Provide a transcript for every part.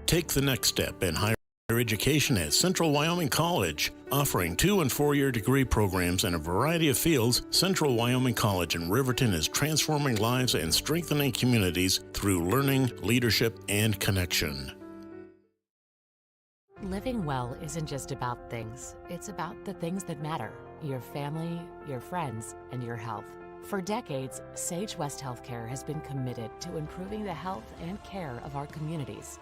Take the next step in higher education at Central Wyoming College. Offering 2- and 4-year degree programs in a variety of fields, Central Wyoming College in Riverton is transforming lives and strengthening communities through learning, leadership, and connection. Living well isn't just about things. It's about the things that matter. Your family, your friends, and your health. For decades, Sage West Healthcare has been committed to improving the health and care of our communities.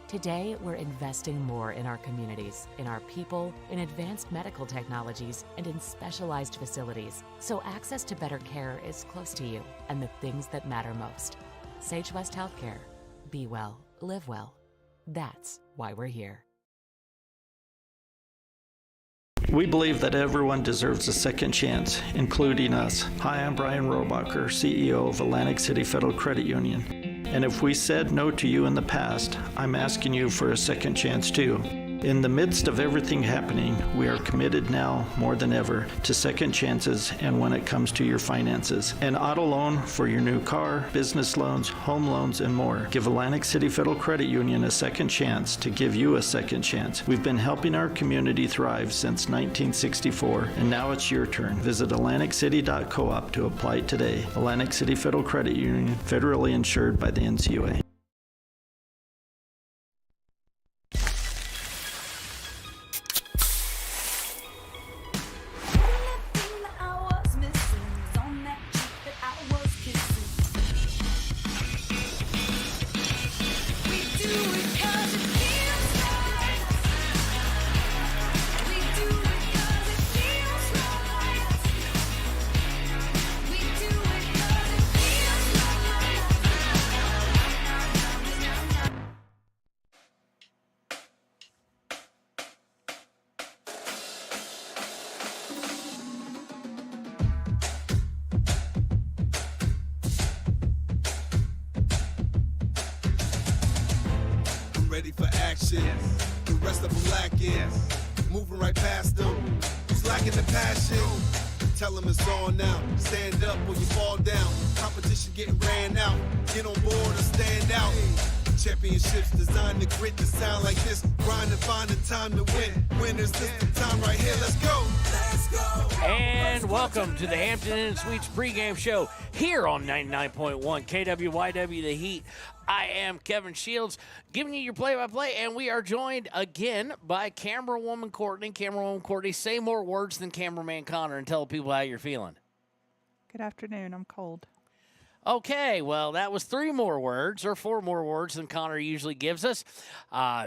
Today, we're investing more in our communities, in our people, in advanced medical technologies, and in specialized facilities, so access to better care is close to you and the things that matter most. Sage West Healthcare. Be well, live well. That's why we're here. We believe that everyone deserves a second chance, including us. Hi, I'm Brian Robacher, CEO of Atlantic City Federal Credit Union. And if we said no to you in the past, I'm asking you for a second chance too. In the midst of everything happening, we are committed now more than ever to second chances and when it comes to your finances. An auto loan for your new car, business loans, home loans, and more. Give Atlantic City Federal Credit Union a second chance to give you a second chance. We've been helping our community thrive since 1964, and now it's your turn. Visit atlanticcity.coop to apply today. Atlantic City Federal Credit Union, federally insured by the NCUA. Ready for action. The rest of them lacking. Moving right past them. Who's lacking the passion? Tell them it's on now. Stand up when you fall down. Competition getting ran out. Get on board or stand out. Championships designed to grit to sound like this. Grind and find the time to win. Winners, this the time right here. Let's go. Let's go. And welcome to the Hampton Inn Suites pregame show here on 99.1 KWYW The Heat. I am Kevin Shields, giving you your play-by-play, and we are joined again by camerawoman Courtney. Camerawoman Courtney, say more words than cameraman Connor and tell people how you're feeling. Good afternoon. I'm cold. Okay, well, that was 3 more words or 4 more words than Connor usually gives us.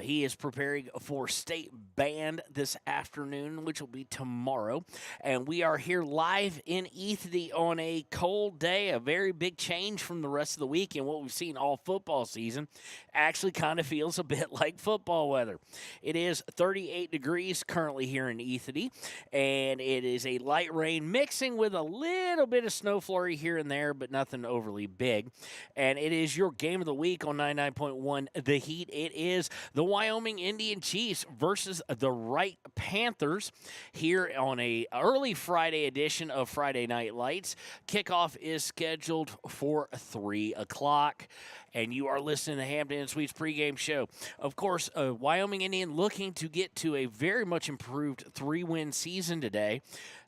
He is preparing for state band this afternoon, which will be tomorrow. And we are here live in Ethete on a cold day, a very big change from the rest of the week and what we've seen all football season. Actually kind of feels a bit like football weather. It is 38 degrees currently here in Ethete, and it is a light rain mixing with a little bit of snow flurry here and there, but nothing overly big. And it is your game of the week on 99.1 The Heat. It is the Wyoming Indian Chiefs versus the Wright Panthers here on a early Friday edition of Friday Night Lights. Kickoff is scheduled for 3 o'clock. And you are listening to the Hampton Inn Suites pregame show. Of course, Wyoming Indian looking to get to a very much improved 3-win season today.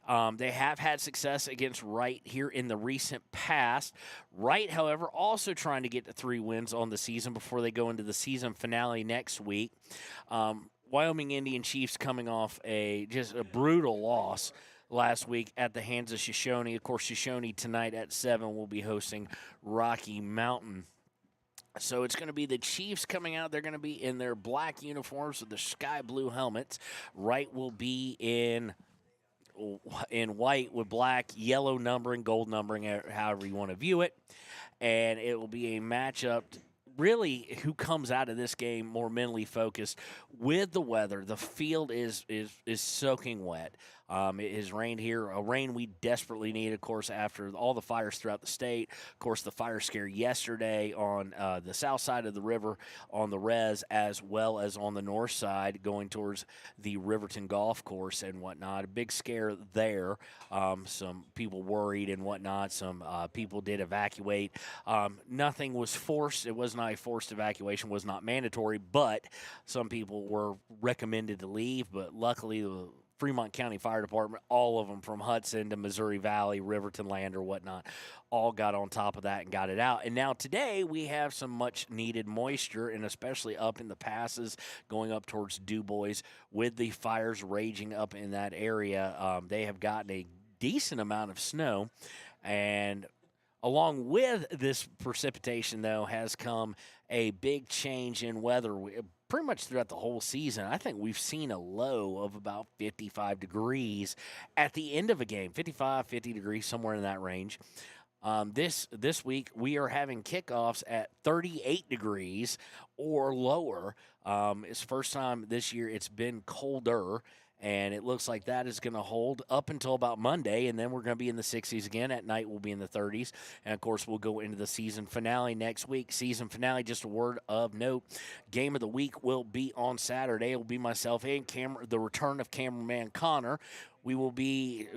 They have had success against Wright here in the recent past. Wright, however, also trying to get to 3 wins on the season before they go into the season finale next week. Wyoming Indian Chiefs coming off just a brutal loss last week at the hands of Shoshone. Of course, Shoshone tonight at 7 will be hosting Rocky Mountain. So it's going to be the Chiefs coming out. They're going to be in their black uniforms with the sky blue helmets. Wright will be in white with black, yellow numbering, gold numbering, however you want to view it. And it will be a matchup, really, who comes out of this game more mentally focused with the weather. The field is soaking wet. It has rained here, a rain we desperately need, of course, after all the fires throughout the state. Of course, the fire scare yesterday on the south side of the river on the res, as well as on the north side going towards the Riverton Golf Course and whatnot. A big scare there. Some people worried and whatnot. Some people did evacuate. Nothing was forced. It was not a forced evacuation, was not mandatory, but some people were recommended to leave. But luckily, the Fremont County Fire Department, all of them from Hudson to Missouri Valley, Riverton Land or whatnot, all got on top of that and got it out. And now today we have some much needed moisture, and especially up in the passes going up towards Du Bois with the fires raging up in that area. They have gotten a decent amount of snow, and along with this precipitation, though, has come a big change in weather. Pretty much throughout the whole season, I think we've seen a low of about 55 degrees at the end of a game, 55, 50 degrees, somewhere in that range. This week, we are having kickoffs at 38 degrees or lower. It's the first time this year it's been colder, and it looks like that is going to hold up until about Monday, and then we're going to be in the 60s again. At night, we'll be in the 30s. And, of course, we'll go into the season finale next week. Season finale, just a word of note, game of the week will be on Saturday. It will be myself and the return of cameraman Connor. We will be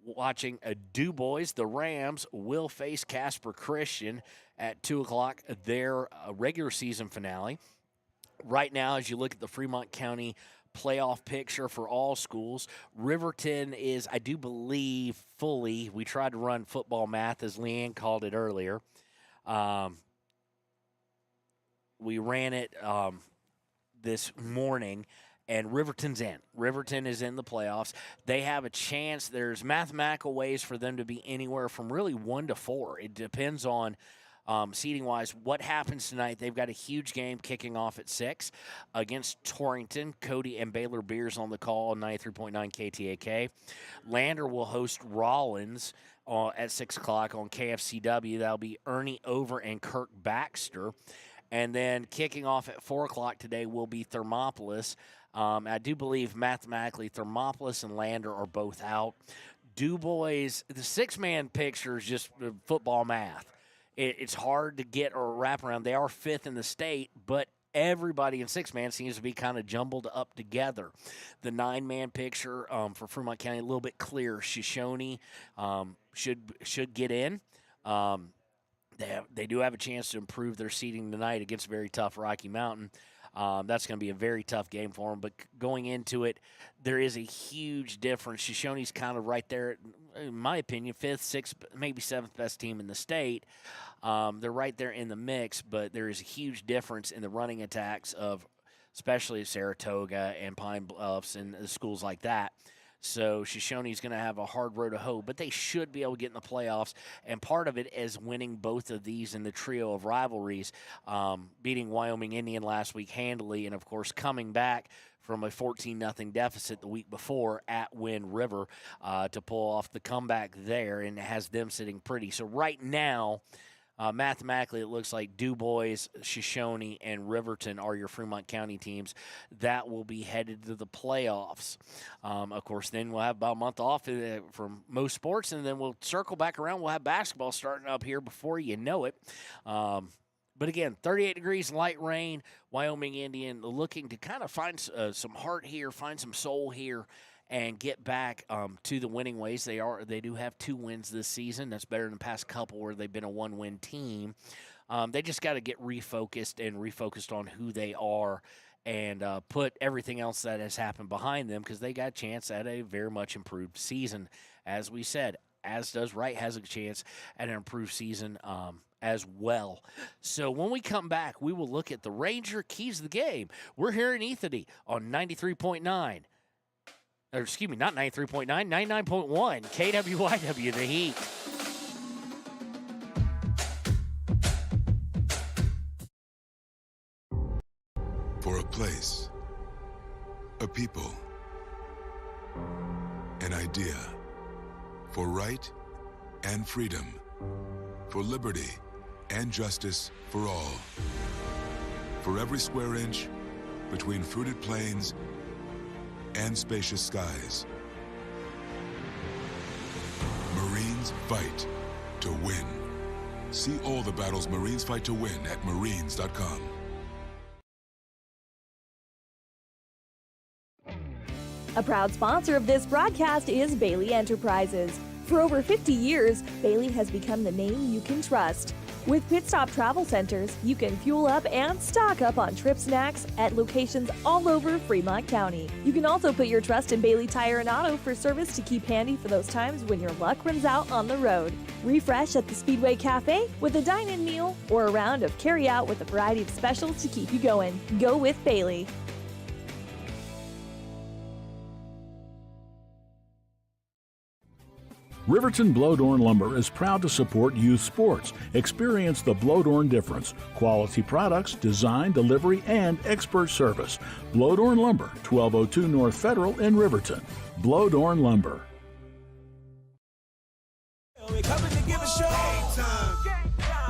watching Du Bois. The Rams will face Casper Christian at 2 o'clock, their regular season finale. Right now, as you look at the Fremont County playoff picture for all schools, Riverton is, I do believe, fully. We tried to run football math, as Leanne called it earlier. We ran it this morning, and Riverton's in. Riverton is in the playoffs. They have a chance. There's mathematical ways for them to be anywhere from really 1 to 4. It depends on seating-wise, what happens tonight. They've got a huge game kicking off at 6 against Torrington. Cody and Baylor Beers on the call on 93.9 KTAK. Lander will host Rollins at 6 o'clock on KFCW. That'll be Ernie Over and Kirk Baxter. And then kicking off at 4 o'clock today will be Thermopolis. I do believe mathematically Thermopolis and Lander are both out. Du Bois, the six-man picture is just football math. It's hard to get or wrap around. They are 5th in the state, but everybody in six-man seems to be kind of jumbled up together. The 9-man picture for Fremont County, a little bit clearer. Shoshone should get in. They do have a chance to improve their seeding tonight against a very tough Rocky Mountain. That's going to be a very tough game for them. But going into it, there is a huge difference. Shoshone's kind of right there, in my opinion, 5th, 6th, maybe 7th best team in the state. They're right there in the mix, but there is a huge difference in the running attacks of especially Saratoga and Pine Bluffs and schools like that. So Shoshone's going to have a hard road to hoe, but they should be able to get in the playoffs. And part of it is winning both of these in the trio of rivalries, beating Wyoming Indian last week handily, and, of course, coming back from a 14-0 deficit the week before at Wind River to pull off the comeback there, and it has them sitting pretty. So right now, mathematically, it looks like Du Bois, Shoshone, and Riverton are your Fremont County teams that will be headed to the playoffs. Of course, then we'll have about a month off from most sports, and then we'll circle back around. We'll have basketball starting up here before you know it. But again, 38 degrees, light rain, Wyoming Indian looking to kind of find some heart here, find some soul here, and get back to the winning ways. They do have 2 wins this season. That's better than the past couple where they've been a 1-win team. They just got to get refocused on who they are and put everything else that has happened behind them, because they got a chance at a very much improved season. As we said, as does Wright has a chance at an improved season as well. So when we come back, we will look at the Ranger keys of the game. We're here in Ethete on 93.9. Or excuse me, not 93.9, 99.1, KWYW, The Heat. For a place, a people, an idea, for right and freedom, for liberty and justice for all. For every square inch between fruited plains and spacious skies. Marines fight to win. See all the battles Marines fight to win at marines.com. A proud sponsor of this broadcast is Bailey Enterprises. For over 50 years, Bailey has become the name you can trust. With Pit Stop Travel Centers, you can fuel up and stock up on trip snacks at locations all over Fremont County. You can also put your trust in Bailey Tire and Auto for service to keep handy for those times when your luck runs out on the road. Refresh at the Speedway Cafe with a dine-in meal or a round of carry-out with a variety of specials to keep you going. Go with Bailey. Riverton Blodorn Lumber is proud to support youth sports. Experience the Blodorn difference. Quality products, design, delivery, and expert service. Blodorn Lumber, 1202 North Federal in Riverton. Blodorn Lumber.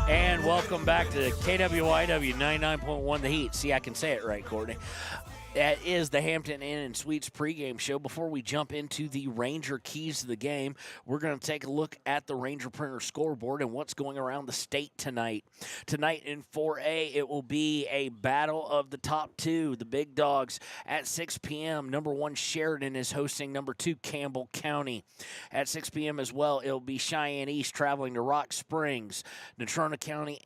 And welcome back to KWYW 99.1 The Heat. See, I can say it right, Courtney. That is the Hampton Inn and Suites pregame show. Before we jump into the Ranger keys to the game, we're going to take a look at the Ranger Printer scoreboard and what's going around the state tonight. Tonight in 4A, it will be a battle of the top two, the big dogs, at 6 p.m. Number 1 Sheridan is hosting number 2 Campbell County. At 6 p.m. as well, it'll be Cheyenne East traveling to Rock Springs. Natrona County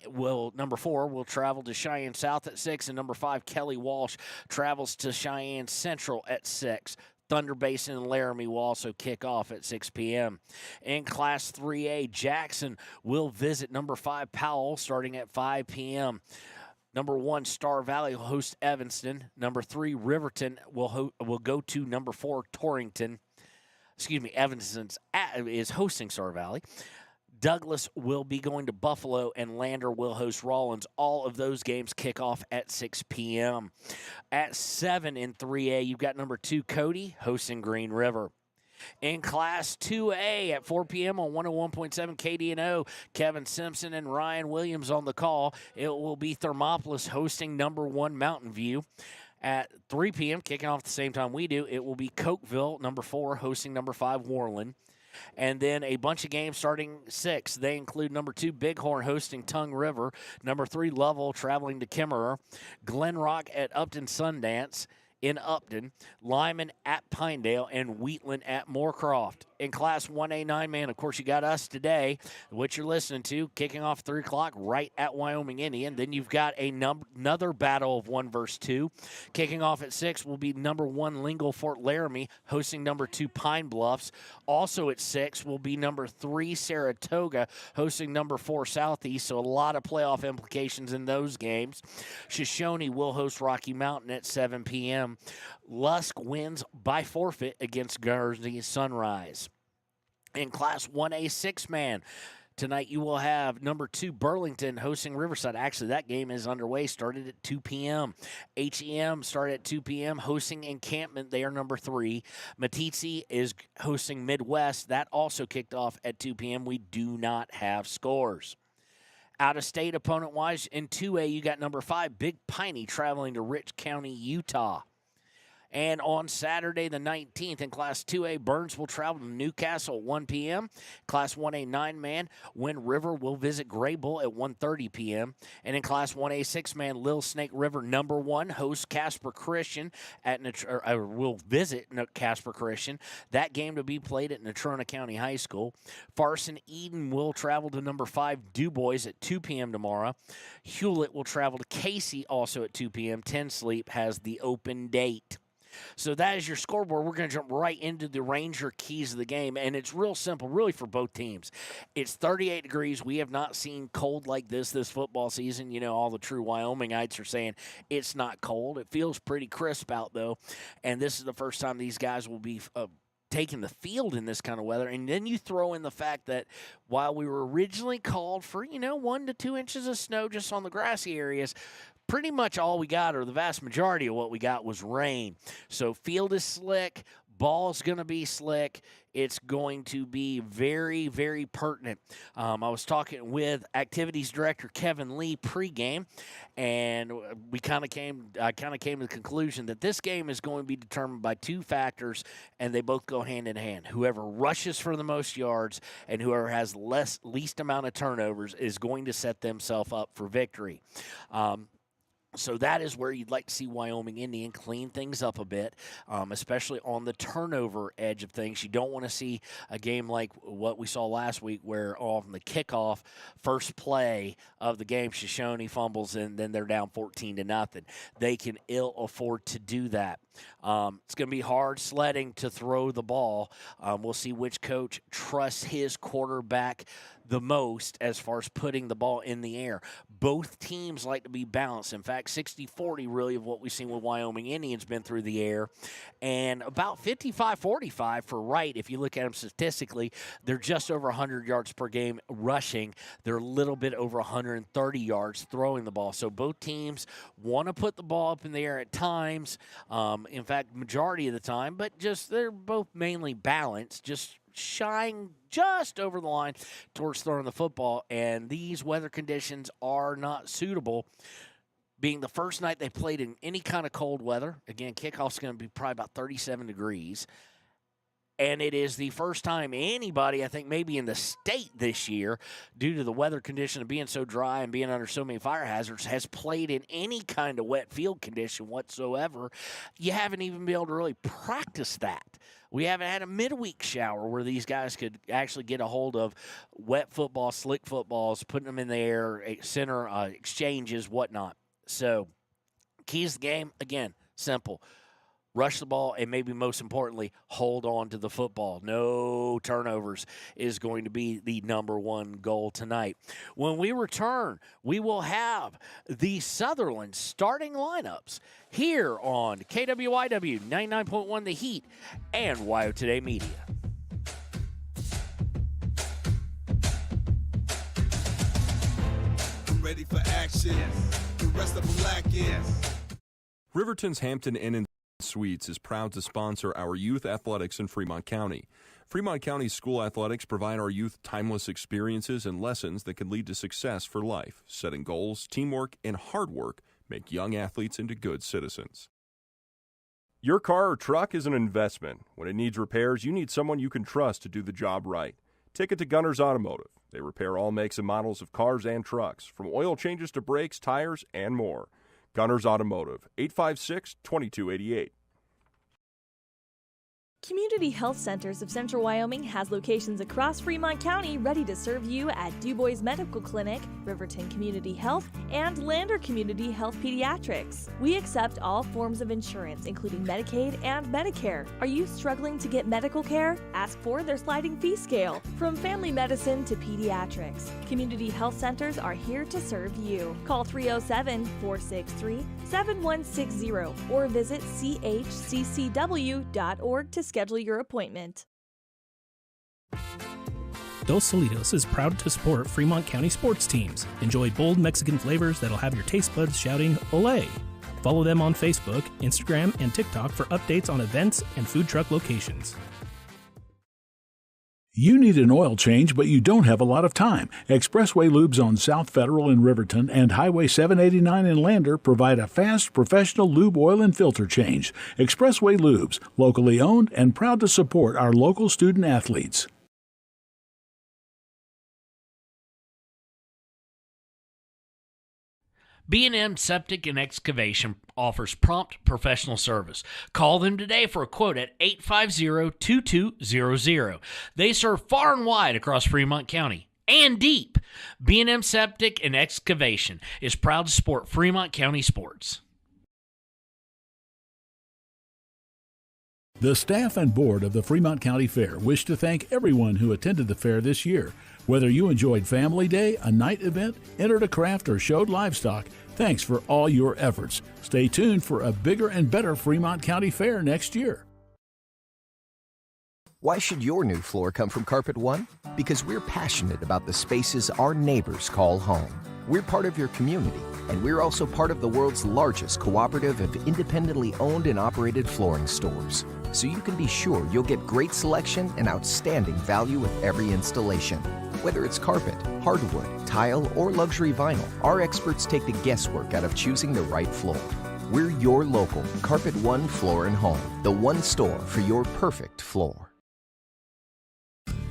number 4 will travel to Cheyenne South at 6, and number 5 Kelly Walsh travels to Cheyenne Central at 6. Thunder Basin and Laramie will also kick off at 6 p.m. In Class 3A, Jackson will visit number 5 Powell starting at 5 p.m. Number 1 Star Valley will host Evanston. Number 3 Riverton will go to number 4 Torrington. Evanston is hosting Star Valley. Douglas will be going to Buffalo, and Lander will host Rollins. All of those games kick off at 6 p.m. At 7 in 3A, you've got number 2 Cody hosting Green River. In Class 2A at 4 p.m. on 101.7 KDNO, Kevin Simpson and Ryan Williams on the call. It will be Thermopolis hosting number 1 Mountain View. At 3 p.m., kicking off the same time we do, it will be Cokeville, number 4, hosting number 5 Worland. And then a bunch of games starting 6. They include number 2 Bighorn hosting Tongue River, number 3 Lovell traveling to Kimmerer, Glen Rock at Upton Sundance in Upton, Lyman at Pinedale, and Wheatland at Moorcroft. In Class 1A 9-man, of course, you got us today, what you're listening to, kicking off 3 o'clock right at Wyoming Indian. Then you've got another battle of 1 versus 2. Kicking off at 6 will be number 1 Lingle Fort Laramie hosting number 2 Pine Bluffs. Also at 6 will be number 3 Saratoga hosting number 4 Southeast, so a lot of playoff implications in those games. Shoshone will host Rocky Mountain at 7 p.m. Lusk wins by forfeit against Guernsey Sunrise. In Class 1A 6-man, tonight you will have number 2 Burlington hosting Riverside. Actually, that game is underway, started at 2 p.m. HEM started at 2 p.m. hosting Encampment. They are number 3. Matitsi is hosting Midwest. That also kicked off at 2 p.m. We do not have scores. Out-of-state opponent-wise, in 2A, you got number 5 Big Piney traveling to Rich County, Utah. And on Saturday the 19th in Class 2A, Burns will travel to Newcastle at 1 p.m. Class 1A 9-man, Wind River will visit Graybull at 1:30 p.m. And in Class 1A 6-man, Little Snake River number 1 hosts Casper Christian will visit Casper Christian. That game to be played at Natrona County High School. Farson Eden will travel to number 5 DuBois at 2 p.m. tomorrow. Hewlett will travel to Casey also at 2 p.m. 10 Sleep has the open date. So that is your scoreboard. We're going to jump right into the Ranger keys of the game, and it's real simple, really, for both teams. It's 38 degrees. We have not seen cold like this football season. You know, all the true Wyomingites are saying it's not cold. It feels pretty crisp out, though, and this is the first time these guys will be taking the field in this kind of weather. And then you throw in the fact that while we were originally called for, 1 to 2 inches of snow just on the grassy areas, pretty much all we got, or the vast majority of what we got, was rain. So field is slick, Ball's going to be slick. It's going to be very, very pertinent. I was talking with activities director Kevin Lee pregame, and I kind of came to the conclusion that this game is going to be determined by two factors, and they both go hand in hand. Whoever rushes for the most yards and whoever has least amount of turnovers is going to set themselves up for victory. So that is where you'd like to see Wyoming Indian clean things up a bit, especially on the turnover edge of things. You don't want to see a game like what we saw last week where on the kickoff, first play of the game, Shoshone fumbles and then they're down 14-0. They can ill afford to do that. It's going to be hard sledding to throw the ball. We'll see which coach trusts his quarterback the most as far as putting the ball in the air. Both teams like to be balanced. In fact, 60-40 really of what we've seen with Wyoming Indians been through the air, and about 55-45 for Wright. If you look at them statistically, they're just over 100 yards per game rushing. They're a little bit over 130 yards throwing the ball. So both teams want to put the ball up in the air at times. In fact, majority of the time, but just they're both mainly balanced, just shying just over the line towards throwing the football, and these weather conditions are not suitable. Being the first night they played in any kind of cold weather, again, kickoff's going to be probably about 37 degrees, and it is the first time anybody, I think maybe in the state this year, due to the weather condition of being so dry and being under so many fire hazards, has played in any kind of wet field condition whatsoever. You haven't even been able to really practice that. We haven't had a midweek shower where these guys could actually get a hold of wet football, slick footballs, putting them in the air, center exchanges, whatnot. So, keys to the game, again, simple. Rush the ball, and maybe most importantly, hold on to the football. No turnovers is going to be the number one goal tonight. When we return, we will have the Sutherland starting lineups here on KWYW 99.1 The Heat and Wyo Today Media. Ready for action. The rest of them lacking. Riverton's Hampton Inn & Suites is proud to sponsor our youth athletics in Fremont County. Fremont County school athletics provide our youth timeless experiences and lessons that can lead to success for life. Setting goals, teamwork, and hard work make young athletes into good citizens. Your car or truck is an investment. When it needs repairs, you need someone you can trust to do the job right. Take it to Gunners Automotive. They repair all makes and models of cars and trucks, from oil changes to brakes, tires, and more. Gunners Automotive, 856-2288. Community Health Centers of Central Wyoming has locations across Fremont County ready to serve you at DuBois Medical Clinic, Riverton Community Health, and Lander Community Health Pediatrics. We accept all forms of insurance, including Medicaid and Medicare. Are you struggling to get medical care? Ask for their sliding fee scale. From family medicine to pediatrics, Community Health Centers are here to serve you. Call 307-463-7160 or visit chccw.org to schedule your appointment. Dos Solitos is proud to support Fremont County sports teams. Enjoy bold Mexican flavors that'll have your taste buds shouting "Olé!" Follow them on Facebook, Instagram, and TikTok for updates on events and food truck locations. You need an oil change, but you don't have a lot of time. Expressway Lubes on South Federal in Riverton and Highway 789 in Lander provide a fast, professional lube oil and filter change. Expressway Lubes, locally owned and proud to support our local student athletes. B&M Septic and Excavation offers prompt professional service. Call them today for a quote at 850-2200. They serve far and wide across Fremont County and deep. B&M Septic and Excavation is proud to support Fremont County sports. The staff and board of the Fremont County Fair wish to thank everyone who attended the fair this year. Whether you enjoyed Family Day, a night event, entered a craft, or showed livestock, thanks for all your efforts. Stay tuned for a bigger and better Fremont County Fair next year. Why should your new floor come from Carpet One? Because we're passionate about the spaces our neighbors call home. We're part of your community, and we're also part of the world's largest cooperative of independently owned and operated flooring stores. so you can be sure you'll get great selection and outstanding value with every installation. Whether it's carpet, hardwood, tile, or luxury vinyl, our experts take the guesswork out of choosing the right floor. We're your local Carpet One Floor and Home, the one store for your perfect floor.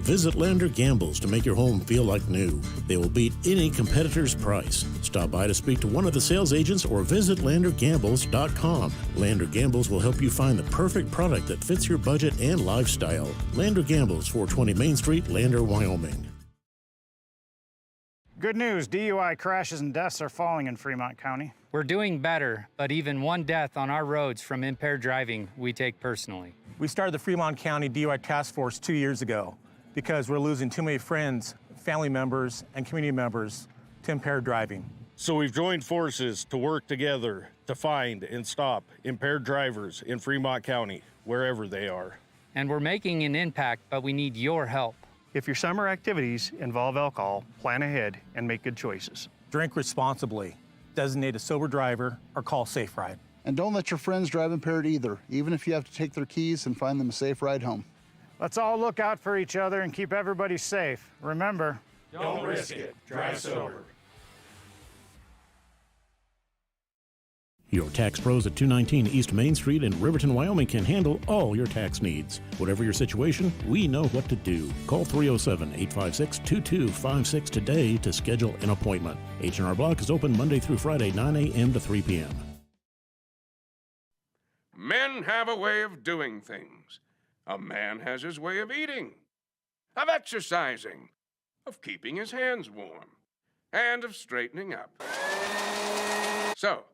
Visit Lander Gambles to make your home feel like new. They will beat any competitor's price. Stop by to speak to one of the sales agents or visit LanderGambles.com. Lander Gambles will help you find the perfect product that fits your budget and lifestyle. Lander Gambles, 420 Main Street, Lander, Wyoming. Good news, DUI crashes and deaths are falling in Fremont County. We're doing better, but even one death on our roads from impaired driving, we take personally. We started the Fremont County DUI Task Force 2 years ago because we're losing too many friends, family members, and community members to impaired driving. So we've joined forces to work together to find and stop impaired drivers in Fremont County, wherever they are. And we're making an impact, but we need your help. If your summer activities involve alcohol, plan ahead and make good choices. Drink responsibly, designate a sober driver, or call Safe Ride. And don't let your friends drive impaired either, even if you have to take their keys and find them a safe ride home. Let's all look out for each other and keep everybody safe. Remember, don't risk it. Drive sober. Your tax pros at 219 East Main Street in Riverton, Wyoming can handle all your tax needs. Whatever your situation, we know what to do. Call 307-856-2256 today to schedule an appointment. H&R Block is open Monday through Friday, 9 a.m. to 3 p.m. Men have a way of doing things. A man has his way of eating, of exercising, of keeping his hands warm, and of straightening up. So,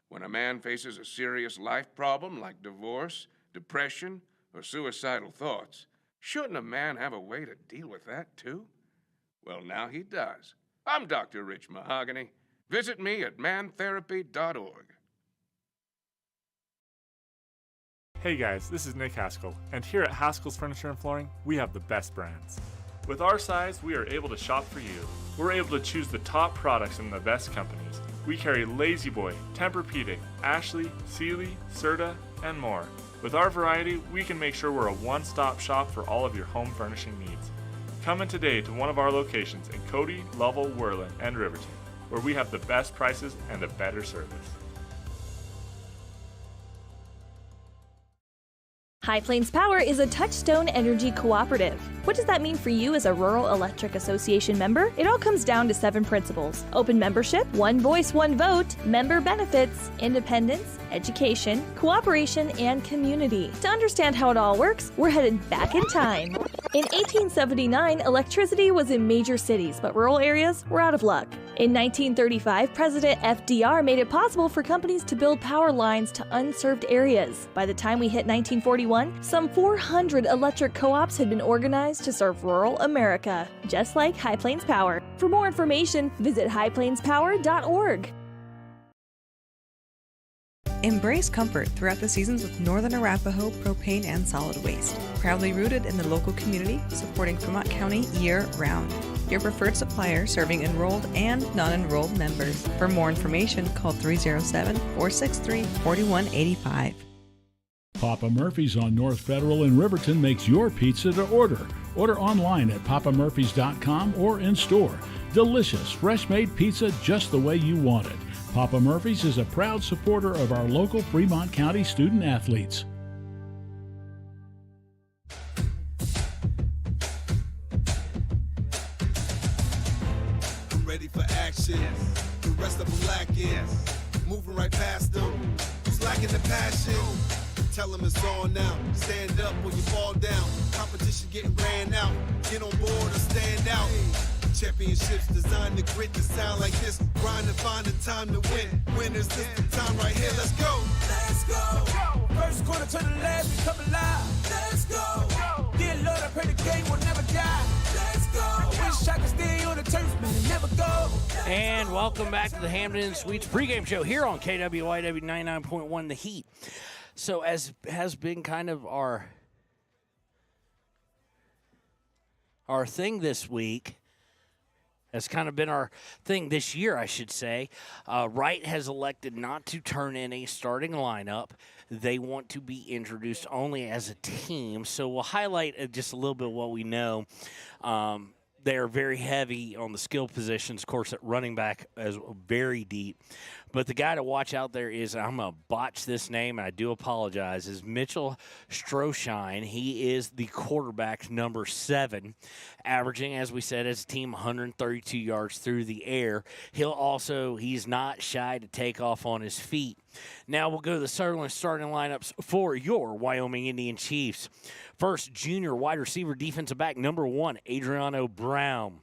when a man faces a serious life problem like divorce, depression, or suicidal thoughts, shouldn't a man have a way to deal with that too? Well, now he does. I'm Dr. Rich Mahogany. Visit me at mantherapy.org. Hey guys, this is Nick Haskell, and here at Haskell's Furniture and Flooring, we have the best brands. With our size, we are able to shop for you. We're able to choose the top products from the best companies. We carry Lazy Boy, Tempur-Pedic, Ashley, Sealy, Serta, and more. With our variety, we can make sure we're a one-stop shop for all of your home furnishing needs. Come in today to one of our locations in Cody, Lovell, Worland, and Riverton, where we have the best prices and a better service. High Plains Power is a Touchstone Energy cooperative. What does that mean for you as a Rural Electric Association member? It all comes down to 7 principles: open membership, one voice, one vote, member benefits, independence, education, cooperation, and community. To understand how it all works, we're headed back in time. In 1879, electricity was in major cities, but rural areas were out of luck. In 1935, President FDR made it possible for companies to build power lines to unserved areas. By the time we hit 1941, some 400 electric co-ops had been organized to serve rural America, just like High Plains Power. For more information, visit highplainspower.org. Embrace comfort throughout the seasons with Northern Arapaho Propane and Solid Waste. Proudly rooted in the local community, supporting Fremont County year-round. Your preferred supplier serving enrolled and non-enrolled members. For more information, call 307-463-4185. Papa Murphy's on North Federal in Riverton makes your pizza to order. Order online at papamurphys.com or in store. Delicious, fresh-made pizza just the way you want it. Papa Murphy's is a proud supporter of our local Fremont County student athletes. I'm ready for action. The rest of them lacking. Moving right past them. Who's lacking the passion? Tell them it's on now. Stand up when you fall down. Competition getting ran out. Get on board or stand out. Championships designed to grit to sound like this. Grind and find the time to win. Winners, this the time right here. Let's go. Let's go. First quarter to the last, we come alive. Let's go. Dear Lord, I pray the game will never die. Let's go. I wish I could stay on the turf, man, and never go. And welcome back to the Hampton Suites pregame show here on KWYW 99.1 The Heat. So as has been kind of our thing this week, has kind of been our thing this year, I should say. Wright has elected not to turn in a starting lineup they want to be introduced only as a team. So we'll highlight just a little bit of what we know. They're very heavy on the skill positions. Of course, at running back is very deep. But the guy to watch out there is, I'm going to botch this name, and I do apologize, is Mitchell Stroshine. He is the quarterback, number 7, averaging, as we said, as a team, 132 yards through the air. He's not shy to take off on his feet. Now we'll go to the Sutherland starting lineups for your Wyoming Indian Chiefs. First, junior wide receiver defensive back, number 1, Adriano Brown.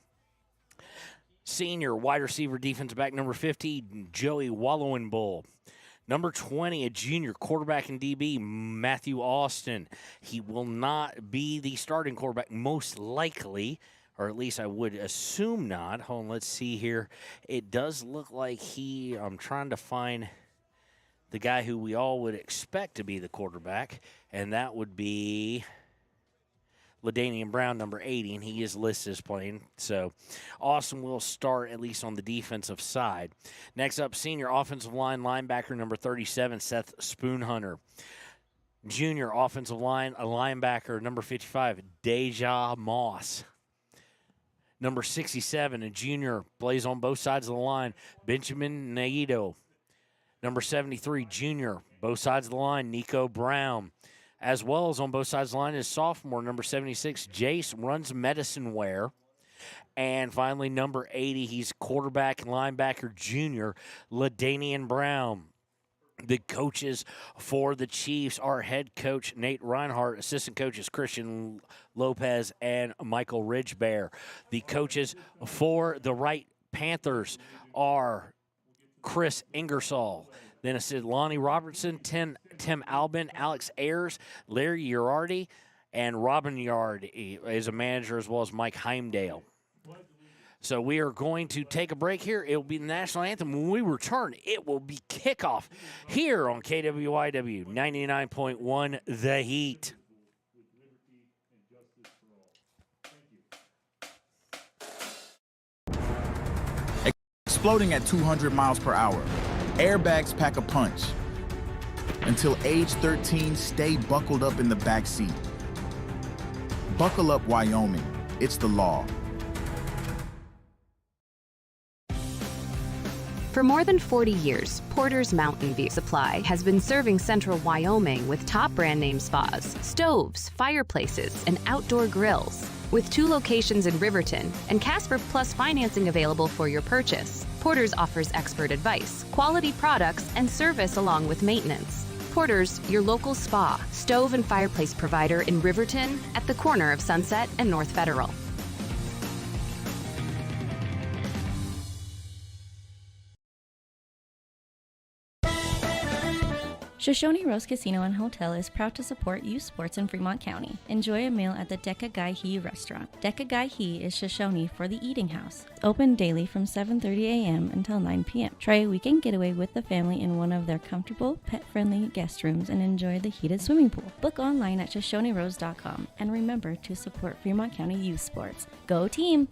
Senior wide receiver defensive back, number 50, Joey Wallowenbull. Number 20, a junior quarterback and DB, Matthew Austin. He will not be the starting quarterback, most likely, or at least I would assume not. Hold on, let's see here. It does look like I'm trying to find the guy who we all would expect to be the quarterback, and that would be LaDainian Brown, number 80, and he is listed as playing. So Austin will start, at least on the defensive side. Next up, senior offensive line linebacker, number 37, Seth Spoonhunter. Junior offensive line linebacker, number 55, Deja Moss. Number 67, a junior, plays on both sides of the line, Benjamin Naito. Number 73, junior, both sides of the line, Nico Brown. As well as on both sides of the line is sophomore, number 76, Jace Runs Medicine Wear. And finally, number 80, he's quarterback and linebacker junior, LaDainian Brown. The coaches for the Chiefs are head coach Nate Reinhardt, assistant coaches Christian Lopez and Michael Ridgebear. The coaches for the Wright Panthers are Chris Ingersoll. Then it's Lonnie Robertson, Tim Albin, Alex Ayers, Larry Uriardi, and Robin Yard is a manager, as well as Mike Heimdale. So we are going to take a break here. It will be the national anthem. When we return, it will be kickoff here on KWYW 99.1 The Heat. Exploding at 200 miles per hour. Airbags pack a punch. Until age 13, stay buckled up in the back seat. Buckle up, Wyoming. It's the law. For more than 40 years, Porter's Mountain View Supply has been serving central Wyoming with top brand name spas, stoves, fireplaces, and outdoor grills. With 2 locations in Riverton and Casper Plus financing available for your purchase, Porter's offers expert advice, quality products, and service along with maintenance. Porter's, your local spa, stove, and fireplace provider in Riverton at the corner of Sunset and North Federal. Shoshone Rose Casino and Hotel is proud to support youth sports in Fremont County. Enjoy a meal at the Deca Gai He restaurant. Deca Gai He is Shoshone for the eating house. Open daily from 7:30 a.m. until 9 p.m. Try a weekend getaway with the family in one of their comfortable, pet-friendly guest rooms and enjoy the heated swimming pool. Book online at ShoshoneRose.com and remember to support Fremont County youth sports. Go team!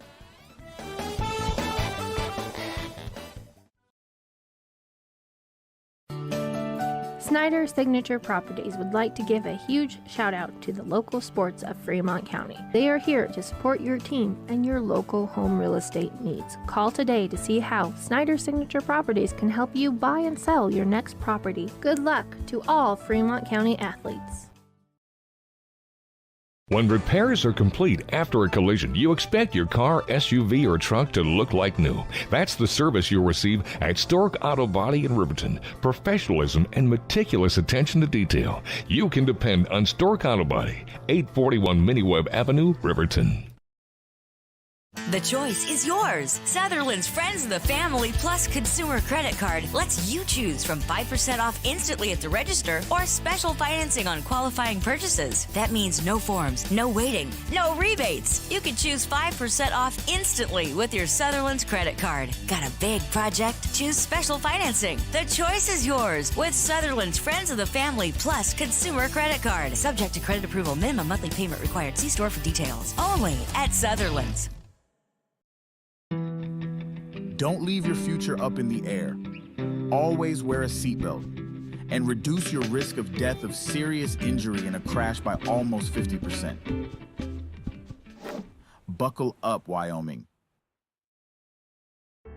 Snyder Signature Properties would like to give a huge shout out to the local sports of Fremont County. They are here to support your team and your local home real estate needs. Call today to see how Snyder Signature Properties can help you buy and sell your next property. Good luck to all Fremont County athletes. When repairs are complete after a collision, you expect your car, SUV, or truck to look like new. That's the service you'll receive at Stork Auto Body in Riverton. Professionalism and meticulous attention to detail. You can depend on Stork Auto Body, 841 Miniweb Avenue, Riverton. The choice is yours. Sutherland's Friends of the Family Plus Consumer Credit Card lets you choose from 5% off instantly at the register or special financing on qualifying purchases. That means no forms, no waiting, no rebates. You can choose 5% off instantly with your Sutherland's credit card. Got a big project? Choose special financing. The choice is yours with Sutherland's Friends of the Family Plus Consumer Credit Card. Subject to credit approval. Minimum monthly payment required. See store for details. Only at Sutherland's. Don't leave your future up in the air. Always wear a seatbelt. and reduce your risk of death of serious injury in a crash by almost 50%. Buckle up, Wyoming.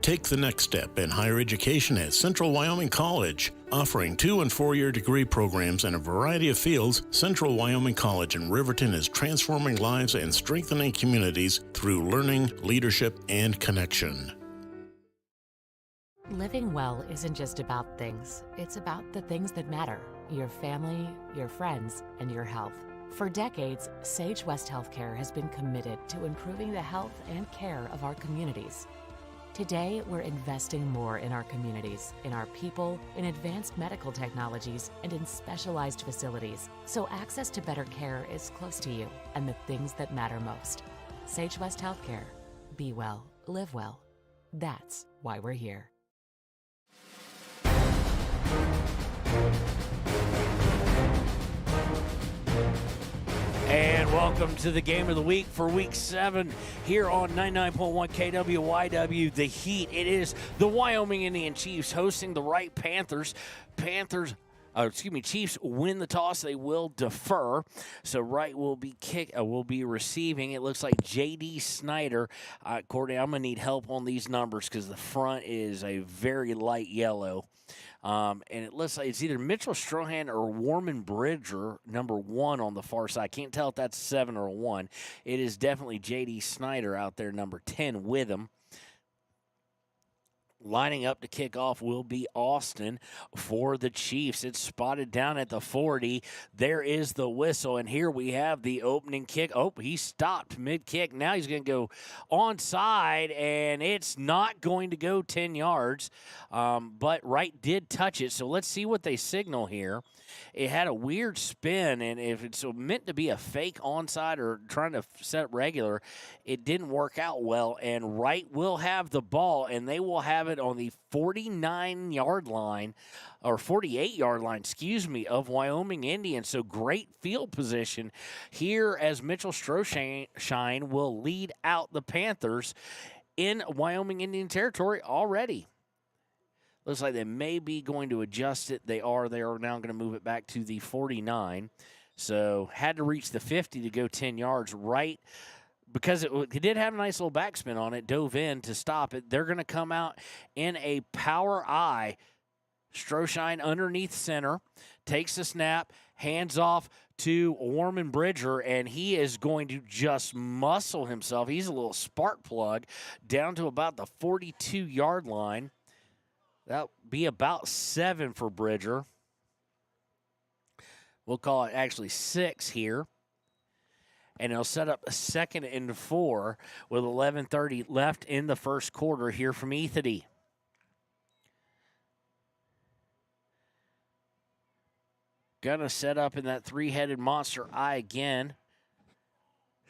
Take the next step in higher education at Central Wyoming College. Offering 2- and 4-year degree programs in a variety of fields, Central Wyoming College in Riverton is transforming lives and strengthening communities through learning, leadership, and connection. Living well isn't just about things. It's about the things that matter. Your family, your friends, and your health. For decades, Sage West Healthcare has been committed to improving the health and care of our communities. Today, we're investing more in our communities, in our people, in advanced medical technologies, and in specialized facilities, so access to better care is close to you and the things that matter most. Sage West Healthcare. Be well, live well. That's why we're here. And welcome to the game of the week for week 7 here on 99.1 KWYW, the Heat. It is the Wyoming Indian Chiefs hosting the Wright Panthers. Chiefs win the toss. They will defer. So Wright will be receiving. It looks like J.D. Snyder. Courtney, I'm going to need help on these numbers because the front is a very light yellow. And it looks like it's either Mitchell Strohan or Warman Bridger, number 1 on the far side. Can't tell if that's 7 or 1. It is definitely J.D. Snyder out there, number 10, with him. Lining up to kick off will be Austin for the Chiefs. It's spotted down at the 40. There is the whistle, and here we have the opening kick. Oh, he stopped mid-kick. Now he's going to go onside, and it's not going to go 10 yards. But Wright did touch it, so let's see what they signal here. It had a weird spin, and if it's meant to be a fake onside or trying to set regular, it didn't work out well, and Wright will have the ball, and they will have it on the 49-yard line, or 48-yard line, of Wyoming Indians. So great field position here as Mitchell Stroshine will lead out the Panthers in Wyoming Indian territory already. Looks like they may be going to adjust it. They are now going to move it back to the 49. So had to reach the 50 to go 10 yards. Right, because it did have a nice little backspin on it, dove in to stop it. They're going to come out in a power I. Stroshine underneath center, takes the snap, hands off to Warman Bridger, and he is going to just muscle himself. He's a little spark plug down to about the 42-yard line. That'll be about 7 for Bridger. We'll call it actually 6 here. And he'll set up a 2nd and 4 with 11:30 left in the first quarter here from Ethete. Gonna set up in that 3-headed monster eye again.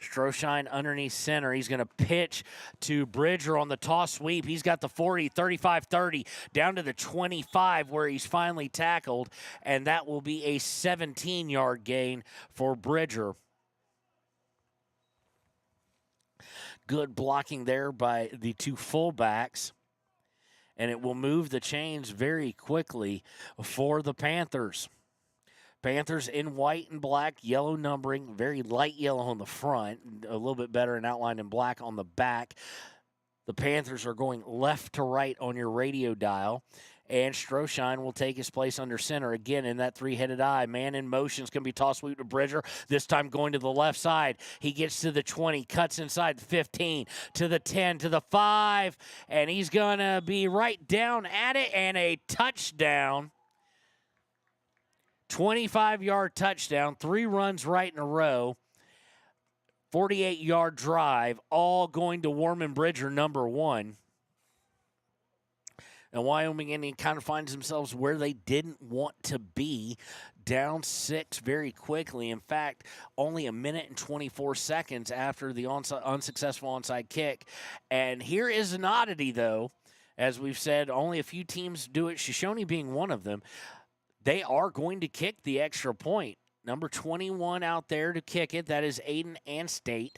Stroshine underneath center. He's going to pitch to Bridger on the toss sweep. He's got the 40, 35, 30, down to the 25 where he's finally tackled, and that will be a 17-yard gain for Bridger. Good blocking there by the 2 fullbacks, and it will move the chains very quickly for the Panthers. Panthers in white and black, yellow numbering, very light yellow on the front, a little bit better and outlined in black on the back. The Panthers are going left to right on your radio dial, and Stroshine will take his place under center again in that 3-headed eye. Man in motion is going to be toss sweep to Bridger, this time going to the left side. He gets to the 20, cuts inside the 15, to the 10, to the 5, and he's going to be right down at it, and a touchdown. 25-yard touchdown, 3 runs right in a row, 48-yard drive, all going to Warman Bridger, number 1. And Wyoming Indian kind of finds themselves where they didn't want to be, down 6 very quickly. In fact, only 1 minute and 24 seconds after the unsuccessful onside kick. And here is an oddity, though. As we've said, only a few teams do it, Shoshone being one of them. They are going to kick the extra point. Number 21 out there to kick it. That is Aiden Anstate.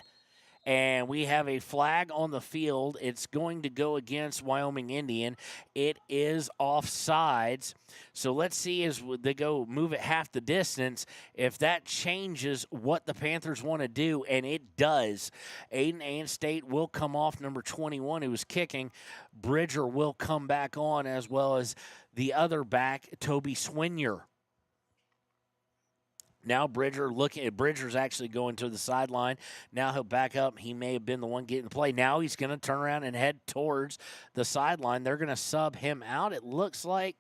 And we have a flag on the field. It's going to go against Wyoming Indian. It is offsides. So let's see as they go move it half the distance if that changes what the Panthers want to do, and it does. Aiden State will come off number 21 who was kicking. Bridger will come back on, as well as the other back, Toby Swinier. Now Bridger's actually going to the sideline. Now he'll back up. He may have been the one getting the play. Now he's going to turn around and head towards the sideline. They're going to sub him out. It looks like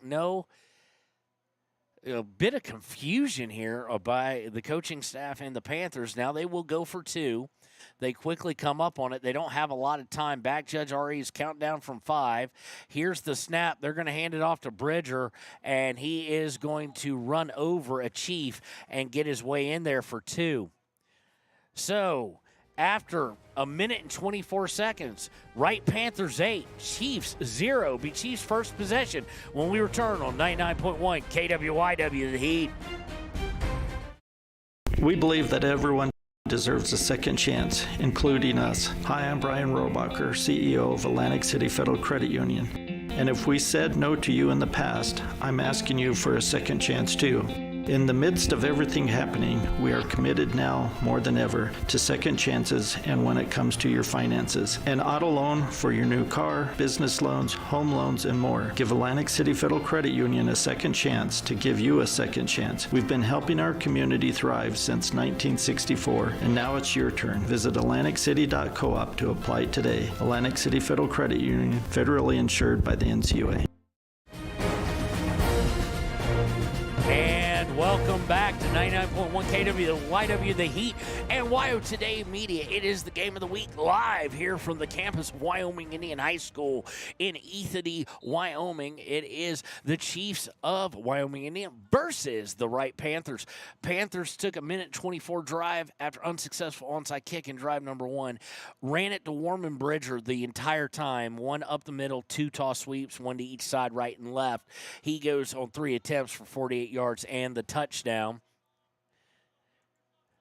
a bit of confusion here by the coaching staff and the Panthers. Now they will go for 2. They quickly come up on it. They don't have a lot of time. Back judge already is counting down from 5. Here's the snap. They're going to hand it off to Bridger, and he is going to run over a Chief and get his way in there for 2. So after a minute and 24 seconds, Wright Panthers 8, Chiefs 0. Be Chiefs' first possession when we return on 99.1 KWYW, The Heat. We believe that everyone deserves a second chance, including us. Hi, I'm Brian Robacher, CEO of Atlantic City Federal Credit Union. And if we said no to you in the past, I'm asking you for a second chance too. In the midst of everything happening, we are committed now more than ever to second chances and when it comes to your finances. An auto loan for your new car, business loans, home loans, and more. Give Atlantic City Federal Credit Union a second chance to give you a second chance. We've been helping our community thrive since 1964, and now it's your turn. Visit AtlanticCity.coop to apply today. Atlantic City Federal Credit Union, federally insured by the NCUA. Welcome back to 99.1 KWYW, The Heat, and WYO Today Media. It is the game of the week live here from the campus of Wyoming Indian High School in Ethete, Wyoming. It is the Chiefs of Wyoming Indian versus the Wright Panthers. Panthers took a minute 24 drive after unsuccessful onside kick in drive number 1. Ran it to Warman Bridger the entire time. 1 up the middle, 2 toss sweeps, 1 to each side, right and left. He goes on 3 attempts for 48 yards and the touchdown.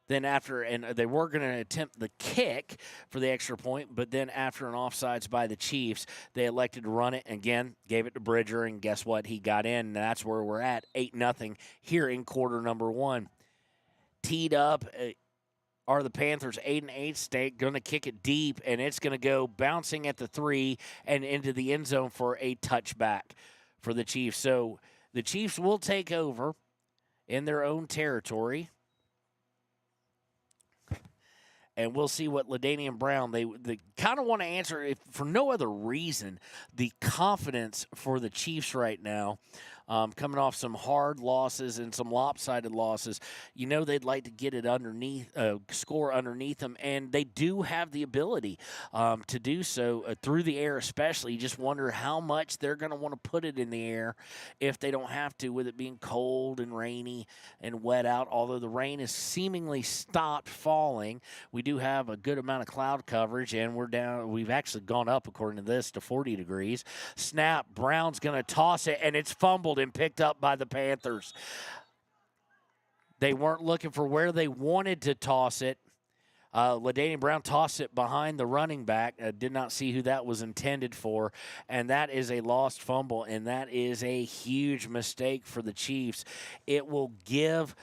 Then and they were going to attempt the kick for the extra point, but then after an offsides by the Chiefs, they elected to run it again, gave it to Bridger, and guess what? He got in, and that's where we're at, 8-0 here in quarter number 1. Teed up are the Panthers, 8-8 State, going to kick it deep, and it's going to go bouncing at the 3 and into the end zone for a touchback for the Chiefs. So the Chiefs will take over in their own territory. And we'll see what LaDainian Brown, they kind of want to answer, if for no other reason, the confidence for the Chiefs right now, coming off some hard losses and some lopsided losses. You know they'd like to get it underneath, score underneath them, and they do have the ability to do so through the air especially. You just wonder how much they're going to want to put it in the air if they don't have to, with it being cold and rainy and wet out. Although the rain has seemingly stopped falling, we do have a good amount of cloud coverage, and we've actually gone up, according to this, to 40 degrees. Snap, Brown's going to toss it, and it's fumbled and picked up by the Panthers. They weren't looking for where they wanted to toss it. LaDainian Brown tossed it behind the running back. Did not see who that was intended for, and that is a lost fumble, and that is a huge mistake for the Chiefs. It will give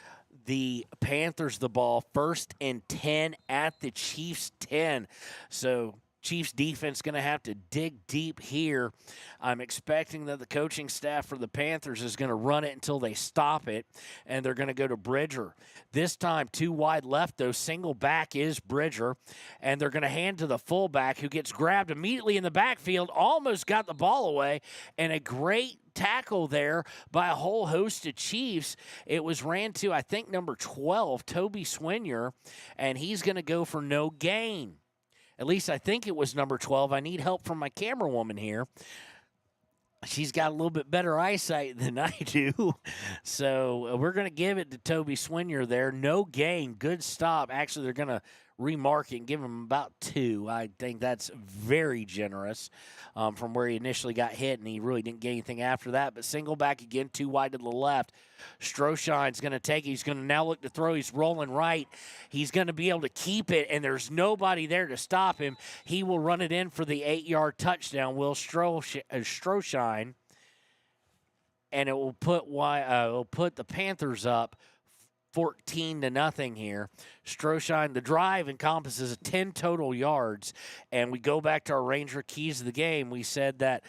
the Panthers the ball 1st and 10 at the Chiefs 10. So Chiefs defense going to have to dig deep here. I'm expecting that the coaching staff for the Panthers is going to run it until they stop it, and they're going to go to Bridger. This time, 2 wide left, though. Single back is Bridger, and they're going to hand to the fullback, who gets grabbed immediately in the backfield, almost got the ball away, and a great tackle there by a whole host of Chiefs. It was ran to, I think, number 12, Toby Swinier, and he's going to go for no gain. At least I think it was number 12. I need help from my camera woman here. She's got a little bit better eyesight than I do. So we're going to give it to Toby Swinier there. No gain. Good stop. Actually, they're going to remark it and give him about 2. I think that's very generous from where he initially got hit, and he really didn't get anything after that. But single back again, 2 wide to the left. Stroshine's going to take it. He's going to now look to throw. He's rolling right. He's going to be able to keep it, and there's nobody there to stop him. He will run it in for the 8-yard touchdown, Will Stroshine, and it will put the Panthers up 14-0 here. Stroshine, the drive encompasses 10 total yards, and we go back to our Ranger keys of the game. We said that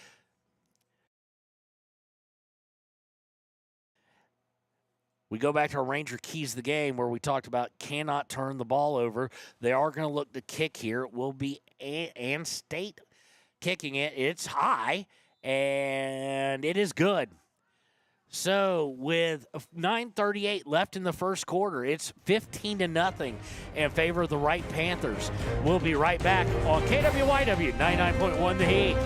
where we talked about cannot turn the ball over. They are going to look to kick here. It will be and State kicking it. It's high, and it is good. So with 9:38 left in the first quarter, it's 15-0 in favor of the Wright Panthers. We'll be right back on KWYW 99.1 The Heat.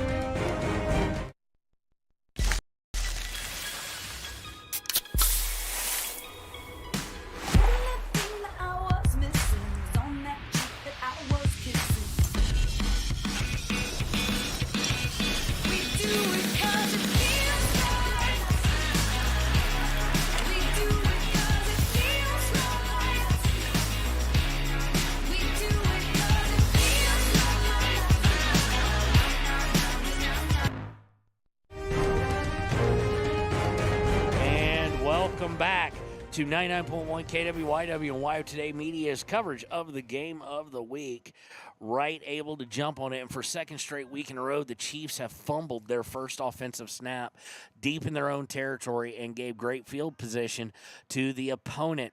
Back to 99.1 KWYW and Wyo Today Media's coverage of the game of the week. Wright able to jump on it, and for second straight week in a row, the Chiefs have fumbled their first offensive snap deep in their own territory and gave great field position to the opponent.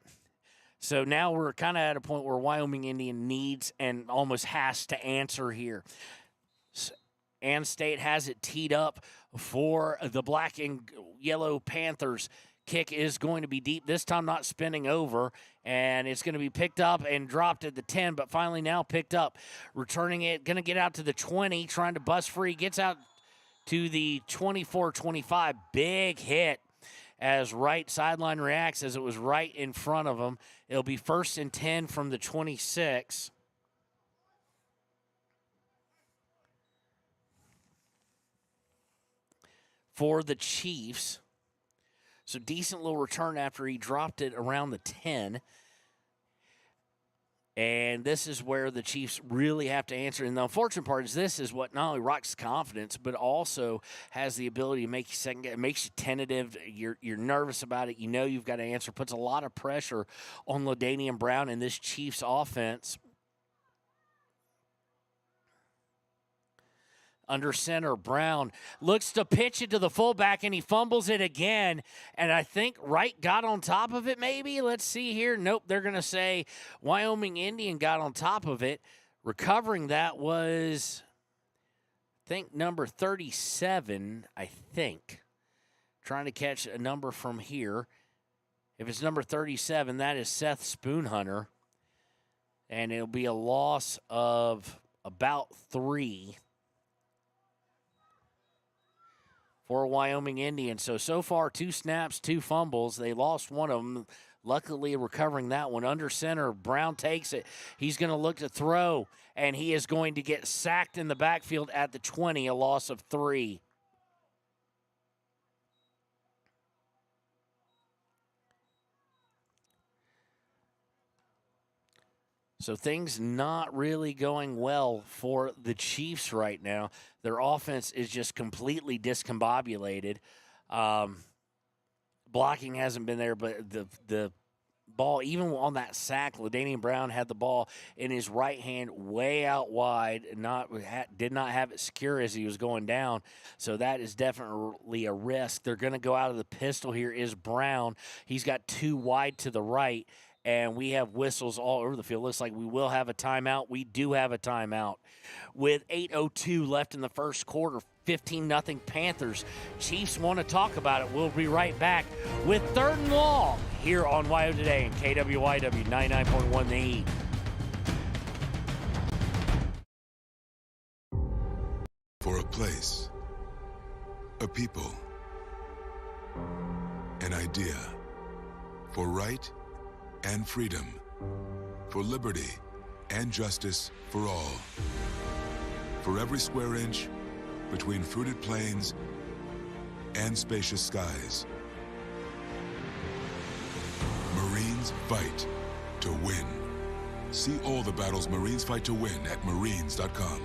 So now we're kind of at a point where Wyoming Indian needs and almost has to answer here. And State has it teed up for the black and yellow Panthers. Kick is going to be deep, this time not spinning over, and it's going to be picked up and dropped at the 10, but finally now picked up. Returning it, going to get out to the 20, trying to bust free, gets out to the 24-25. Big hit as Wright sideline reacts as it was right in front of him. It'll be 1st and 10 from the 26. For the Chiefs. So decent little return after he dropped it around the 10. And this is where the Chiefs really have to answer. And the unfortunate part is this is what not only rocks confidence, but also has the ability to make you second guess. It makes you tentative. You're nervous about it. You know you've got to answer. Puts a lot of pressure on LaDainian Brown and this Chiefs offense. Under center, Brown looks to pitch it to the fullback, and he fumbles it again. And I think Wright got on top of it, maybe. Let's see here. Nope, they're going to say Wyoming Indian got on top of it. Recovering that was, I think, number 37, I think. Trying to catch a number from here. If it's number 37, that is Seth Spoonhunter. And it'll be a loss of about 3. For Wyoming Indians. So far, 2 snaps, 2 fumbles. They lost one of them. Luckily, recovering that one. Under center, Brown takes it. He's going to look to throw, and he is going to get sacked in the backfield at the 20, a loss of 3. So things not really going well for the Chiefs right now. Their offense is just completely discombobulated. Blocking hasn't been there, but the ball, even on that sack, LaDainian Brown had the ball in his right hand way out wide, did not have it secure as he was going down. So that is definitely a risk. They're going to go out of the pistol here is Brown. He's got 2 wide to the right. And we have whistles all over the field. Looks like we will have a timeout. We do have a timeout. With 8:02 left in the first quarter, 15-0 Panthers. Chiefs want to talk about it. We'll be right back with 3rd and Long here on Wyo Today and KWYW 99.1 The Heat. For a place, a people, an idea, for right and freedom, for liberty and justice for all. For every square inch between fruited plains and spacious skies. Marines fight to win. See all the battles Marines fight to win at marines.com.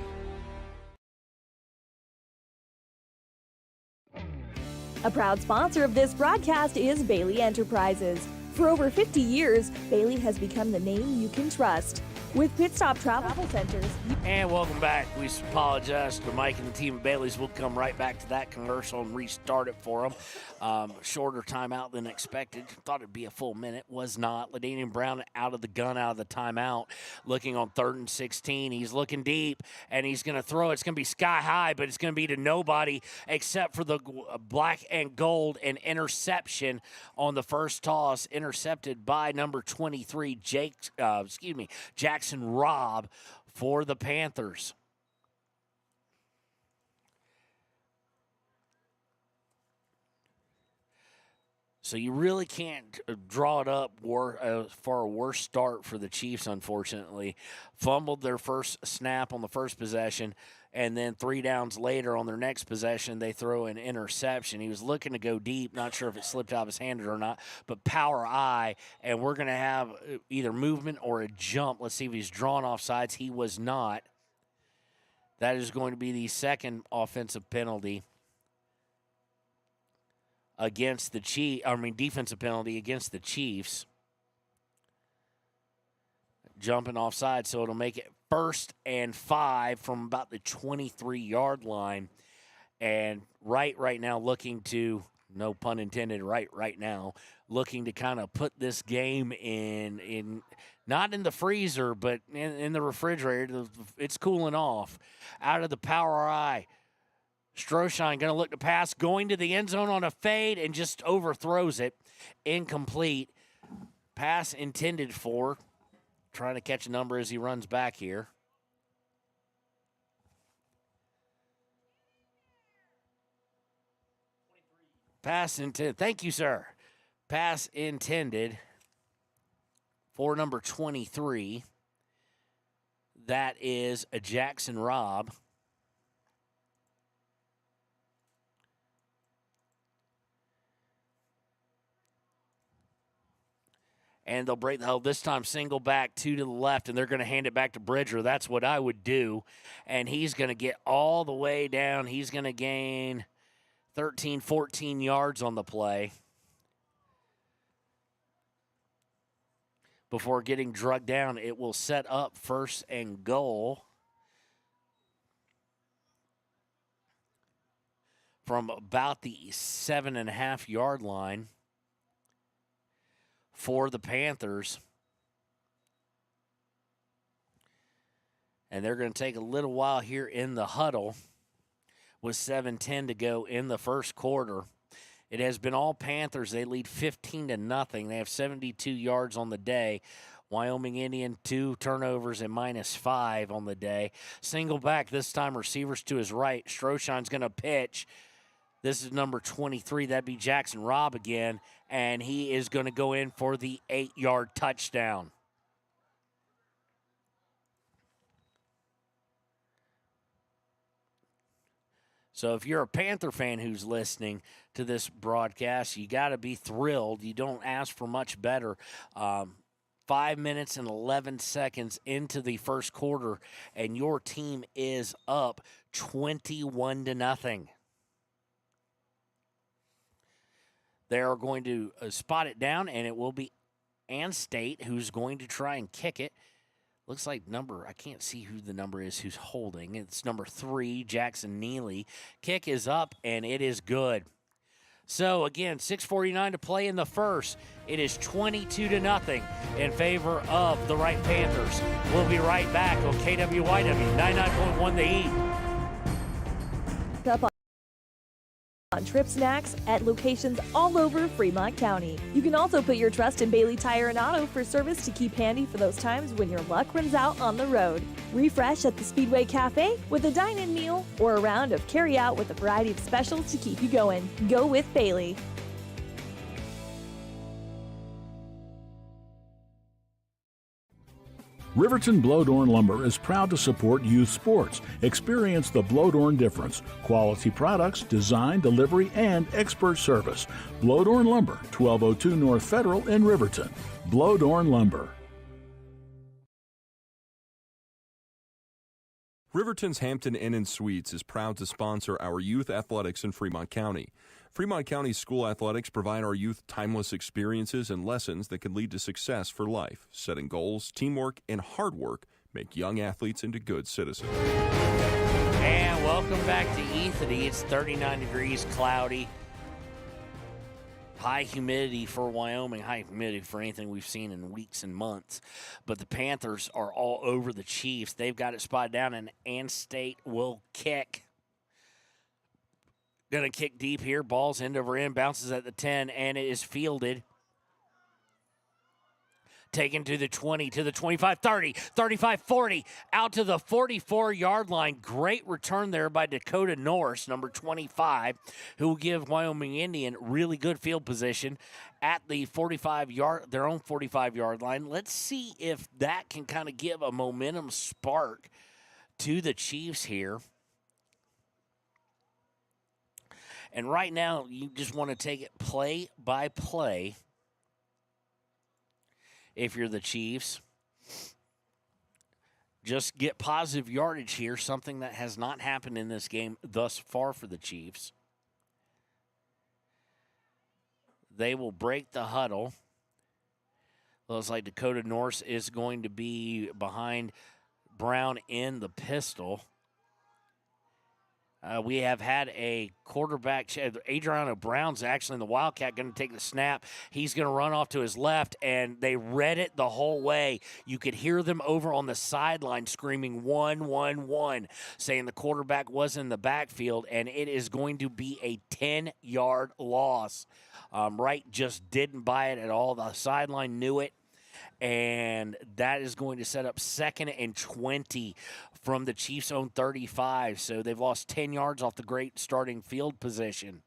A proud sponsor of this broadcast is Bailey Enterprises. For over 50 years, Bailey has become the name you can trust. With Pit Stop Travel Centers. And welcome back. We apologize to Mike and the team at Bailey's. We'll come right back to that commercial and restart it for them. Shorter timeout than expected. Thought it'd be a full minute. Was not. LaDainian Brown out of the gun, out of the timeout. Looking on 3rd and 16. He's looking deep, and he's going to throw. It's going to be sky high, but it's going to be to nobody except for the black and gold, and interception on the first toss. Intercepted by number 23, Jackson Robb for the Panthers. So you really can't draw it up for a worse start for the Chiefs, unfortunately. Fumbled their first snap on the first possession, and then 3 downs later on their next possession, they throw an interception. He was looking to go deep, not sure if it slipped out of his hand or not, but power eye, and we're going to have either movement or a jump. Let's see if he's drawn off sides. He was not. That is going to be the second offensive penalty against the defensive penalty against the Chiefs. Jumping offside, so it'll make it 1st and 5 from about the 23-yard line. And right now looking to, no pun intended, right now, looking to kind of put this game in not in the freezer, but in the refrigerator. It's cooling off. Out of the power eye. Stroshine going to look to pass, going to the end zone on a fade, and just overthrows it. Incomplete. Pass intended for. Trying to catch a number as he runs back here. Pass intended. Thank you, sir. Pass intended for number 23. That is a Jackson Robb. And they'll break this time single back, 2 to the left, and they're going to hand it back to Bridger. That's what I would do. And he's going to get all the way down. He's going to gain 13, 14 yards on the play before getting drugged down. It will set up 1st and goal from about the 7.5-yard line for the Panthers. And they're going to take a little while here in the huddle with 7:10 to go in the first quarter. It has been all Panthers. They lead 15-0. They have 72 yards on the day. Wyoming Indian, 2 turnovers and -5 on the day. Single back, this time receivers to his right. Stroshine's going to pitch. This is number 23. That'd be Jackson Robb again. And he is going to go in for the 8-yard touchdown. So if you're a Panther fan who's listening to this broadcast, you got to be thrilled. You don't ask for much better. 5 minutes and 11 seconds into the first quarter, and your team is up 21-0. They are going to spot it down, and it will be Ann State who's going to try and kick it. Looks like I can't see who the number is who's holding. It's number 3, Jackson Neely. Kick is up, and it is good. So, again, 6:49 to play in the first. It is 22-0 in favor of the Wright Panthers. We'll be right back on KWYW 99.1 The Heat. Up on Trip Snacks at locations all over Fremont County. You can also put your trust in Bailey Tire and Auto for service to keep handy for those times when your luck runs out on the road. Refresh at the Speedway Cafe with a dine-in meal or a round of carry-out with a variety of specials to keep you going. Go with Bailey. Riverton Blodorn Lumber is proud to support youth sports. Experience the Blodorn difference. Quality products, design, delivery, and expert service. Blodorn Lumber, 1202 North Federal in Riverton. Blodorn Lumber. Riverton's Hampton Inn & Suites is proud to sponsor our youth athletics in Fremont County. Fremont County school athletics provide our youth timeless experiences and lessons that can lead to success for life. Setting goals, teamwork, and hard work make young athletes into good citizens. And welcome back to Ethete. It's 39 degrees, cloudy. High humidity for Wyoming, high humidity for anything we've seen in weeks and months. But the Panthers are all over the Chiefs. They've got it spotted down, and Ethete will kick. Going to kick deep here. Ball's end over end, bounces at the 10, and it is fielded. Taken to the 20, to the 25, 30, 35, 40, out to the 44-yard line. Great return there by Dakota Norris, number 25, who will give Wyoming Indian really good field position at the 45-yard, their own 45-yard line. Let's see if that can kind of give a momentum spark to the Chiefs here. And right now, you just want to take it play by play. If you're the Chiefs, just get positive yardage here, something that has not happened in this game thus far for the Chiefs. They will break the huddle. Looks like Dakota Norris is going to be behind Brown in the pistol. We have had a quarterback. Adriano Brown's actually in the Wildcat, going to take the snap. He's going to run off to his left, and they read it the whole way. You could hear them over on the sideline screaming 1-1-1, saying the quarterback was in the backfield, and it is going to be a 10-yard loss. Wright just didn't buy it at all. The sideline knew it. And that is going to set up 2nd and 20 from the Chiefs' own 35. So they've lost 10 yards off the great starting field position.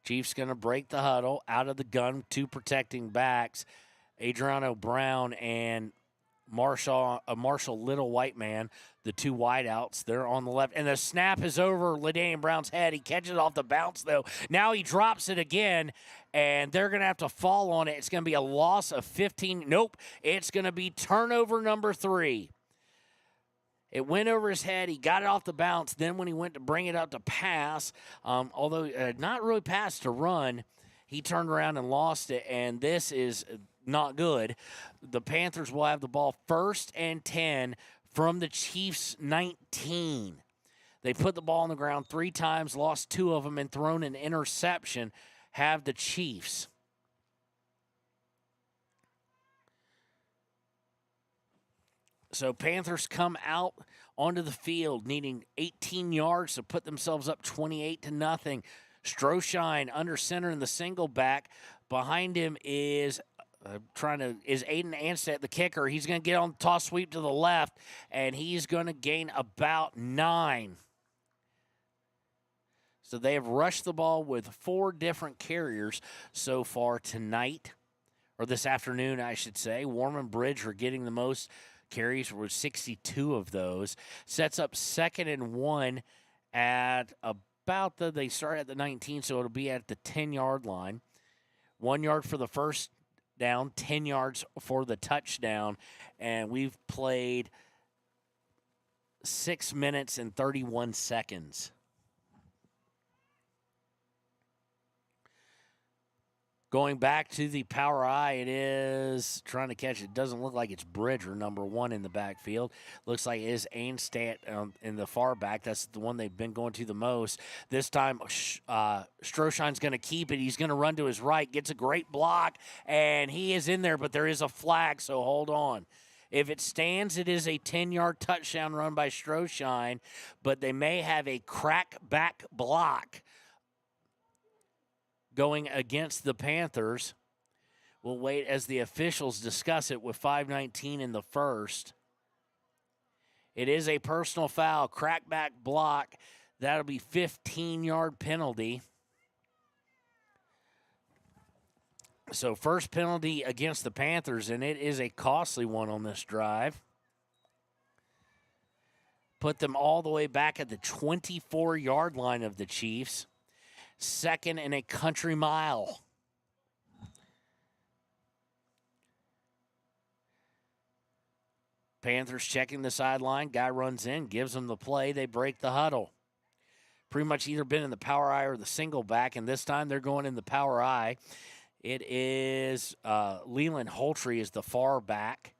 Chiefs going to break the huddle out of the gun, 2 protecting backs. Adriano Brown and Marshall Little White Man, the 2 wideouts. They're on the left. And the snap is over LaDainian Brown's head. He catches it off the bounce, though. Now he drops it again, and they're going to have to fall on it. It's going to be a loss of 15. Nope. It's going to be turnover number 3. It went over his head. He got it off the bounce. Then when he went to bring it up to pass, although not really pass to run, he turned around and lost it, and this is not good. The Panthers will have the ball 1st and 10 from the Chiefs' 19. They put the ball on the ground 3 times, lost 2 of them, and thrown an interception. Have the Chiefs. So Panthers come out onto the field needing 18 yards to put themselves up 28-0. Stroshine under center in the single back. Behind him is Aiden Anstett, the kicker. He's going to get on the toss sweep to the left, and he's going to gain about 9. So they have rushed the ball with 4 different carriers so far tonight, or this afternoon, I should say. Warren and Bridge are getting the most carries with 62 of those. Sets up 2nd and 1 at about they start at the 19, so it'll be at the 10-yard line. 1 yard for the first down, 10 yards for the touchdown, and we've played 6 minutes and 31 seconds. Going back to the power eye, it is trying to catch it. Doesn't look like it's Bridger, number 1 in the backfield. Looks like it is Anstett in the far back. That's the one they've been going to the most. This time, Stroshine's going to keep it. He's going to run to his right, gets a great block, and he is in there, but there is a flag, so hold on. If it stands, it is a 10-yard touchdown run by Stroshine, but they may have a crack-back block going against the Panthers. We'll wait as the officials discuss it with 5:19 in the first. It is a personal foul, crackback block. That'll be 15-yard penalty. So first penalty against the Panthers, and it is a costly one on this drive. Put them all the way back at the 24-yard line of the Chiefs. Second and a country mile. Panthers checking the sideline. Guy runs in, gives them the play. They break the huddle. Pretty much either been in the power eye or the single back, and this time they're going in the power eye. It is Leland Holtree is the far back.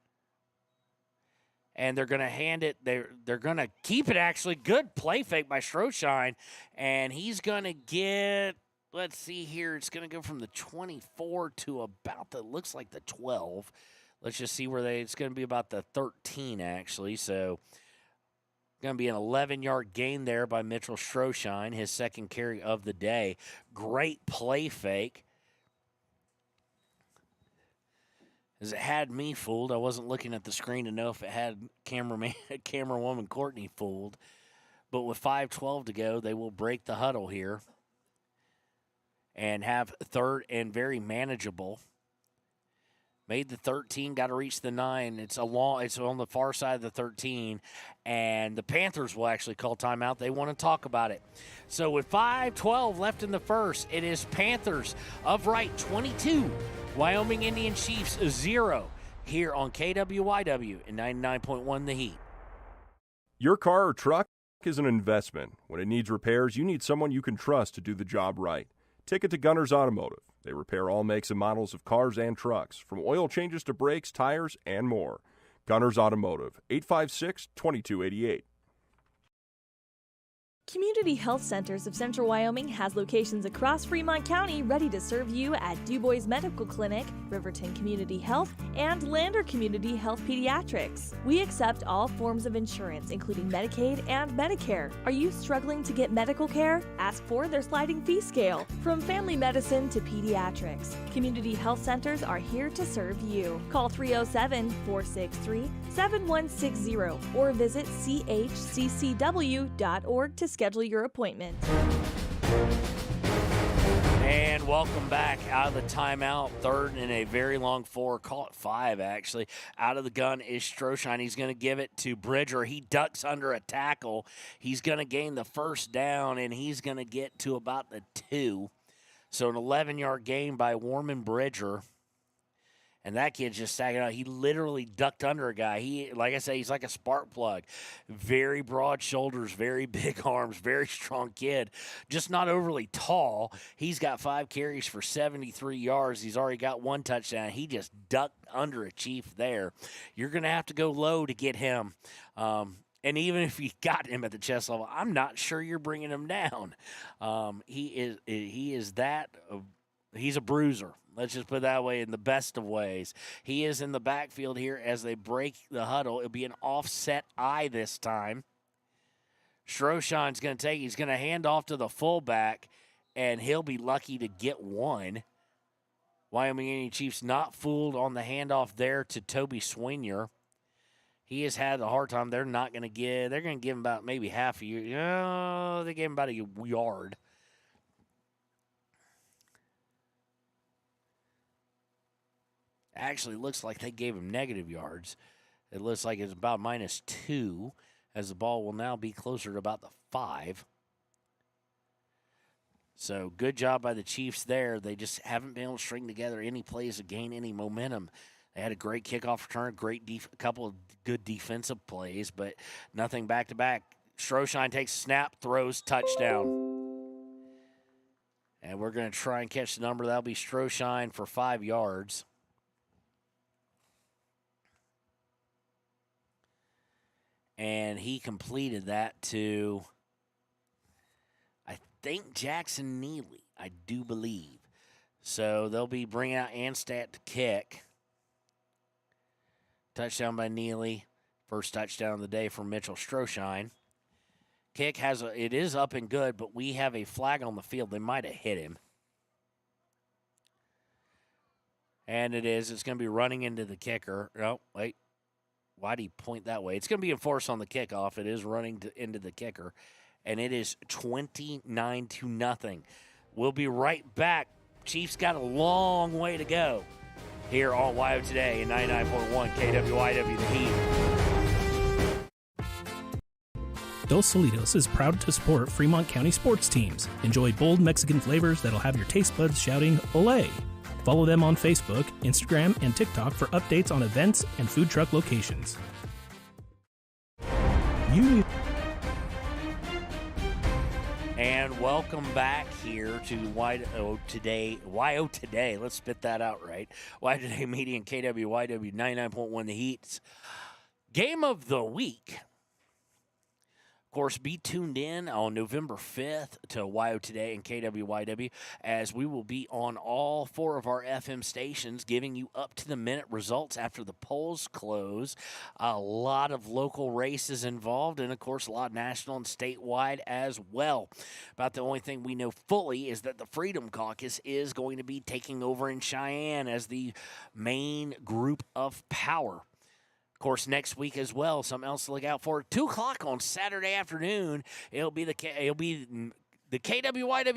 And they're going to hand it. They're going to keep it, actually. Good play fake by Stroshine. And he's going to get, let's see here. It's going to go from the 24 to about looks like the 12. Let's just see where it's going to be about the 13, actually. So, going to be an 11-yard gain there by Mitchell Stroshine, his second carry of the day. Great play fake. As it had me fooled. I wasn't looking at the screen to know if it had camerawoman Courtney fooled. But with 5:12 to go, they will break the huddle here and have third and very manageable. Made the 13, got to reach the 9. It's on the far side of the 13, and the Panthers will actually call timeout. They want to talk about it. So with 5:12 left in the first, it is Panthers of Wright 22, Wyoming Indian Chiefs 0 here on KWYW and 99.1 The Heat. Your car or truck is an investment. When it needs repairs, you need someone you can trust to do the job right. Take it to Gunner's Automotive. They repair all makes and models of cars and trucks, from oil changes to brakes, tires, and more. Gunner's Automotive, 856-2288. Community Health Centers of Central Wyoming has locations across Fremont County ready to serve you at DuBois Medical Clinic, Riverton Community Health, and Lander Community Health Pediatrics. We accept all forms of insurance, including Medicaid and Medicare. Are you struggling to get medical care? Ask for their sliding fee scale. From family medicine to pediatrics, Community Health Centers are here to serve you. Call 307-463-7160 or visit chccw.org to schedule your appointment. And welcome back out of the timeout. Third and a very long 4, call it 5 actually. Out of the gun is Stroshine. He's going to give it to Bridger. He ducks under a tackle. He's going to gain the first down, and he's going to get to about the 2. So an 11-yard gain by Warman Bridger. And that kid's just sagging out. He literally ducked under a guy. He, like I say, he's like a spark plug. Very broad shoulders, very big arms, very strong kid. Just not overly tall. He's got 5 carries for 73 yards. He's already got 1 touchdown. He just ducked under a Chief there. You're going to have to go low to get him. And even if you got him at the chest level, I'm not sure you're bringing him down. He's a bruiser. Let's just put it that way, in the best of ways. He is in the backfield here as they break the huddle. It'll be an offset eye this time. Stroshine's going to he's going to hand off to the fullback, and he'll be lucky to get one. Wyoming Indian Chiefs not fooled on the handoff there to Toby Swinier. He has had a hard time. They're going to give him about maybe half a year. They gave him about a yard. Actually, looks like they gave him negative yards. It looks like it's about -2, as the ball will now be closer to about the 5. So good job by the Chiefs there. They just haven't been able to string together any plays to gain any momentum. They had a great kickoff return, a couple of good defensive plays, but nothing back-to-back. Stroshine takes a snap, throws, touchdown. And we're going to try and catch the number. That'll be Stroshine for 5 yards. And he completed that to, I think, Jackson Neely, I do believe. So they'll be bringing out Anstat to kick. Touchdown by Neely. First touchdown of the day for Mitchell Stroshine. Kick it is up and good, but we have a flag on the field. They might have hit him. And it's going to be running into the kicker. No, wait. Why do you point that way? It's going to be enforced on the kickoff. It is running into the kicker, and it is 29-0. We'll be right back Chiefs got a long way to go here on WYO Today in 99.1 KWYW The Heat. Dos Solitos is proud to support Fremont County sports teams. Enjoy bold Mexican flavors that'll have your taste buds shouting, "Olé!" Follow them on Facebook, Instagram, and TikTok for updates on events and food truck locations. And welcome back here to WYO Today. Let's spit that out right. WYO Today Media and KWYW 99.1 The Heat's Game of the Week. Of course, be tuned in on November 5th to WYO Today and KWYW, as we will be on all 4 of our FM stations giving you up-to-the-minute results after the polls close. A lot of local races involved, and, of course, a lot of national and statewide as well. About the only thing we know fully is that the Freedom Caucus is going to be taking over in Cheyenne as the main group of power. Of course, next week as well, something else to look out for. 2 o'clock on Saturday afternoon, it'll be the KWYW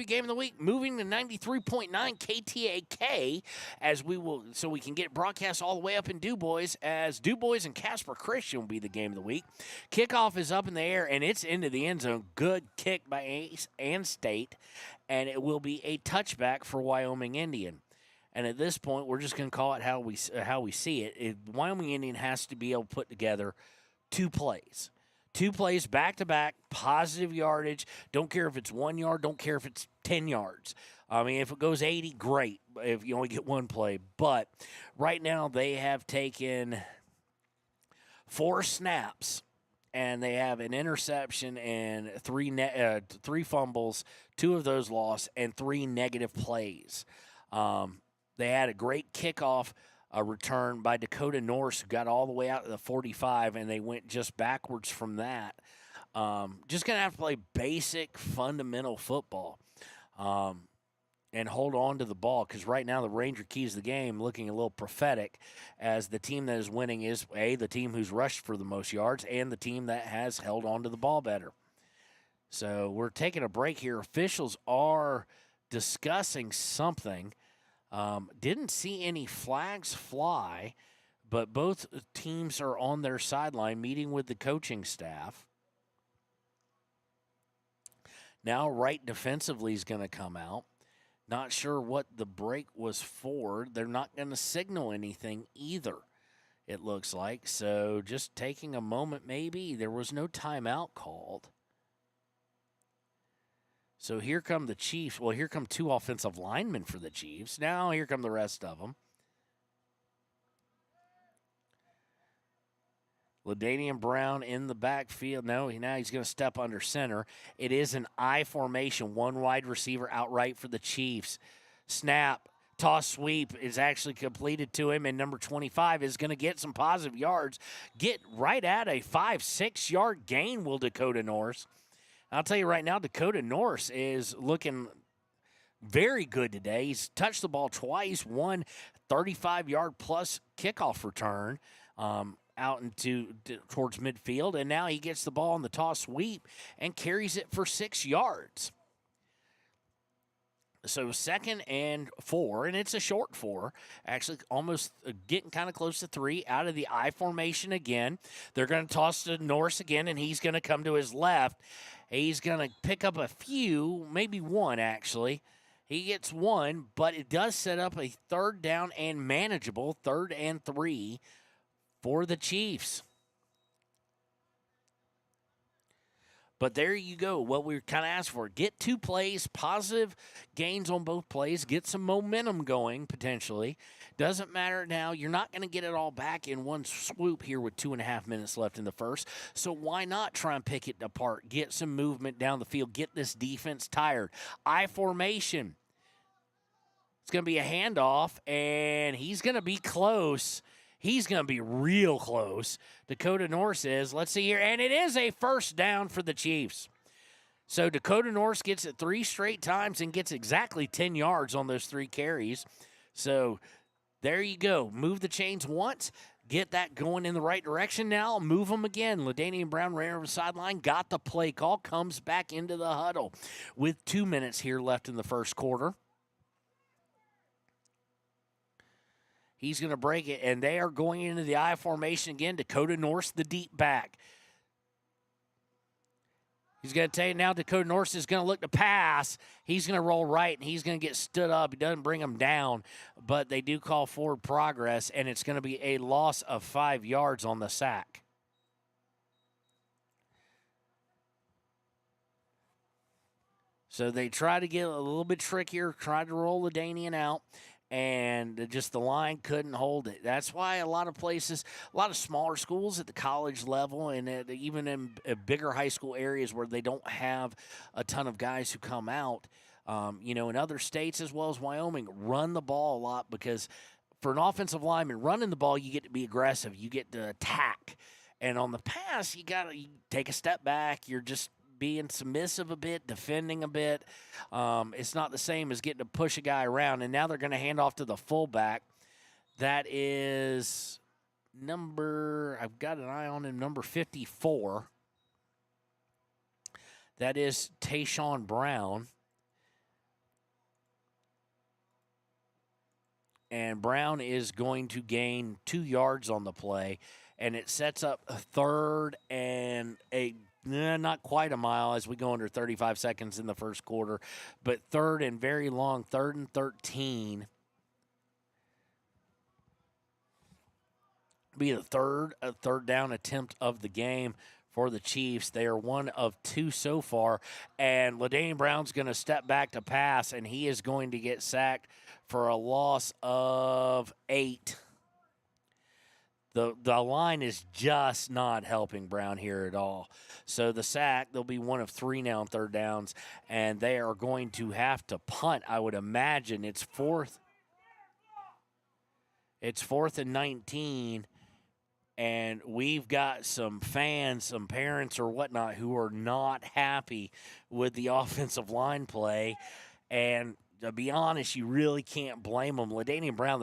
Game of the Week, moving to 93.9 KTAK, as we can get broadcast all the way up in DuBois, as DuBois and Casper Christian will be the Game of the Week. Kickoff is up in the air, and it's into the end zone. Good kick by Ace and State, and it will be a touchback for Wyoming Indian. And at this point, we're just going to call it how we see it. Wyoming Indian has to be able to put together 2 plays. 2 plays back-to-back, positive yardage. Don't care if it's 1 yard. Don't care if it's 10 yards. I mean, if it goes 80, great, if you only get 1 play. But right now they have taken 4 snaps, and they have an interception and 3 fumbles, 2 of those lost, and 3 negative plays. They had a great kickoff return by Dakota Norse, who got all the way out to the 45, and they went just backwards from that. Just going to have to play basic, fundamental football and hold on to the ball, because right now the Ranger keys the game looking a little prophetic, as the team that is winning is, the team who's rushed for the most yards and the team that has held on to the ball better. So we're taking a break here. Officials are discussing something. Didn't see any flags fly, but both teams are on their sideline meeting with the coaching staff. Now Wright defensively is going to come out. Not sure what the break was for. They're not going to signal anything either, it looks like. So just taking a moment maybe. There was no timeout called. So here come the Chiefs. Well, here come 2 offensive linemen for the Chiefs. Now here come the rest of them. LaDainian Brown in the backfield. No, now he's going to step under center. It is an I formation, 1 wide receiver outright for the Chiefs. Snap, toss, sweep is actually completed to him, and number 25 is going to get some positive yards. Get right at a 5-6 yard gain, will Dakota Norse. I'll tell you right now, Dakota Norse is looking very good today. He's touched the ball twice, 1 35-yard plus kickoff return out towards midfield, and now he gets the ball on the toss sweep and carries it for 6 yards. So 2nd and 4, and it's a short 4, actually almost getting kind of close to 3, out of the I formation again. They're going to toss to Norse again, and he's going to come to his left. He's going to pick up a few, maybe 1 actually. He gets 1, but it does set up a 3rd down and manageable 3rd and 3 for the Chiefs. But there you go, what we kind of asked for. Get 2 plays, positive gains on both plays, get some momentum going potentially. Doesn't matter now. You're not going to get it all back in one swoop here with 2.5 minutes left in the first. So why not try and pick it apart, get some movement down the field, get this defense tired. I formation. It's going to be a handoff, and he's going to be close. He's going to be real close. Dakota Norse is. Let's see here. And it is a 1st down for the Chiefs. So Dakota Norse gets it 3 straight times and gets exactly 10 yards on those 3 carries. So there you go. Move the chains once. Get that going in the right direction now. Move them again. LaDainian Brown ran over the sideline. Got the play call. Comes back into the huddle with 2 minutes here left in the first quarter. He's going to break it, and they are going into the I formation again. Dakota Norse, the deep back. He's going to take it now. Dakota Norse is going to look to pass. He's going to roll right, and he's going to get stood up. He doesn't bring him down, but they do call forward progress, and it's going to be a loss of 5 yards on the sack. So they try to get a little bit trickier, tried to roll the Danian out, and just the line couldn't hold it. That's why a lot of places, a lot of smaller schools at the college level and even in bigger high school areas where they don't have a ton of guys who come out, in other states as well as Wyoming, run the ball a lot because for an offensive lineman, running the ball, you get to be aggressive. You get to attack. And on the pass, you take a step back. You're just being submissive a bit, defending a bit. It's not the same as getting to push a guy around. And now they're going to hand off to the fullback. That is I've got an eye on him, number 54. That is Tayshawn Brown. And Brown is going to gain 2 yards on the play. And it sets up a third and not quite a mile as we go under 35 seconds in the first quarter, but third and very long, 3rd and 13. Be the third down attempt of the game for the Chiefs. They are 1 of 2 so far, and LaDainian Brown's going to step back to pass, and he is going to get sacked for a loss of 8. The line is just not helping Brown here at all. So the sack, they'll be 1 of 3 now on 3rd downs, and they are going to have to punt, I would imagine. It's 4th and 19, and we've got some fans, some parents or whatnot who are not happy with the offensive line play. And to be honest, you really can't blame him. LaDainian Brown,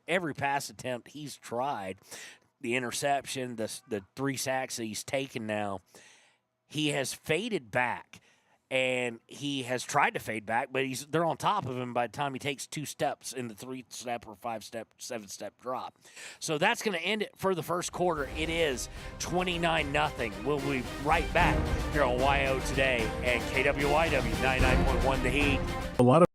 every pass attempt he's tried, the interception, the 3 sacks that he's taken now, he has faded back. And he has tried to fade back, but they're on top of him by the time he takes 2 steps in the 3-step or 5-step, 7-step drop. So that's going to end it for the first quarter. It is 29-0. We'll be right back here on YO Today and KWYW 99.1 The Heat. A lot of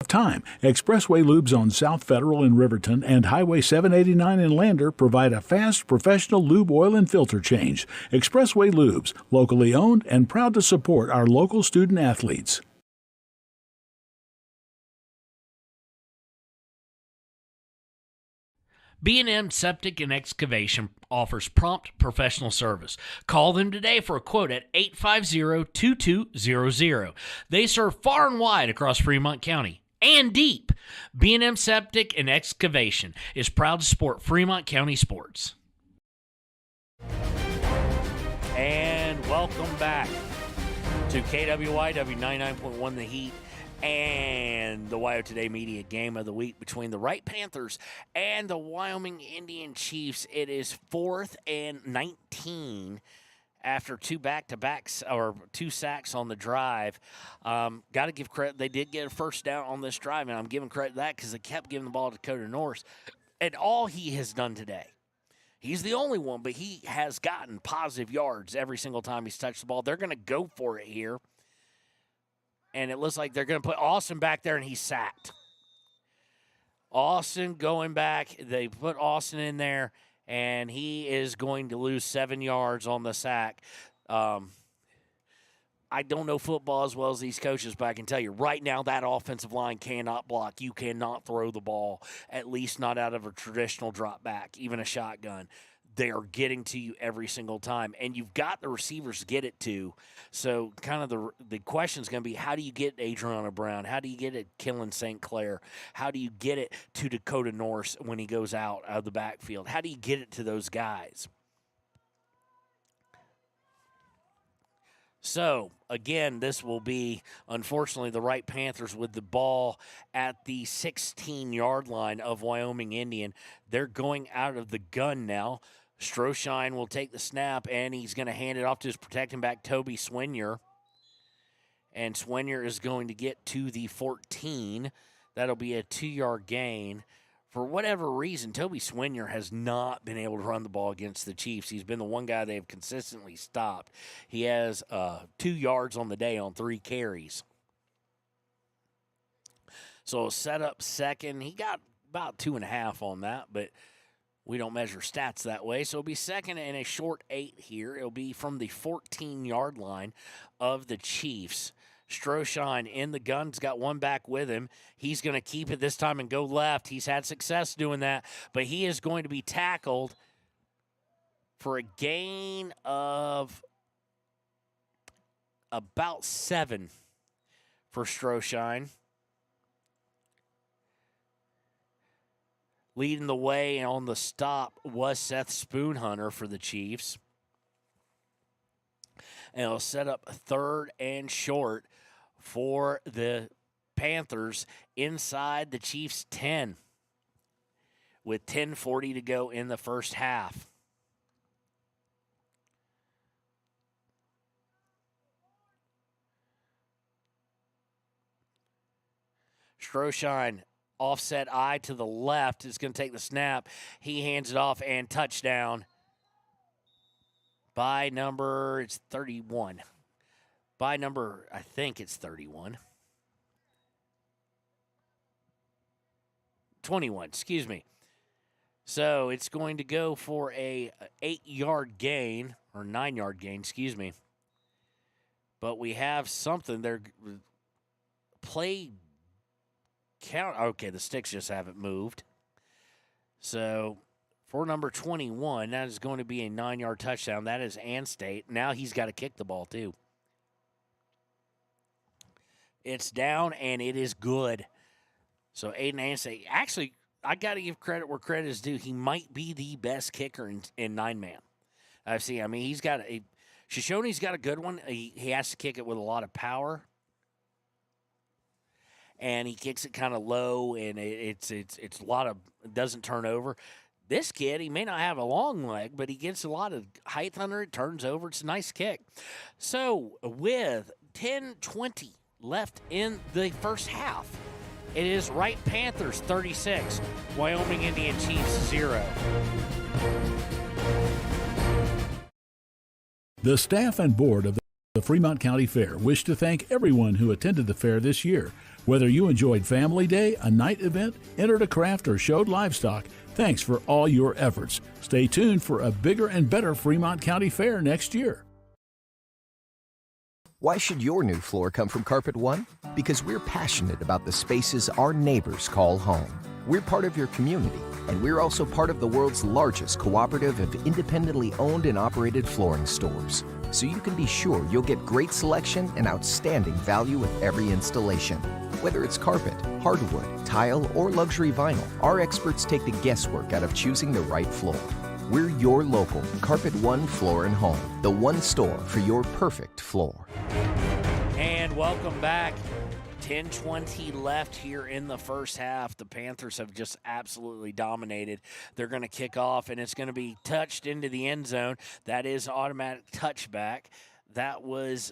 time. Expressway Lubes on South Federal in Riverton and Highway 789 in Lander provide a fast, professional lube, oil, and filter change. Expressway Lubes, locally owned and proud to support our local student athletes. B&M Septic and Excavation offers prompt professional service. Call them today for a quote at 850-2200. They serve far and wide across Fremont County and deep. B&M Septic and Excavation is proud to support Fremont County sports. And welcome back to KWYW 99.1 The Heat and the YO Today Media Game of the Week between the Wright Panthers and the Wyoming Indian Chiefs. It is 4th and 19 after 2 back-to-backs or 2 sacks on the drive. Got to give credit. They did get a first down on this drive, and I'm giving credit to that because they kept giving the ball to Dakota Norse. And all he has done today, he's the only one, but he has gotten positive yards every single time he's touched the ball. They're going to go for it here. And it looks like they're going to put Austin back there, and he's sacked. Austin going back. They put Austin in there, and he is going to lose 7 yards on the sack. I don't know football as well as these coaches, but I can tell you right now that offensive line cannot block. You cannot throw the ball, at least not out of a traditional drop back, even a shotgun. They are getting to you every single time, and you've got the receivers to get it to. So kind of the question is going to be, how do you get Adriana Brown? How do you get it Killen St. Clair? How do you get it to Dakota Norse when he goes out of the backfield? How do you get it to those guys? So, again, this will be, unfortunately, the Wright Panthers with the ball at the 16-yard line of Wyoming Indian. They're going out of the gun now. Stroshine will take the snap, and he's going to hand it off to his protecting back, Toby Swinier. And Swinier is going to get to the 14. That'll be a 2-yard gain. for whatever reason, Toby Swinier has not been able to run the ball against the Chiefs. He's been the one guy they've consistently stopped. He has 2 yards on the day on 3 carries. So set up second. He got about 2.5 on that, but we don't measure stats that way. So it'll be second and a short 8 here. It'll be from the 14-yard line of the Chiefs. Stroshine in the gun's got one back with him. He's going to keep it this time and go left. He's had success doing that, but he is going to be tackled for a gain of about 7 for Stroshine. Leading the way on the stop was Seth Spoonhunter for the Chiefs. And it'll set up a 3rd and short for the Panthers inside the Chiefs' 10 with 10:40 to go in the first half. Stroshine, offset eye to the left, is going to take the snap. He hands it off, and touchdown by number, it's 31. By number, I think it's 31. 21, excuse me. So it's going to go for a 8-yard gain, or 9-yard gain, excuse me. But we have something there. Play count. Okay, the sticks just haven't moved. So for number 21, that is going to be a 9-yard touchdown. That is Anstate. Now he's got to kick the ball, too. It's down, and it is good. So Aiden Anstate, actually, I got to give credit where credit is due. He might be the best kicker in 9-man. I've seen. I mean, he's got a Shoshone's got a good one. He has to kick it with a lot of power, and he kicks it kind of low, and it's a lot of, it doesn't turn over. This kid, he may not have a long leg, but he gets a lot of height under it, turns over. It's a nice kick. So with 10:20 left in the first half, it is Wright Panthers 36, Wyoming Indian Chiefs 0. The staff and board of the Fremont County Fair wish to thank everyone who attended the fair this year. Whether you enjoyed Family Day, a night event, entered a craft, or showed livestock, thanks for all your efforts. Stay tuned for a bigger and better Fremont County Fair next year. Why should your new floor come from Carpet One? Because we're passionate about the spaces our neighbors call home. We're part of your community, and we're also part of the world's largest cooperative of independently owned and operated flooring stores. So you can be sure you'll get great selection and outstanding value with every installation. Whether it's carpet, hardwood, tile, or luxury vinyl, our experts take the guesswork out of choosing the right floor. We're your local Carpet One Floor and Home, the one store for your perfect floor. And welcome back. 10:20 left here in the first half. The Panthers have just absolutely dominated. They're going to kick off, and it's going to be touched into the end zone. That is automatic touchback. That was,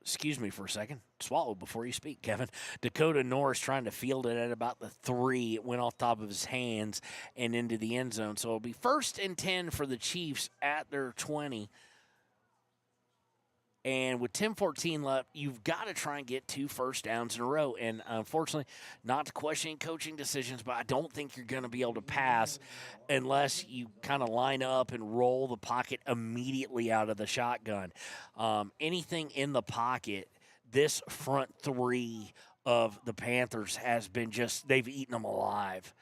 excuse me for a second, swallow before you speak, Kevin. Dakota Norris trying to field it at about the 3. It went off top of his hands and into the end zone. So it'll be 1st and 10 for the Chiefs at their 20. And with 10:14 left, you've got to try and get 2 first downs in a row. And unfortunately, not to question coaching decisions, but I don't think you're going to be able to pass unless you kind of line up and roll the pocket immediately out of the shotgun. Anything in the pocket, this front 3 of the Panthers has been just, they've eaten them alive.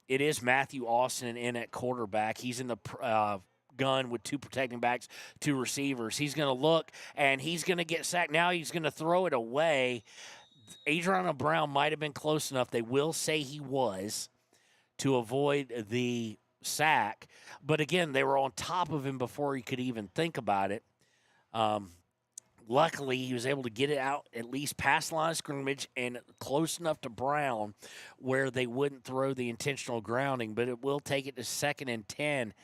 It is Matthew Austin in at quarterback. He's in the gun with 2 protecting backs, 2 receivers. He's going to look, and he's going to get sacked. Now he's going to throw it away. Adriana Brown might have been close enough. They will say he was to avoid the sack. But, again, they were on top of him before he could even think about it. Luckily, he was able to get it out at least past the line of scrimmage and close enough to Brown where they wouldn't throw the intentional grounding. But it will take it to 2nd and 10.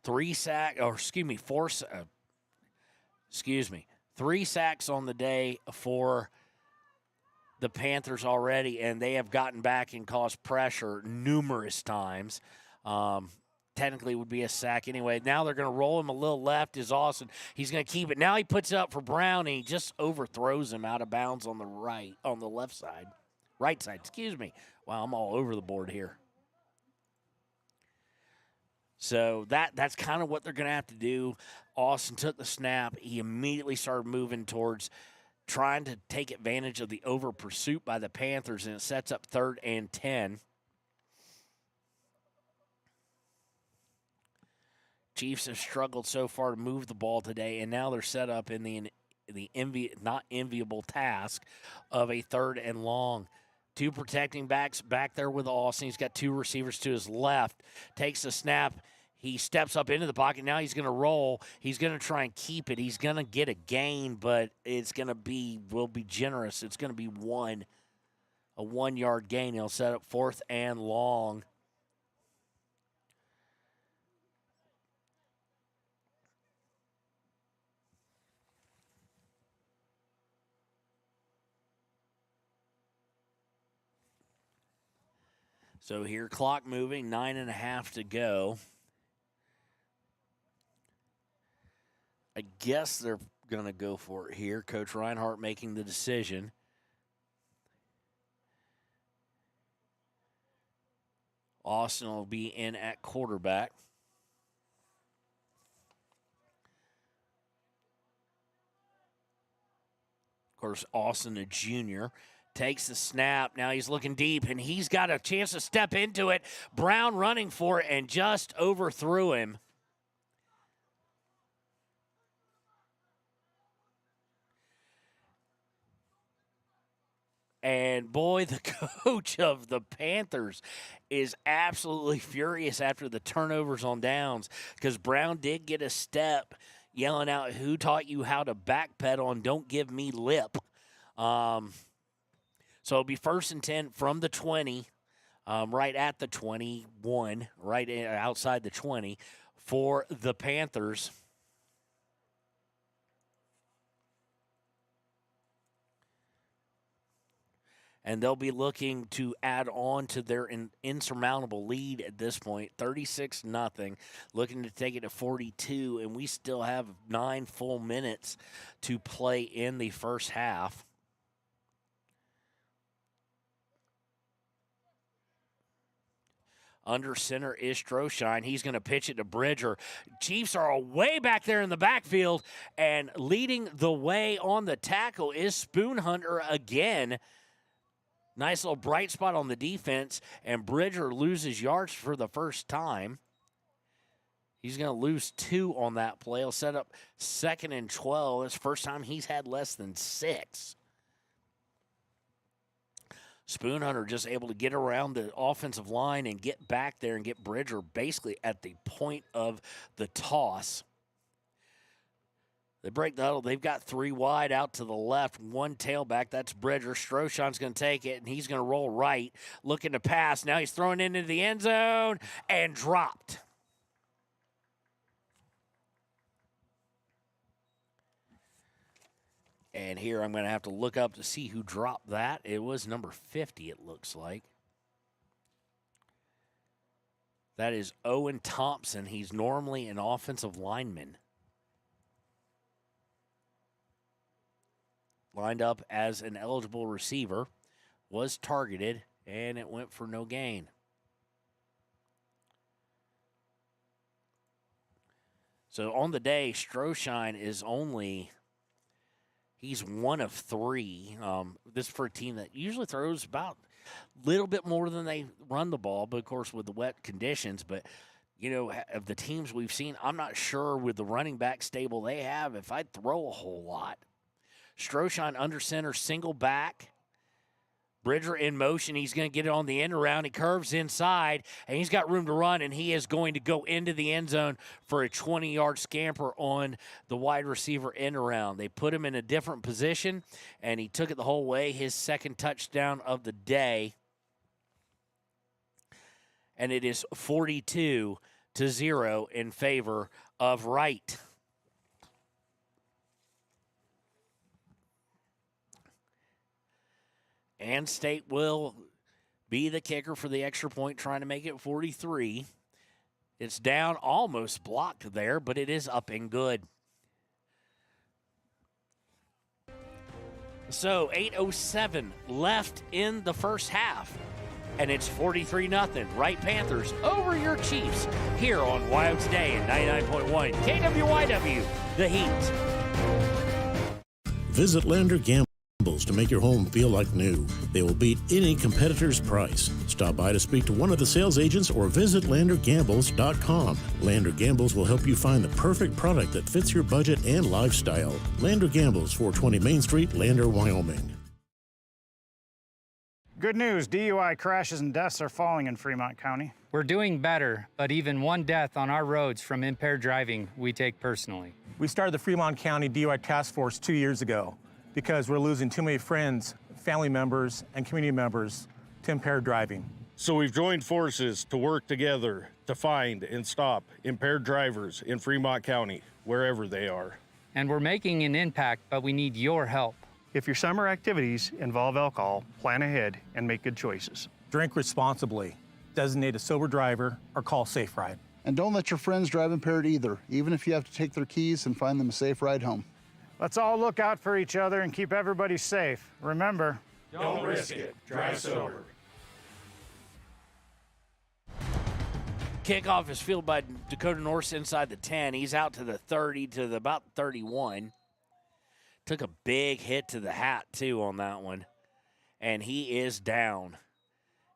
3 sacks on the day for the Panthers already, and they have gotten back and caused pressure numerous times. Technically would be a sack anyway. Now they're going to roll him a little left is Austin. He's going to keep it. Now he puts it up for Brown, and he just overthrows him out of bounds on the left side. Right side, excuse me. Wow, I'm all over the board here. So that's kind of what they're going to have to do. Austin took the snap. He immediately started moving towards trying to take advantage of the over pursuit by the Panthers, and it sets up 3rd and 10. Chiefs have struggled so far to move the ball today, and now they're set up in the not enviable task of a 3rd and long. 2 protecting backs back there with Austin. He's got 2 receivers to his left. Takes the snap. He steps up into the pocket. Now he's going to roll. He's going to try and keep it. He's going to get a gain, but will be generous. It's going to be a 1-yard gain. He'll set up 4th and long. So here, clock moving, 9.5 to go. I guess they're going to go for it here. Coach Reinhardt making the decision. Austin will be in at quarterback. Of course, Austin, a junior, takes the snap. Now he's looking deep, and he's got a chance to step into it. Brown running for it and just overthrew him. And, boy, the coach of the Panthers is absolutely furious after the turnovers on downs because Brown did get a step yelling out, "Who taught you how to backpedal and don't give me lip?" So it'll be 1st and 10 from the 20, right at the 21, right outside the 20 for the Panthers. And they'll be looking to add on to their insurmountable lead at this point, 36-0, looking to take it to 42, and we still have 9 full minutes to play in the first half. Under center is Stroshine. He's going to pitch it to Bridger. Chiefs are way back there in the backfield, and leading the way on the tackle is Spoonhunter again. Nice little bright spot on the defense, and Bridger loses yards for the first time. He's going to lose 2 on that play. He'll set up 2nd and 12. It's the first time he's had less than 6. Spoonhunter just able to get around the offensive line and get back there and get Bridger basically at the point of the toss. They break the huddle. They've got 3 wide out to the left, 1 tailback. That's Bridger. Stroshine's going to take it, and he's going to roll right, looking to pass. Now he's throwing into the end zone and dropped. And here I'm going to have to look up to see who dropped that. It was number 50, it looks like. That is Owen Thompson. He's normally an offensive lineman. Lined up as an eligible receiver, was targeted, and it went for no gain. So on the day, Stroshine is he's 1 of 3. This for a team that usually throws about a little bit more than they run the ball, but of course with the wet conditions. But, of the teams we've seen, I'm not sure with the running back stable they have if I'd throw a whole lot. Stroshine under center, single back. Bridger in motion. He's going to get it on the end around. He curves inside, and he's got room to run, and he is going to go into the end zone for a 20-yard scamper on the wide receiver end around. They put him in a different position, and he took it the whole way. His 2nd touchdown of the day. And it is 42-0 in favor of Wright. And State will be the kicker for the extra point, trying to make it 43. It's down, almost blocked there, but it is up and good. So 8:07 left in the first half, and it's 43-0. Wright Panthers over your Chiefs here on Wild Today at 99.1 KWYW, The Heat. Visit Lander Gambles to make your home feel like new. They will beat any competitor's price. Stop by to speak to one of the sales agents or visit LanderGambles.com. Lander Gambles will help you find the perfect product that fits your budget and lifestyle. Lander Gambles, 420 Main Street, Lander, Wyoming. Good news, DUI crashes and deaths are falling in Fremont County. We're doing better, but even one death on our roads from impaired driving, we take personally. We started the Fremont County DUI Task Force 2 years ago because we're losing too many friends, family members, and community members to impaired driving. So we've joined forces to work together to find and stop impaired drivers in Fremont County, wherever they are. And we're making an impact, but we need your help. If your summer activities involve alcohol, plan ahead and make good choices. Drink responsibly, designate a sober driver, or call Safe Ride. And don't let your friends drive impaired either, even if you have to take their keys and find them a safe ride home. Let's all look out for each other and keep everybody safe. Remember, don't risk it. Drive sober. Kickoff is fielded by Dakota Norse inside the 10. He's out to the 30 to the about 31. Took a big hit to the hat, too, on that one. And he is down.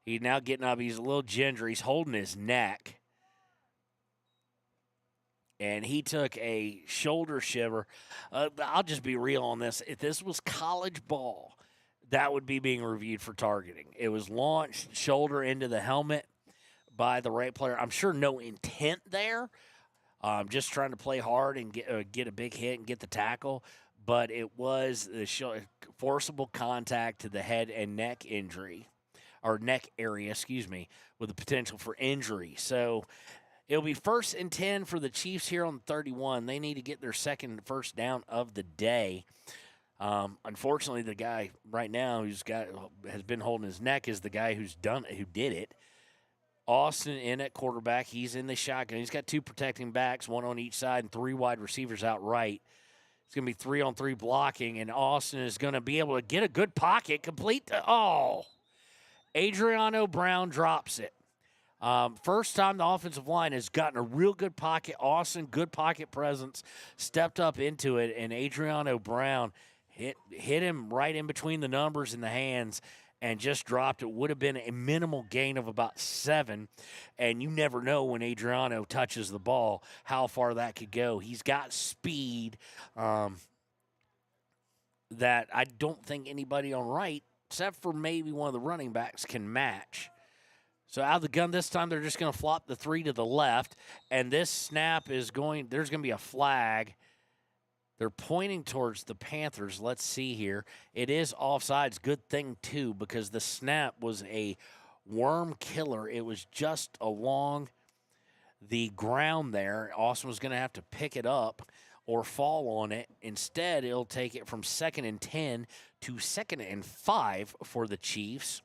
He's now getting up. He's a little ginger. He's holding his neck. And he took a shoulder shiver. I'll just be real on this. If this was college ball, that would be being reviewed for targeting. It was launched shoulder into the helmet by the right player. I'm sure no intent there. Just trying to play hard and get a big hit and get the tackle. But it was the forcible contact to the head and neck injury, or neck area, with the potential for injury. So it'll be 1st and 10 for the Chiefs here on 31. They need to get their second first down of the day. Unfortunately, the guy right now has been holding his neck is the guy who did it. Austin in at quarterback. He's in the shotgun. He's got 2 protecting backs, 1 on each side, and 3 wide receivers out right. It's going to be 3-on-3 blocking, and Austin is going to be able to get a good pocket, Adriano Brown drops it. First time the offensive line has gotten a real good pocket. Austin, good pocket presence, stepped up into it, and Adriano Brown hit him right in between the numbers and the hands and just dropped it. Would have been a minimal gain of about 7, and you never know when Adriano touches the ball how far that could go. He's got speed that I don't think anybody on right, except for maybe one of the running backs, can match. So out of the gun this time, they're just going to flop the 3 to the left, and this snap there's going to be a flag. They're pointing towards the Panthers. Let's see here. It is offsides. Good thing, too, because the snap was a worm killer. It was just along the ground there. Austin was going to have to pick it up or fall on it. Instead, it'll take it from 2nd and 10 to 2nd and 5 for the Chiefs.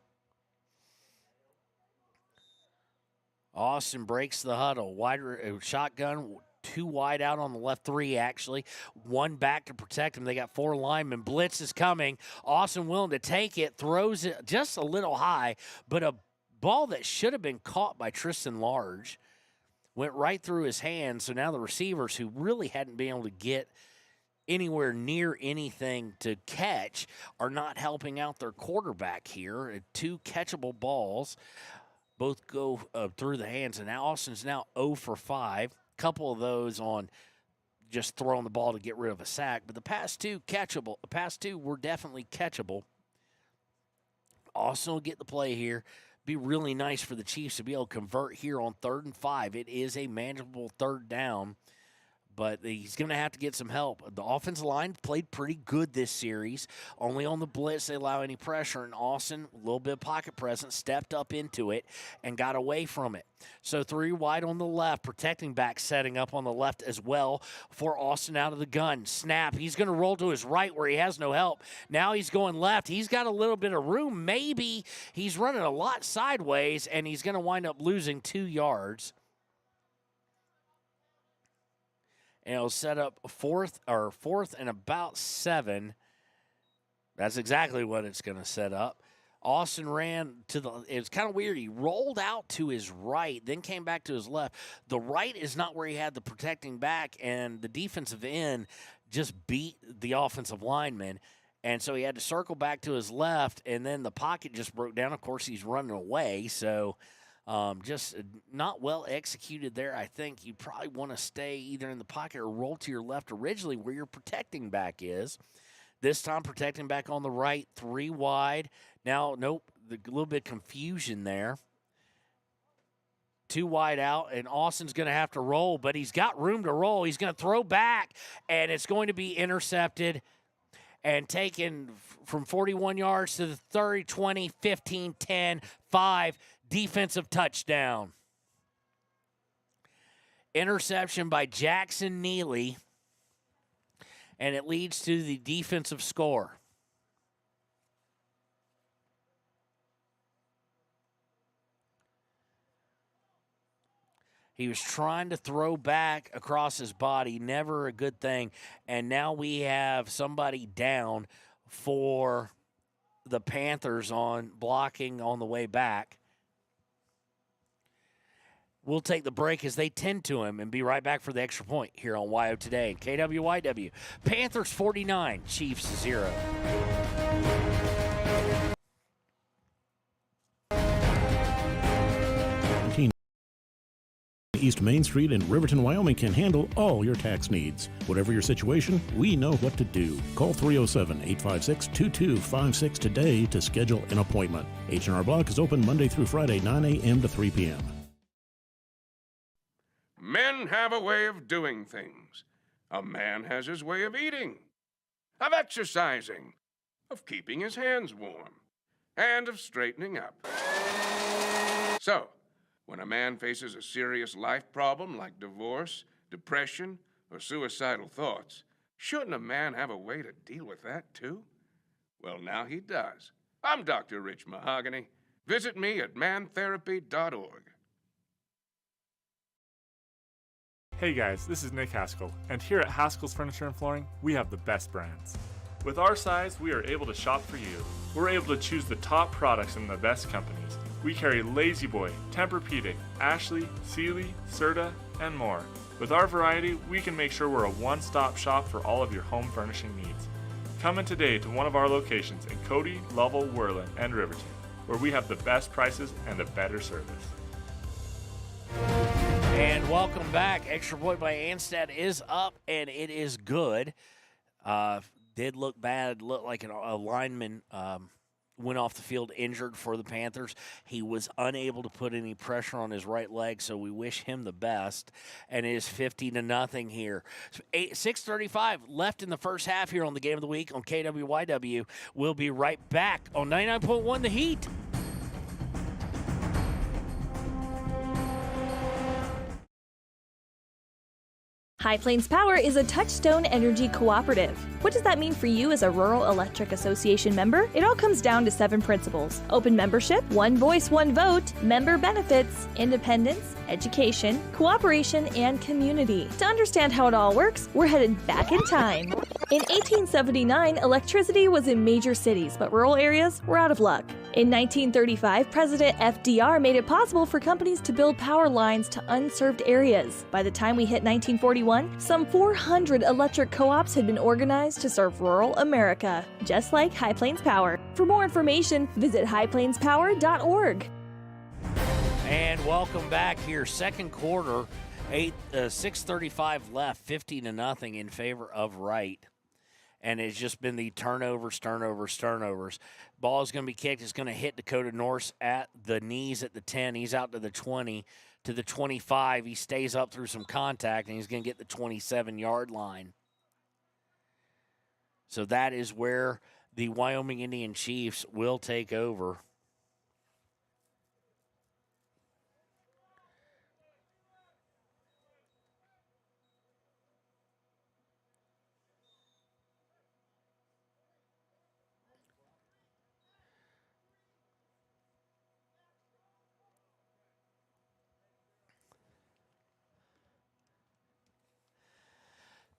Austin breaks the huddle. Shotgun, 2 wide out on the left, 3 actually. 1 back to protect him. They got 4 linemen. Blitz is coming. Austin willing to take it. Throws it just a little high, but a ball that should have been caught by Tristan Large went right through his hands. So now the receivers, who really hadn't been able to get anywhere near anything to catch, are not helping out their quarterback here. 2 catchable balls. Both go through the hands, and now Austin's now 0 for 5. Couple of those on just throwing the ball to get rid of a sack, but the past 2 catchable. The past 2 were definitely catchable. Austin will get the play here. Be really nice for the Chiefs to be able to convert here on 3rd and 5. It is a manageable 3rd down, but he's going to have to get some help. The offensive line played pretty good this series. Only on the blitz they allow any pressure, and Austin, a little bit of pocket presence, stepped up into it and got away from it. So 3 wide on the left, protecting back setting up on the left as well for Austin out of the gun. Snap, he's going to roll to his right where he has no help. Now he's going left. He's got a little bit of room. Maybe he's running a lot sideways, and he's going to wind up losing 2 yards. And it'll set up fourth and about 7. That's exactly what it's going to set up. Austin ran to it was kind of weird. He rolled out to his right, then came back to his left. The right is not where he had the protecting back, and the defensive end just beat the offensive lineman. And so he had to circle back to his left, and then the pocket just broke down. Of course, he's running away, so just not well executed there. I think you probably want to stay either in the pocket or roll to your left originally where your protecting back is. This time protecting back on the right, 3 wide. Now, nope, a little bit of confusion there. 2 wide out, and Austin's going to have to roll, but he's got room to roll. He's going to throw back, and it's going to be intercepted and taken from 41 yards to the 30, 20, 15, 10, 5. Defensive touchdown. Interception by Jackson Neely, and it leads to the defensive score. He was trying to throw back across his body, never a good thing, and now we have somebody down for the Panthers on blocking on the way back. We'll take the break as they tend to him and be right back for the extra point here on YO Today. KWYW. Panthers 49, Chiefs 0. East Main Street in Riverton, Wyoming can handle all your tax needs. Whatever your situation, we know what to do. Call 307-856-2256 today to schedule an appointment. H&R Block is open Monday through Friday, 9 a.m. to 3 p.m. Men have a way of doing things. A man has his way of eating, of exercising, of keeping his hands warm, and of straightening up. So, when a man faces a serious life problem like divorce, depression, or suicidal thoughts, shouldn't a man have a way to deal with that too? Well, now he does. I'm Dr. Rich Mahogany. Visit me at mantherapy.org. Hey guys, this is Nick Haskell, and here at Haskell's Furniture and Flooring, we have the best brands. With our size, we are able to shop for you. We're able to choose the top products from the best companies. We carry Lazy Boy, Tempur-Pedic, Ashley, Sealy, Serta, and more. With our variety, we can make sure we're a one-stop shop for all of your home furnishing needs. Come in today to one of our locations in Cody, Lovell, Worland, and Riverton, where we have the best prices and a better service. And welcome back. Extra point by Anstad is up, and it is good. Did look bad. Looked like a lineman went off the field injured for the Panthers. He was unable to put any pressure on his right leg, so we wish him the best. And it is 50-0 here. 6:35 left in the first half here on the Game of the Week on KWYW. We'll be right back on 99.1 The Heat. High Plains Power is a Touchstone Energy cooperative. What does that mean for you as a Rural Electric Association member? It all comes down to 7 principles: open membership, one voice, one vote, member benefits, independence, education, cooperation, and community. To understand how it all works, we're headed back in time. In 1879, electricity was in major cities, but rural areas were out of luck. In 1935, President FDR made it possible for companies to build power lines to unserved areas. By the time we hit 1941, some 400 electric co-ops had been organized to serve rural America, just like High Plains Power. For more information, visit highplainspower.org. And welcome back here. Second quarter, 6:35 left, 50-0 in favor of Wright. and it's just been the turnovers. Ball is going to be kicked. It's going to hit Dakota Norse at the knees at the 10. He's out to the 20, to the 25. He stays up through some contact, and he's going to get the 27-yard line. So that is where the Wyoming Indian Chiefs will take over.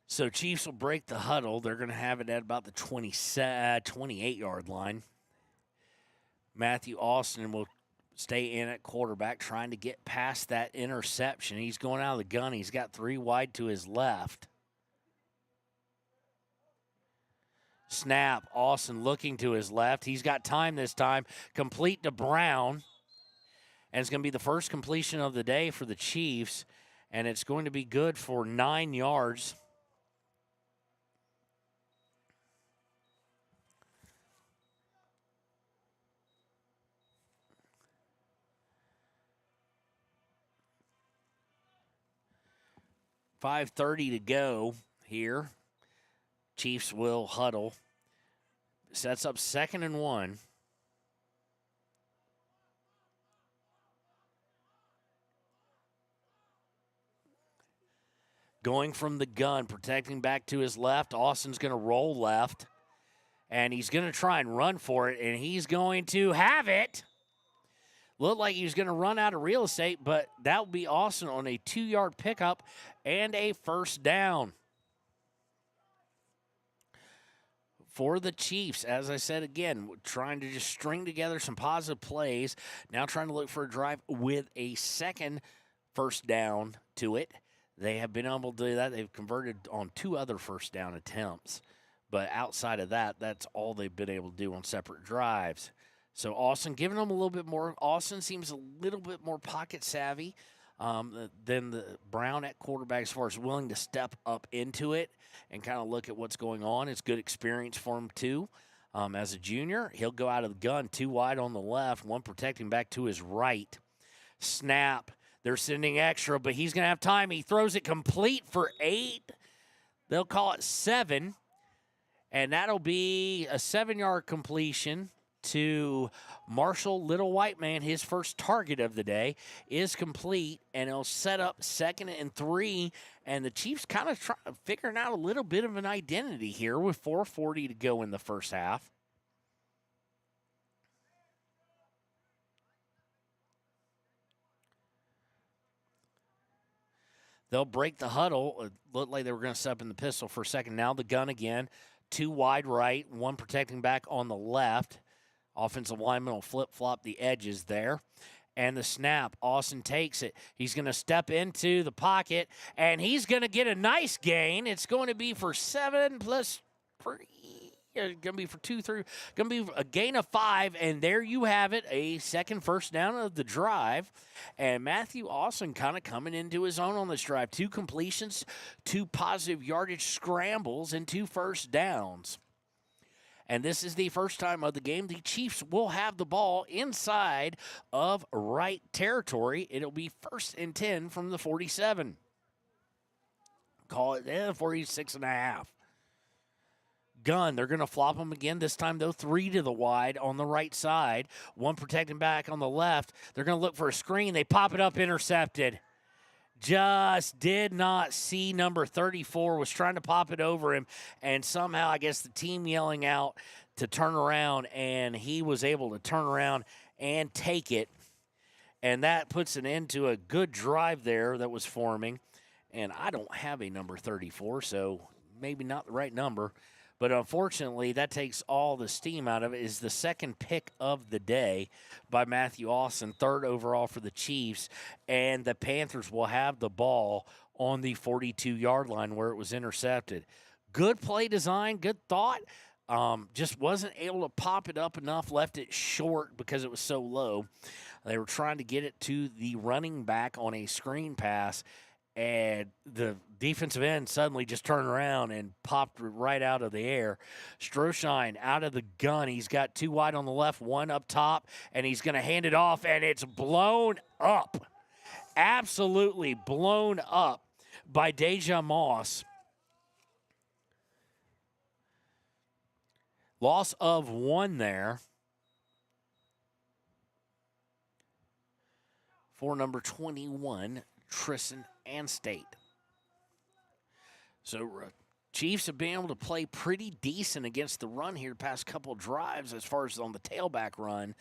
So Chiefs will break the huddle. They're going to have it at about the 28-yard line. Matthew Austin will stay in at quarterback, trying to get past that interception. He's going out of the gun. He's got 3 wide to his left. Snap. Austin looking to his left. He's got time this time. Complete to Brown. And it's going to be the first completion of the day for the Chiefs. And it's going to be good for 9 yards. .5:30 to go here. Chiefs will huddle. Sets up 2nd and 1. Going from the gun, protecting back to his left. Austin's going to roll left. And he's going to try and run for it. And he's going to have it. Looked like he was going to run out of real estate, but that will be Austin on a 2-yard pickup and a first down. For the Chiefs, as I said again, trying to just string together some positive plays. Now trying to look for a drive with a second first down to it. They have been able to do that. They've converted on 2 other first down attempts. But outside of that, that's all they've been able to do on separate drives. So Austin giving them a little bit more. Austin seems a little bit more pocket savvy than the Brown at quarterback as far as willing to step up into it and kind of look at what's going on. It's good experience for him too. As a junior, he'll go out of the gun 2 wide on the left, 1 protecting back to his right. Snap. They're sending extra, but he's going to have time. He throws it complete for 8. They'll call it 7, and that'll be a 7-yard completion to Marshall Little White Man. His first target of the day is complete, and it'll set up 2nd and 3. And the Chiefs kind of figuring out a little bit of an identity here with 4:40 to go in the first half. They'll break the huddle. It looked like they were going to set up in the pistol for a second. Now the gun again. 2 wide right, 1 protecting back on the left. Offensive lineman will flip-flop the edges there. And the snap, Austin takes it. He's going to step into the pocket, and he's going to get a nice gain. It's going to be for 7 plus 3. Going to be for 2 through. Going to be a gain of 5, and there you have it, a second first down of the drive. And Matthew Austin kind of coming into his own on this drive. 2 completions, 2 positive yardage scrambles, and 2 first downs. And this is the first time of the game the Chiefs will have the ball inside of right territory. It'll be 1st and 10 from the 47. Call it 46.5. Gun, they're going to flop them again. This time, though, 3 to the wide on the right side. 1 protecting back on the left. They're going to look for a screen. They pop it up, intercepted. Just did not see number 34, was trying to pop it over him, and somehow I guess the team yelling out to turn around, and he was able to turn around and take it, and that puts an end to a good drive there that was forming, and I don't have a number 34, so maybe not the right number, but unfortunately that takes all the steam out of it. Is the second pick of the day by Matthew Austin, 3rd overall for the Chiefs, and the Panthers will have the ball on the 42-yard line where it was intercepted. Good play design, good thought. Just wasn't able to pop it up enough, left it short because it was so low. They were trying to get it to the running back on a screen pass, and the defensive end suddenly just turned around and popped right out of the air. Stroshine out of the gun. He's got 2 wide on the left, 1 up top, and he's going to hand it off, and it's blown up. Absolutely blown up by Deja Moss. Loss of 1 there for number 21, Tristan Anstate. So Chiefs have been able to play pretty decent against the run here past couple drives as far as on the tailback run.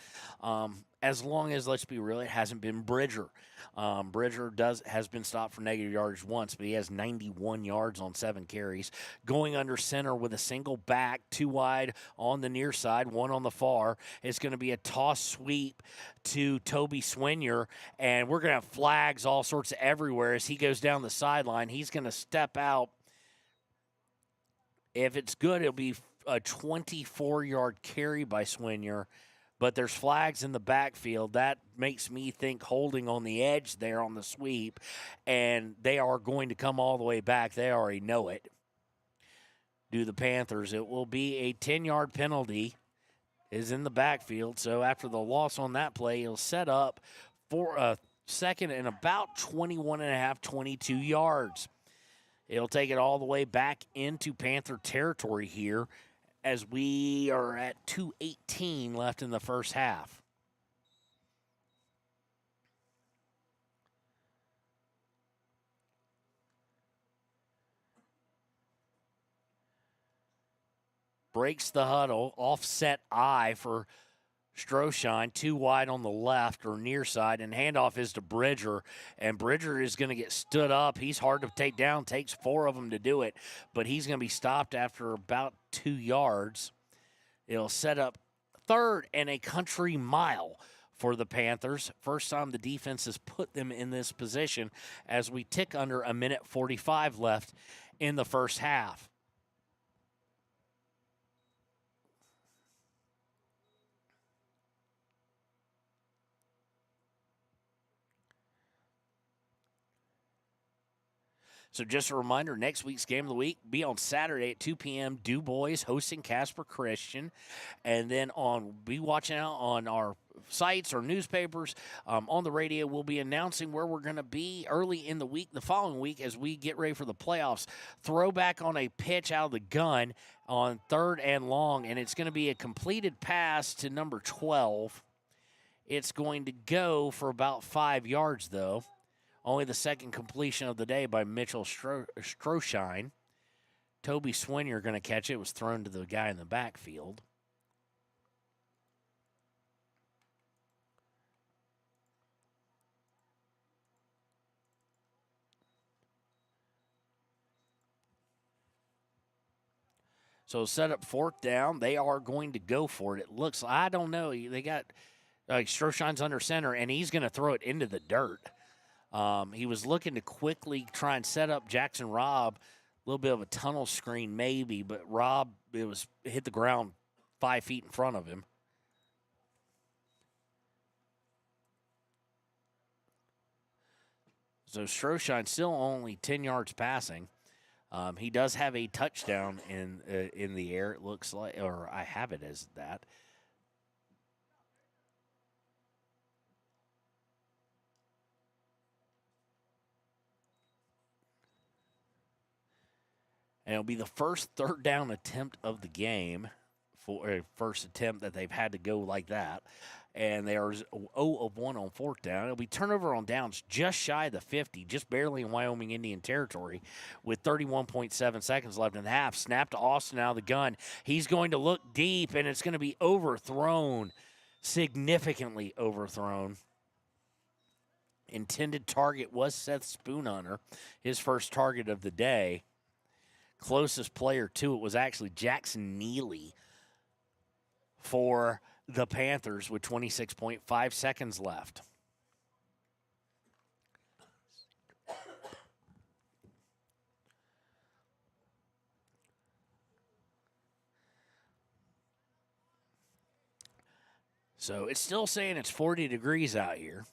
As long as, let's be real, it hasn't been Bridger. Bridger has been stopped for negative yards once, but he has 91 yards on 7 carries. Going under center with a single back, 2 wide on the near side, 1 on the far. It's going to be a toss sweep to Toby Swinier, and we're going to have flags all sorts of everywhere as he goes down the sideline. He's going to step out. If it's good, it'll be a 24-yard carry by Swinier. But there's flags in the backfield. That makes me think holding on the edge there on the sweep, and they are going to come all the way back. They already know it. Do the Panthers. It will be a 10-yard penalty is in the backfield. So after the loss on that play, he'll set up for a second and about 21.5, 22 yards. It'll take it all the way back into Panther territory here, as we are at 2:18 left in the first half. Breaks the huddle, offset I for Stroshine, 2 wide on the left or near side, and handoff is to Bridger, and Bridger is going to get stood up. He's hard to take down, takes 4 of them to do it, but he's going to be stopped after about 2 yards. It'll set up 3rd and a country mile for the Panthers. First time the defense has put them in this position as we tick under 1:45 left in the first half. So just a reminder, next week's Game of the Week be on Saturday at 2 p.m. Du Bois hosting Casper Christian. And then be watching out on our sites or newspapers. On the radio, we'll be announcing where we're going to be early in the week, the following week, as we get ready for the playoffs. Throwback on a pitch out of the gun on 3rd and long, and it's going to be a completed pass to number 12. It's going to go for about 5 yards, though. Only the second completion of the day by Mitchell Stroshine. Toby Swinier going to catch it. It was thrown to the guy in the backfield. So set up 4th down. They are going to go for it. It looks, I don't know. They got Stroshine's under center, and he's going to throw it into the dirt. He was looking to quickly try and set up Jackson Robb, a little bit of a tunnel screen maybe, but Robb, hit the ground 5 feet in front of him. So Stroshine still only 10 yards passing. He does have a touchdown in the air, it looks like, or I have it as that. And it'll be the first 3rd down attempt of the game, first attempt that they've had to go like that. And they are 0 of 1 on 4th down. It'll be turnover on downs just shy of the 50, just barely in Wyoming Indian territory, with 31.7 seconds left in the half. Snap to Austin out of the gun. He's going to look deep, and it's going to be overthrown, significantly overthrown. Intended target was Seth Spoonhunter, his first target of the day. Closest player to it was actually Jackson Neely for the Panthers with 26.5 seconds left. So it's still saying it's 40 degrees out here.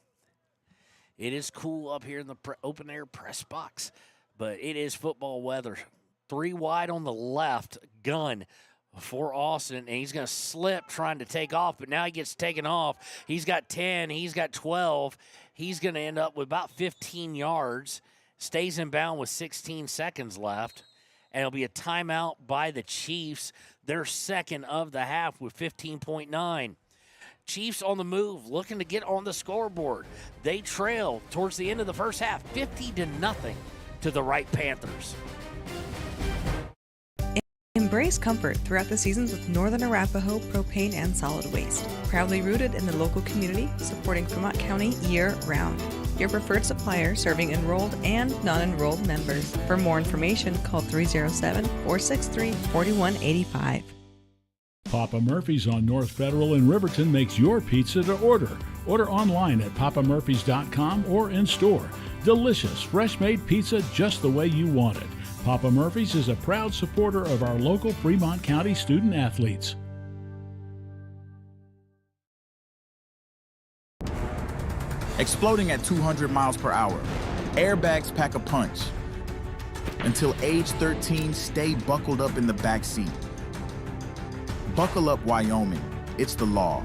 It is cool up here in the open air press box, but it is football weather. 3 wide on the left, gun for Austin, and he's going to slip trying to take off, but now he gets taken off. He's got 10, he's got 12. He's going to end up with about 15 yards, stays in bound with 16 seconds left, and it'll be a timeout by the Chiefs, their second of the half with 15.9. Chiefs on the move, looking to get on the scoreboard. They trail towards the end of the first half, 50-0 to the Wright Panthers. Embrace comfort throughout the seasons with Northern Arapahoe Propane and Solid Waste. Proudly rooted in the local community, supporting Fremont County year-round. Your preferred supplier serving enrolled and non-enrolled members. For more information, call 307-463-4185. Papa Murphy's on North Federal in Riverton makes your pizza to order. Order online at papamurphys.com or in store. Delicious, fresh-made pizza just the way you want it. Papa Murphy's is a proud supporter of our local Fremont County student athletes. Exploding at 200 miles per hour. Airbags pack a punch. Until age 13, stay buckled up in the back seat. Buckle up, Wyoming. It's the law.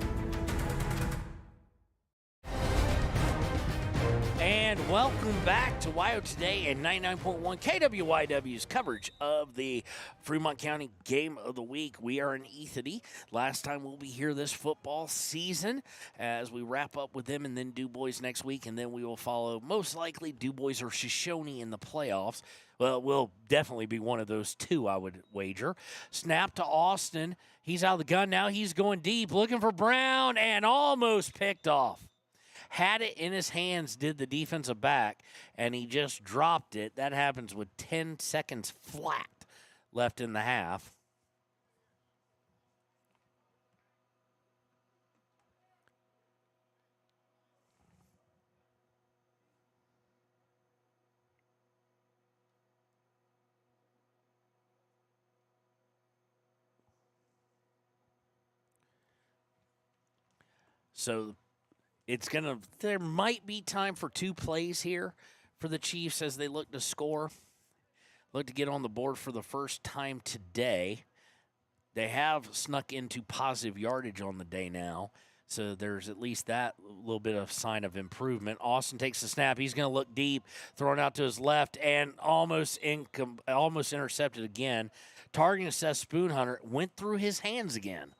And welcome back to WYO Today and 99.1 KWYW's coverage of the Fremont County Game of the Week. We are in Ethete. Last time we'll be here this football season as we wrap up with them and then Du Bois next week. And then we will follow most likely Du Bois or Shoshone in the playoffs. Well, it will definitely be one of those two, I would wager. Snap to Austin. He's out of the gun now. He's going deep, looking for Brown, and almost picked off. Had it in his hands, did the defensive back, and he just dropped it. That happens with 10 seconds flat left in the half. So there might be time for 2 plays here for the Chiefs as they look to score. Look to get on the board for the first time today. They have snuck into positive yardage on the day now, so there's at least that little bit of sign of improvement. Austin takes the snap. He's going to look deep, throwing out to his left, and almost intercepted again. Targeting Seth Spoonhunter went through his hands again.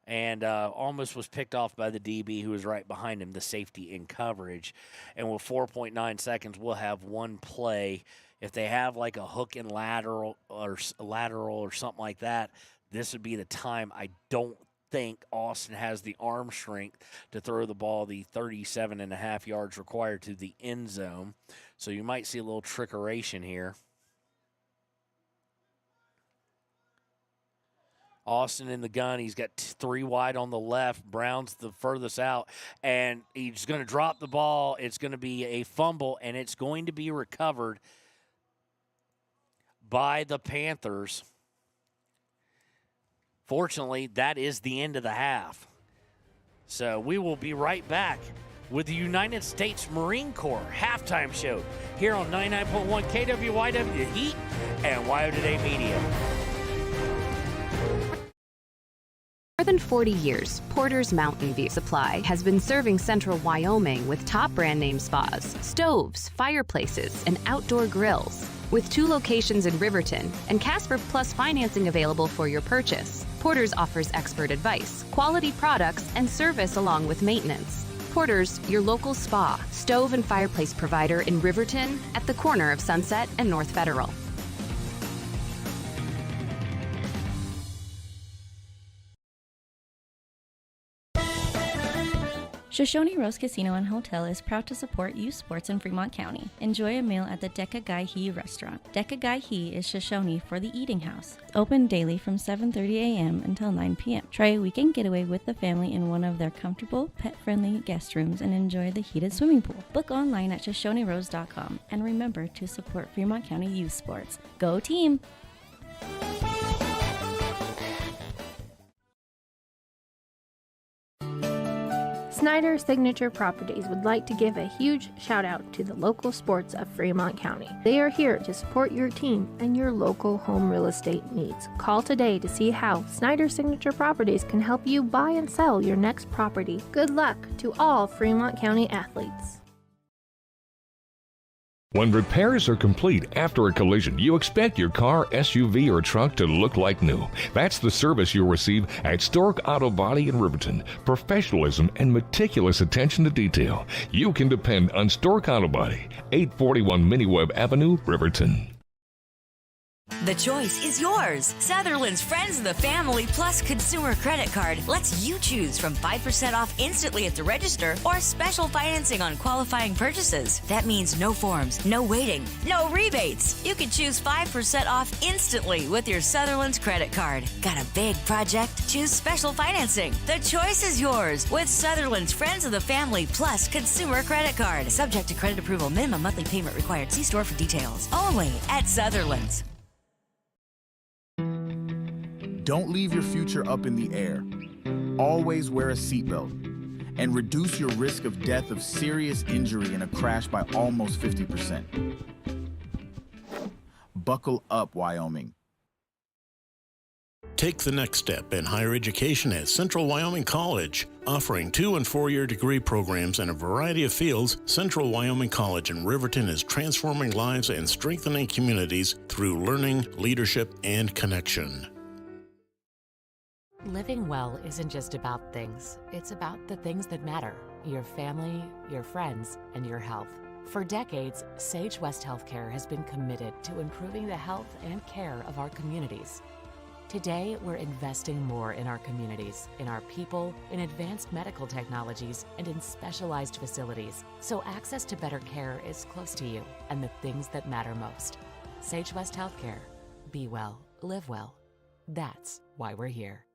And almost was picked off by the DB who was right behind him, the safety in coverage. And with 4.9 seconds, we'll have 1 play. If they have like a hook and lateral or something like that, this would be the time. I don't think Austin has the arm strength to throw the ball the 37.5 yards required to the end zone. So you might see a little trickeration here. Austin in the gun. He's got 3 wide on the left. Brown's the furthest out. And he's going to drop the ball. It's going to be a fumble, and it's going to be recovered by the Panthers. Fortunately, that is the end of the half. So we will be right back with the United States Marine Corps halftime show here on 99.1 KWYW, The Heat, and WYO Today Media. For more than 40 years, Porter's Mountain View Supply has been serving central Wyoming with top brand name spas, stoves, fireplaces, and outdoor grills. With 2 locations in Riverton and Casper Plus financing available for your purchase, Porter's offers expert advice, quality products, and service along with maintenance. Porter's, your local spa, stove, and fireplace provider in Riverton at the corner of Sunset and North Federal. Shoshone Rose Casino and Hotel is proud to support youth sports in Fremont County. Enjoy a meal at the Deca Gai He restaurant. Deca Gai He is Shoshone for the eating house. Open daily from 7:30 a.m. until 9 p.m. Try a weekend getaway with the family in one of their comfortable, pet-friendly guest rooms and enjoy the heated swimming pool. Book online at ShoshoneRose.com and remember to support Fremont County youth sports. Go team! Snyder Signature Properties would like to give a huge shout out to the local sports of Fremont County. They are here to support your team and your local home real estate needs. Call today to see how Snyder Signature Properties can help you buy and sell your next property. Good luck to all Fremont County athletes. When repairs are complete after a collision, you expect your car, SUV, or truck to look like new. That's the service you'll receive at Stork Auto Body in Riverton. Professionalism and meticulous attention to detail. You can depend on Stork Auto Body, 841 Miniweb Avenue, Riverton. The choice is yours. Sutherland's Friends of the Family Plus Consumer Credit Card lets you choose from 5% off instantly at the register or special financing on qualifying purchases. That means no forms, no waiting, no rebates. You can choose 5% off instantly with your Sutherland's credit card. Got a big project? Choose special financing. The choice is yours with Sutherland's Friends of the Family Plus Consumer Credit Card. Subject to credit approval. Minimum monthly payment required. See store for details. Only at Sutherland's. Don't leave your future up in the air. Always wear a seatbelt and reduce your risk of death of serious injury in a crash by almost 50%. Buckle up, Wyoming. Take the next step in higher education at Central Wyoming College. Offering 2- and 4-year degree programs in a variety of fields, Central Wyoming College in Riverton is transforming lives and strengthening communities through learning, leadership, and connection. Living well isn't just about things. It's about the things that matter. Your family, your friends, and your health. For decades, Sage West Healthcare has been committed to improving the health and care of our communities. Today, we're investing more in our communities, in our people, in advanced medical technologies, and in specialized facilities, so access to better care is close to you and the things that matter most. Sage West Healthcare. Be well, live well. That's why we're here.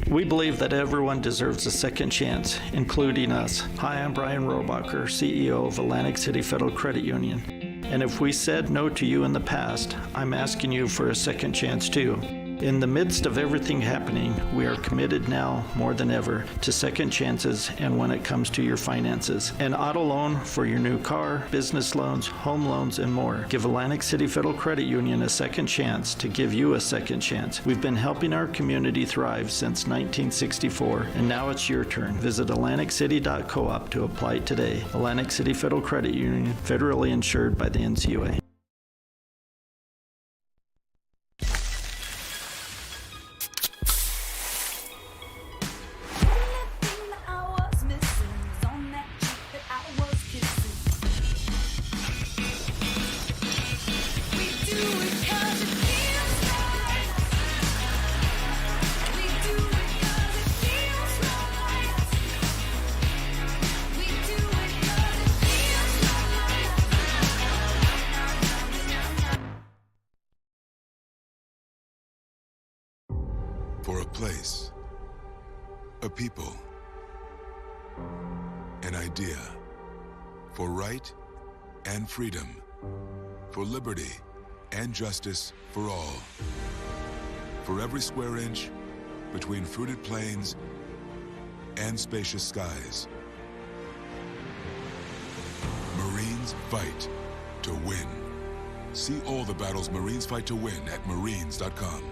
We believe that everyone deserves a second chance, including us. Hi, I'm Brian Robacher, CEO of Atlantic City Federal Credit Union. And if we said no to you in the past, I'm asking you for a second chance too. In the midst of everything happening, we are committed now more than ever to second chances and when it comes to your finances. An auto loan for your new car, business loans, home loans, and more. Give Atlantic City Federal Credit Union a second chance to give you a second chance. We've been helping our community thrive since 1964, and now it's your turn. Visit AtlanticCity.coop to apply today. Atlantic City Federal Credit Union, federally insured by the NCUA. For a place, a people, an idea, for right and freedom, for liberty and justice for all. For every square inch between fruited plains and spacious skies. Marines fight to win. See all the battles Marines fight to win at marines.com.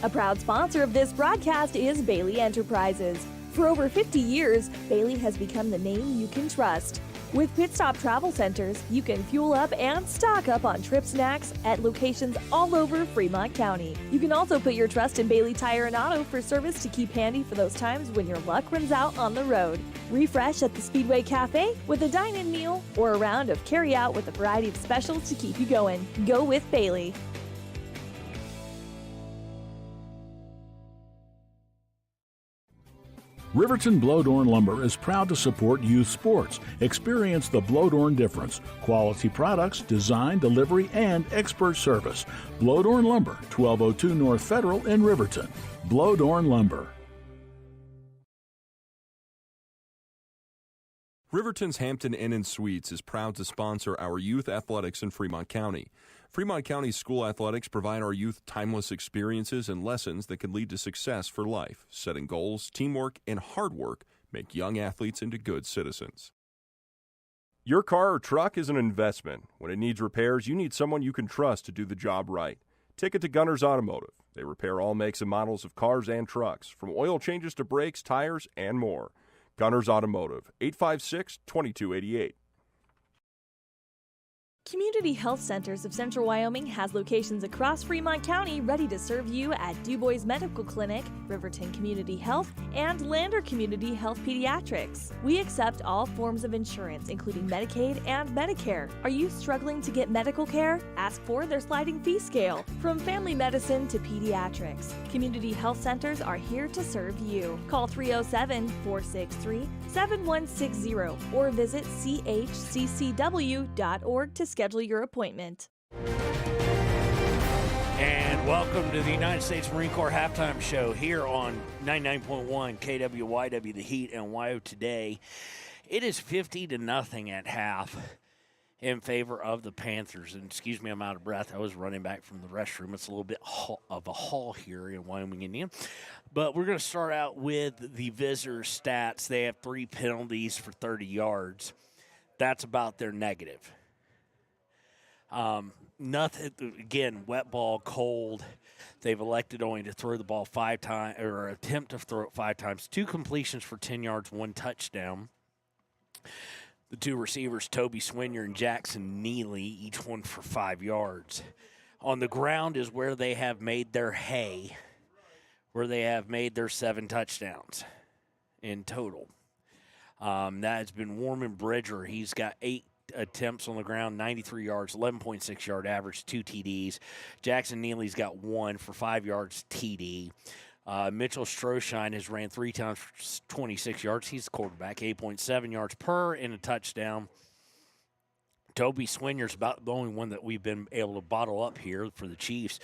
A proud sponsor of this broadcast is Bailey Enterprises. For over 50 years, Bailey has become the name you can trust. With Pit Stop Travel Centers, you can fuel up and stock up on trip snacks at locations all over Fremont County. You can also put your trust in Bailey Tire and Auto for service to keep handy for those times when your luck runs out on the road. Refresh at the Speedway Cafe with a dine-in meal or a round of carry-out with a variety of specials to keep you going. Go with Bailey. Riverton Blodorn Lumber is proud to support youth sports. Experience the Blodorn difference. Quality products, design, delivery, and expert service. Blodorn Lumber, 1202 North Federal in Riverton. Blodorn Lumber. Riverton's Hampton Inn & Suites is proud to sponsor our youth athletics in Fremont County. Fremont County school athletics provide our youth timeless experiences and lessons that can lead to success for life. Setting goals, teamwork, and hard work make young athletes into good citizens. Your car or truck is an investment. When it needs repairs, you need someone you can trust to do the job right. Take it to Gunner's Automotive. They repair all makes and models of cars and trucks, from oil changes to brakes, tires, and more. Gunner's Automotive, 856-2288. Community Health Centers of Central Wyoming has locations across Fremont County ready to serve you at DuBois Medical Clinic, Riverton Community Health, and Lander Community Health Pediatrics. We accept all forms of insurance, including Medicaid and Medicare. Are you struggling to get medical care? Ask for their sliding fee scale. From family medicine to pediatrics, Community Health Centers are here to serve you. Call 307-463-7160 or visit chccw.org to schedule your appointment. And welcome to the United States Marine Corps halftime show here on 99.1 KWYW, the Heat and WYO Today. It is 50-0 at half in favor of the Panthers. And excuse me, I'm out of breath. I was running back from the restroom. It's a little bit of a haul here in Wyoming, Indiana. But we're going to start out with the visitor stats. They have 3 penalties for 30 yards. That's about their negative. Nothing, again, wet ball, cold. They've elected only to throw the ball 5 times, or attempt to throw it 5 times. 2 completions for 10 yards, 1 touchdown. The 2 receivers, Toby Swinyer and Jackson Neely, each one for 5 yards. On the ground is where they have made their hay, where they have made their 7 touchdowns in total. That has been Warman Bridger. He's got 8 attempts on the ground, 93 yards, 11.6 yard average, 2 TDs. Jackson Neely's got 1 for 5 yards TD. Mitchell Stroshine has ran 3 times for 26 yards. He's the quarterback, 8.7 yards per and a touchdown. Toby Swinyer's about the only one that we've been able to bottle up here for the Chiefs.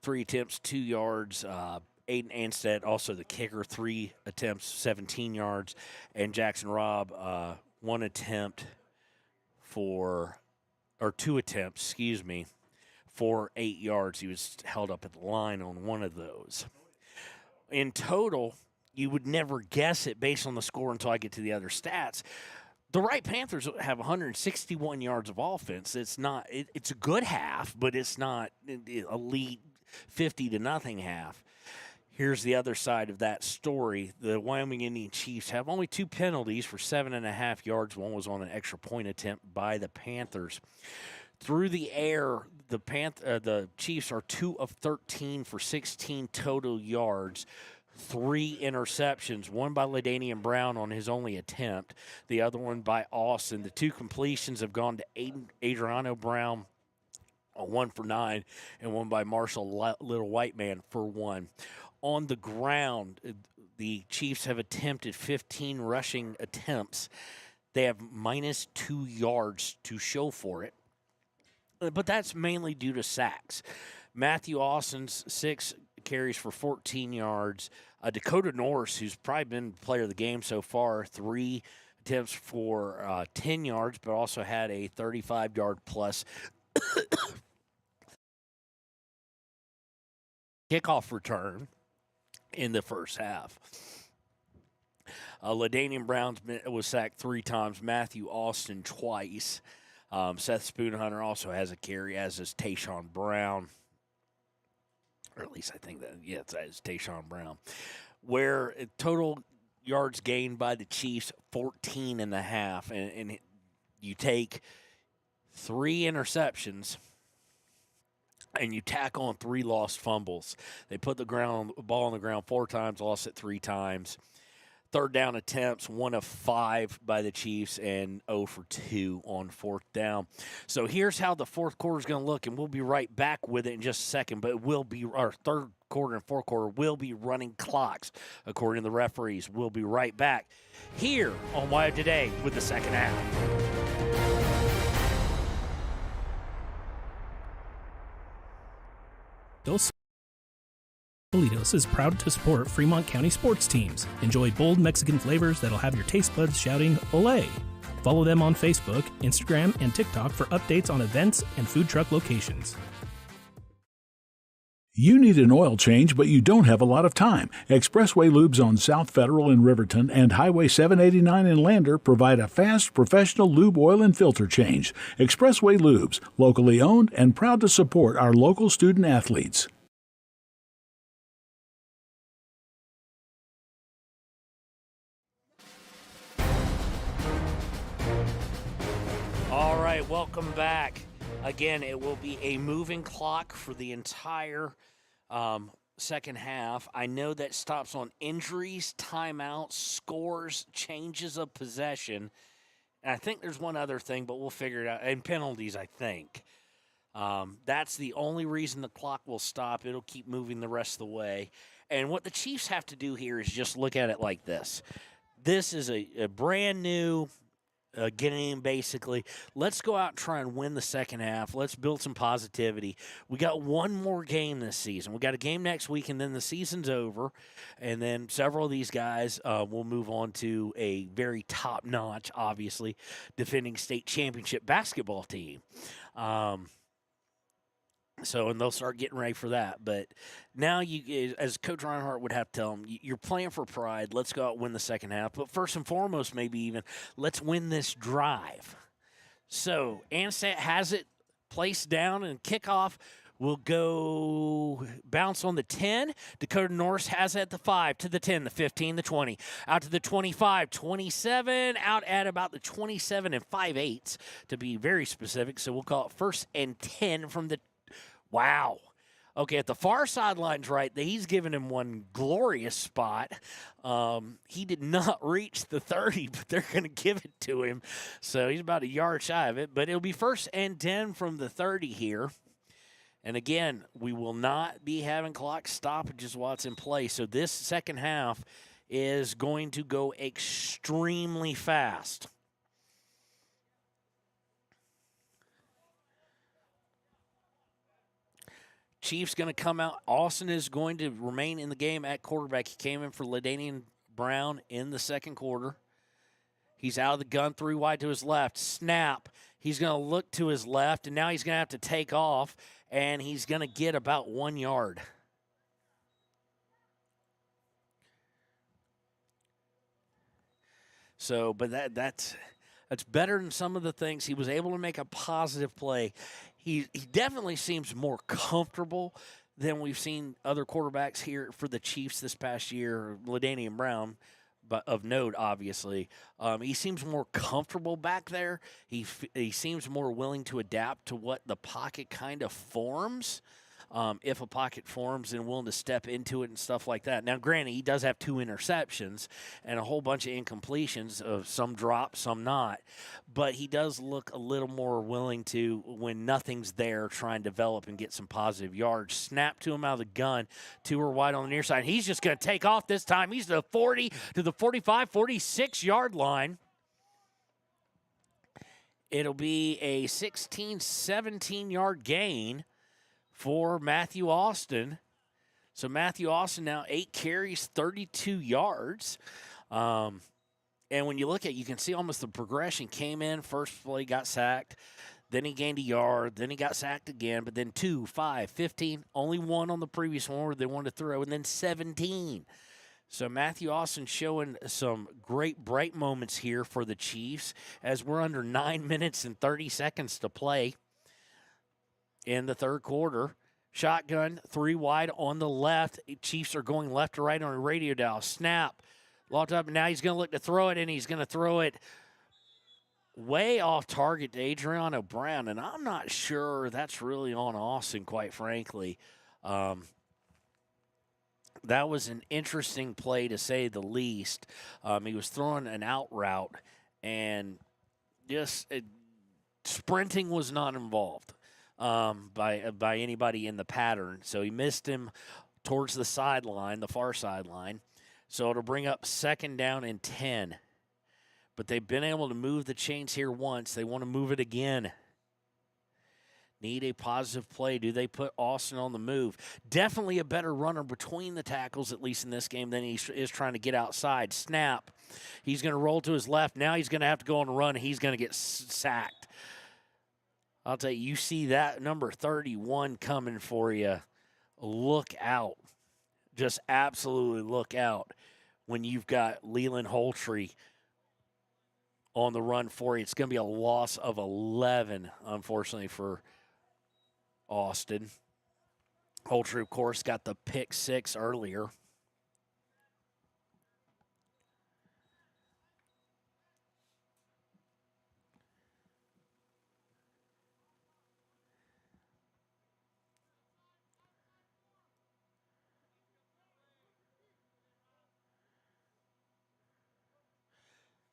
3 attempts, 2 yards. Aiden Anstead, also the kicker, 3 attempts, 17 yards. And Jackson Robb, 1 attempt for 2 attempts, for 8 yards. He was held up at the line on one of those. In total, you would never guess it based on the score until I get to the other stats. The Wright Panthers have 161 yards of offense. It's not. It's a good half, but it's not elite 50-0 half. Here's the other side of that story. The Wyoming Indian Chiefs have only 2 penalties for 7.5 yards. One was on an extra point attempt by the Panthers. Through the air, the Chiefs are 2 of 13 for 16 total yards. 3 interceptions, one by LaDainian Brown on his only attempt, the other one by Austin. The 2 completions have gone to Adriano Brown, 1 for 9, and one by Marshall Little White Man for 1. On the ground, the Chiefs have attempted 15 rushing attempts. They have minus 2 yards to show for it, but that's mainly due to sacks. Matthew Austin's 6 carries for 14 yards. Dakota Norris, who's probably been player of the game so far, 3 attempts for 10 yards, but also had a 35-yard plus kickoff return in the first half. LaDainian Brown was sacked 3 times. Matthew Austin twice. Seth Spoonhunter also has a carry, as is Tayshawn Brown. Or at least I think that, it's Tayshawn Brown. Where total yards gained by the Chiefs, 14.5. And you take 3 interceptions and you tack on 3 lost fumbles. They put the ball on the ground 4 times, lost it 3 times. 3rd down attempts, 1 of 5 by the Chiefs, and 0 for 2 on 4th down. So here's how the 4th quarter is going to look, and we'll be right back with it in just a second. But it will be our 3rd quarter and 4th quarter will be running clocks, according to the referees. We'll be right back here on WYO Today with the second half. Dos Bolitos is proud to support Fremont County sports teams. Enjoy bold Mexican flavors that'll have your taste buds shouting, "Olé!" Follow them on Facebook, Instagram, and TikTok for updates on events and food truck locations. You need an oil change, but you don't have a lot of time. Expressway Lubes on South Federal in Riverton and Highway 789 in Lander provide a fast, professional lube, oil, and filter change. Expressway Lubes, locally owned and proud to support our local student athletes. All right, welcome back. Again, it will be a moving clock for the entire second half. I know that stops on injuries, timeouts, scores, changes of possession. And I think there's one other thing, but we'll figure it out. And penalties, I think. That's the only reason the clock will stop. It'll keep moving the rest of the way. And what the Chiefs have to do here is just look at it like this. This is a brand new game, basically. Let's go out and try and win the second half. Let's build some positivity. We got one more game this season. We got a game next week, and then the season's over. And then several of these guys will move on to a very top-notch, obviously, defending state championship basketball team. And they'll start getting ready for that. But now, you, as Coach Reinhardt would have to tell them, you're playing for pride. Let's go out and win the second half. But first and foremost, maybe even, let's win this drive. So Ansett has it placed down, and kickoff will go bounce on the 10. Dakota Norris has it at the 5, to the 10, the 15, the 20, out to the 25, 27, out at about the 27 and 5/8 to be very specific. So we'll call it 1st and 10 from the wow. Okay, at the far sidelines, right, he's given him one glorious spot. He did not reach the 30, but they're going to give it to him. So he's about a yard shy of it. But it'll be 1st and 10 from the 30 here. And again, we will not be having clock stoppages while it's in play. So this second half is going to go extremely fast. Chiefs going to come out. Austin is going to remain in the game at quarterback. He came in for LaDainian Brown in the second quarter. He's out of the gun, 3 wide to his left. Snap. He's going to look to his left, and now he's going to have to take off, and he's going to get about 1 yard. So, but that's better than some of the things. He was able to make a positive play. He definitely seems more comfortable than we've seen other quarterbacks here for the Chiefs this past year. LaDainian Brown, but of note, obviously. He seems more comfortable back there. He seems more willing to adapt to what the pocket kind of forms. If a pocket forms, and willing to step into it and stuff like that. Now, granted, he does have 2 interceptions and a whole bunch of incompletions, of some drop, some not. But he does look a little more willing to, when nothing's there, try and develop and get some positive yards. Snap to him out of the gun. 2 are wide on the near side. He's just going to take off this time. He's to the 40, to the 45, 46-yard line. It'll be a 16, 17-yard gain for Matthew Austin. So Matthew Austin now 8 carries, 32 yards. And when you look at it, you can see almost the progression. Came in, first play, got sacked. Then he gained a yard. Then he got sacked again. But then 2, 5, 15. Only 1 on the previous one where they wanted to throw. And then 17. So Matthew Austin showing some great bright moments here for the Chiefs as we're under 9 minutes and 30 seconds to play in the third quarter. Shotgun, 3 wide on the left. Chiefs are going left to right on a radio dial. Snap. Locked up, and now he's going to look to throw it, and he's going to throw it way off target to Adriano Brown, and I'm not sure that's really on Austin, quite frankly. That was an interesting play, to say the least. He was throwing an out route, and just sprinting was not involved by anybody in the pattern. So he missed him towards the sideline, the far sideline. So it'll bring up 2nd down and 10. But they've been able to move the chains here once. They want to move it again. Need a positive play. Do they put Austin on the move? Definitely a better runner between the tackles, at least in this game, than he is trying to get outside. Snap. He's going to roll to his left. Now he's going to have to go on a run. He's going to get sacked. I'll tell you, you see that number 31 coming for you. Look out. Just absolutely look out when you've got Leland Holtree on the run for you. It's going to be a loss of 11, unfortunately, for Austin. Holtree, of course, got the pick 6 earlier.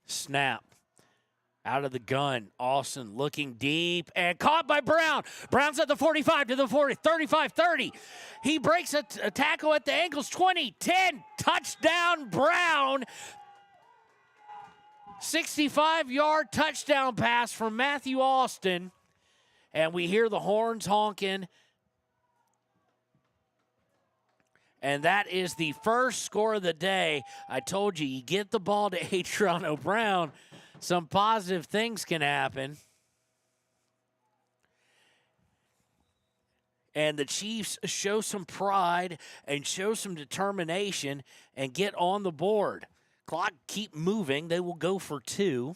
Snap. Out of the gun. Austin looking deep and caught by Brown. Brown's at the 45 to the 40, 35, 30. He breaks a tackle at the ankles. 20, 10. Touchdown, Brown. 65-yard touchdown pass from Matthew Austin. And we hear the horns honking. And that is the first score of the day. I told you, you get the ball to Adriano Brown, some positive things can happen. And the Chiefs show some pride and show some determination and get on the board. Clock keep moving. They will go for 2.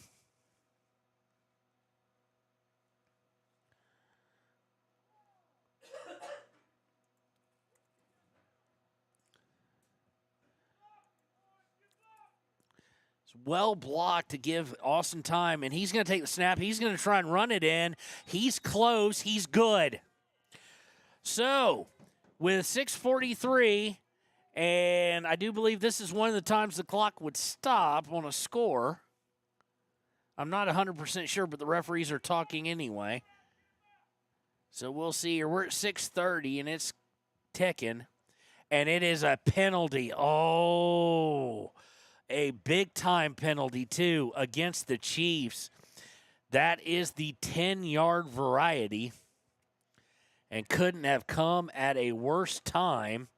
Well blocked to give Austin time, and he's going to take the snap. He's going to try and run it in. He's close. He's good. So, with 6:43, and I do believe this is one of the times the clock would stop on a score. I'm not 100% sure, but the referees are talking anyway. So we'll see here. We're at 6:30, and it's ticking, and it is a penalty. Oh, a big-time penalty, too, against the Chiefs. That is the 10-yard variety and couldn't have come at a worse time.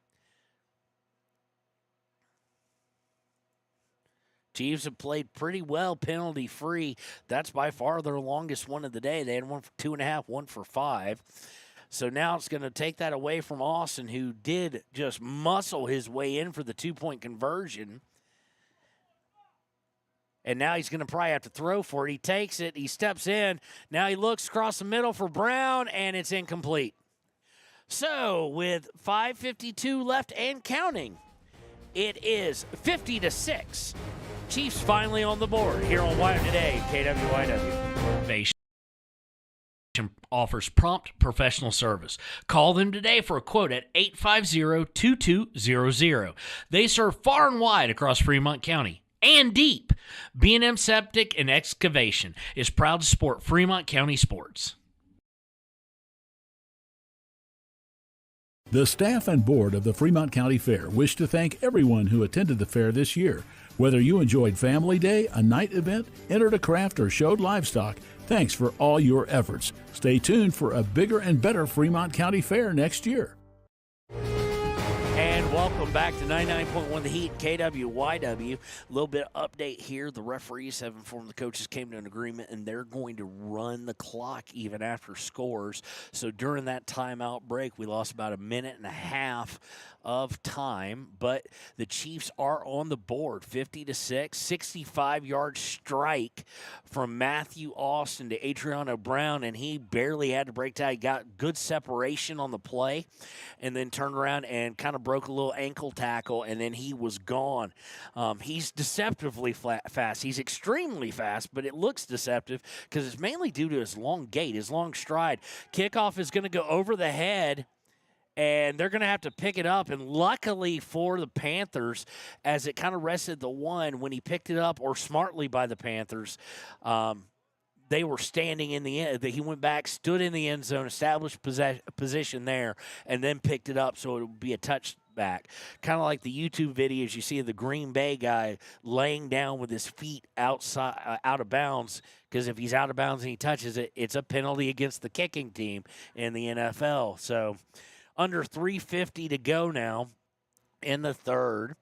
Chiefs have played pretty well penalty-free. That's by far their longest one of the day. They had one for 2.5, one for 5. So now it's going to take that away from Austin, who did just muscle his way in for the 2-point conversion. And now he's going to probably have to throw for it. He takes it. He steps in. Now he looks across the middle for Brown, and it's incomplete. So with 5:52 left and counting, it is 50-6. Chiefs finally on the board here on Wyoming Today, KWYW. Offers prompt professional service. Call them today for a quote at 850-2200. They serve far and wide across Fremont County and deep. B&M Septic and Excavation is proud to support Fremont County sports. The staff and board of the Fremont County Fair wish to thank everyone who attended the fair this year. Whether you enjoyed Family Day, a night event, entered a craft, or showed livestock, thanks for all your efforts. Stay tuned for a bigger and better Fremont County Fair next year. And welcome back to 99.1 The Heat, KWYW. A little bit of update here. The referees have informed the coaches came to an agreement, and they're going to run the clock even after scores. So during that timeout break, we lost about 1.5 minutes of time, but the Chiefs are on the board, 50-6, 65-yard strike from Matthew Austin to Adriano Brown, and he barely had to break tie. He got good separation on the play, and then turned around and kind of broke a little ankle tackle, and then he was gone. He's deceptively fast. He's extremely fast, but it looks deceptive because it's mainly due to his long gait, his long stride. Kickoff is going to go over the head, and they're going to have to pick it up. And luckily for the Panthers, as it kind of rested the one, when he picked it up, or smartly by the Panthers, they were standing in the end. He went back, stood in the end zone, established position there, and then picked it up so it would be a touchback. Kind of like the YouTube videos you see of the Green Bay guy laying down with his feet outside, out of bounds, because if he's out of bounds and he touches it, it's a penalty against the kicking team in the NFL. So under 3:50 to go now in the third.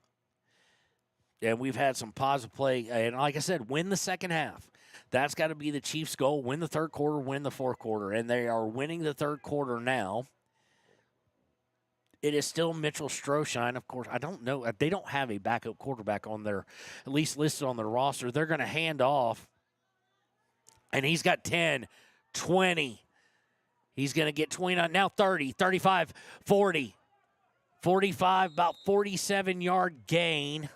and we've had some positive play. And like I said, win the second half. That's got to be the Chiefs' goal. Win the third quarter, win the fourth quarter. And they are winning the third quarter now. It is still Mitchell Stroshine. Of course, I don't know. They don't have a backup quarterback on their, at least listed on their roster. They're going to hand off. And he's got 10, 20. He's going to get 29, now 30, 35, 40. 45, about 47-yard gain.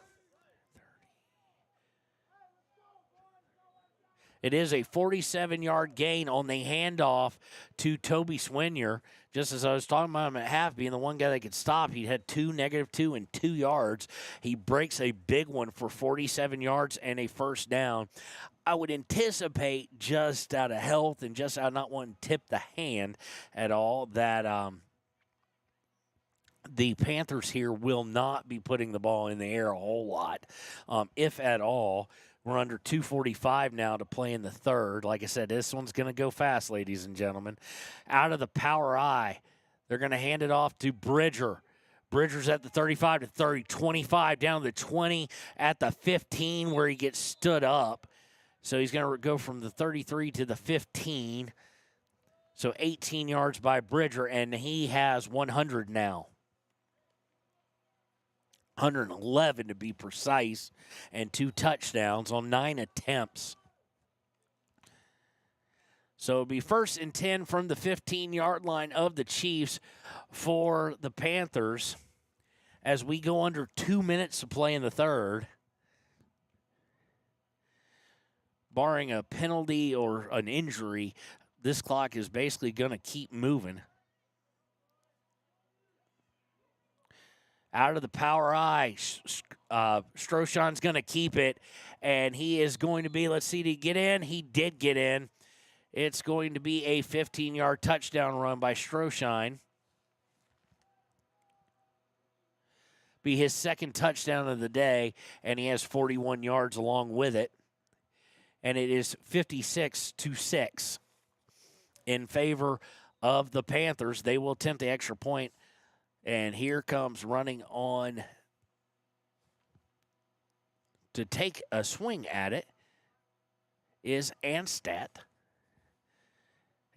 It is a 47-yard gain on the handoff to Toby Swinier. Just as I was talking about him at half, being the one guy that could stop, he had -2 and 2 yards. He breaks a big one for 47 yards and a first down. I would anticipate, just out of health and just out of not wanting to tip the hand at all, that the Panthers here will not be putting the ball in the air a whole lot, if at all. We're under 2:45 now to play in the third. Like I said, this one's going to go fast, ladies and gentlemen. Out of the power I, they're going to hand it off to Bridger. Bridger's at the 35 to 30, 25 down to the 20 at the 15 where he gets stood up. So he's going to go from the 33 to the 15. So 18 yards by Bridger, and he has 100 now. 111 to be precise, and 2 touchdowns on 9 attempts. So it'll be 1st and 10 from the 15-yard line of the Chiefs for the Panthers as we go under 2 minutes to play in the third. Barring a penalty or an injury, this clock is basically going to keep moving. Out of the power I, Stroshan's going to keep it, and he is going to be, let's see, did he get in? He did get in. It's going to be a 15-yard touchdown run by Stroshine. Be his second touchdown of the day, and he has 41 yards along with it. And it is 56-6 in favor of the Panthers. They will attempt the extra point. And here comes running on to take a swing at it is Anstadt.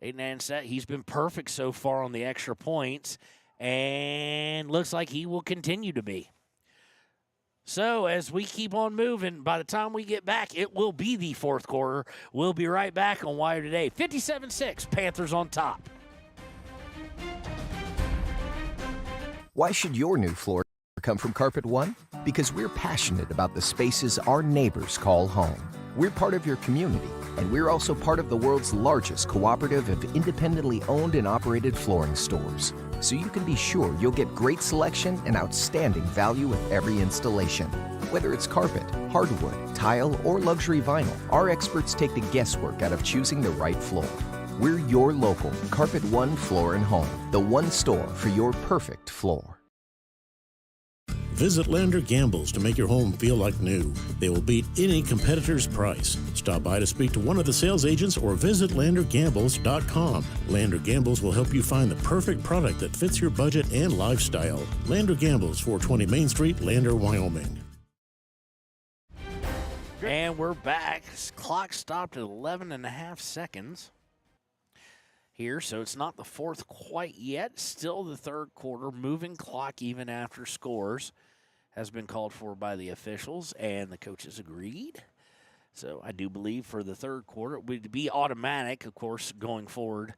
Aiden Anstadt, he's been perfect so far on the extra points, and looks like he will continue to be. So as we keep on moving, by the time we get back, it will be the fourth quarter. We'll be right back on Wire Today. 57-6, Panthers on top. Why should your new floor come from Carpet One? Because we're passionate about the spaces our neighbors call home. We're part of your community, and we're also part of the world's largest cooperative of independently owned and operated flooring stores. So you can be sure you'll get great selection and outstanding value with every installation. Whether it's carpet, hardwood, tile, or luxury vinyl, our experts take the guesswork out of choosing the right floor. We're your local Carpet One Floor and Home, the one store for your perfect floor. Visit Lander Gambles to make your home feel like new. They will beat any competitor's price. Stop by to speak to one of the sales agents or visit LanderGambles.com. Lander Gambles will help you find the perfect product that fits your budget and lifestyle. Lander Gambles, 420 Main Street, Lander, Wyoming. And we're back. Clock stopped at 11 and a half seconds here, so it's not the fourth quite yet. Still the third quarter. Moving clock even after scores has been called for by the officials, and the coaches agreed. So I do believe for the third quarter it would be automatic, of course, going forward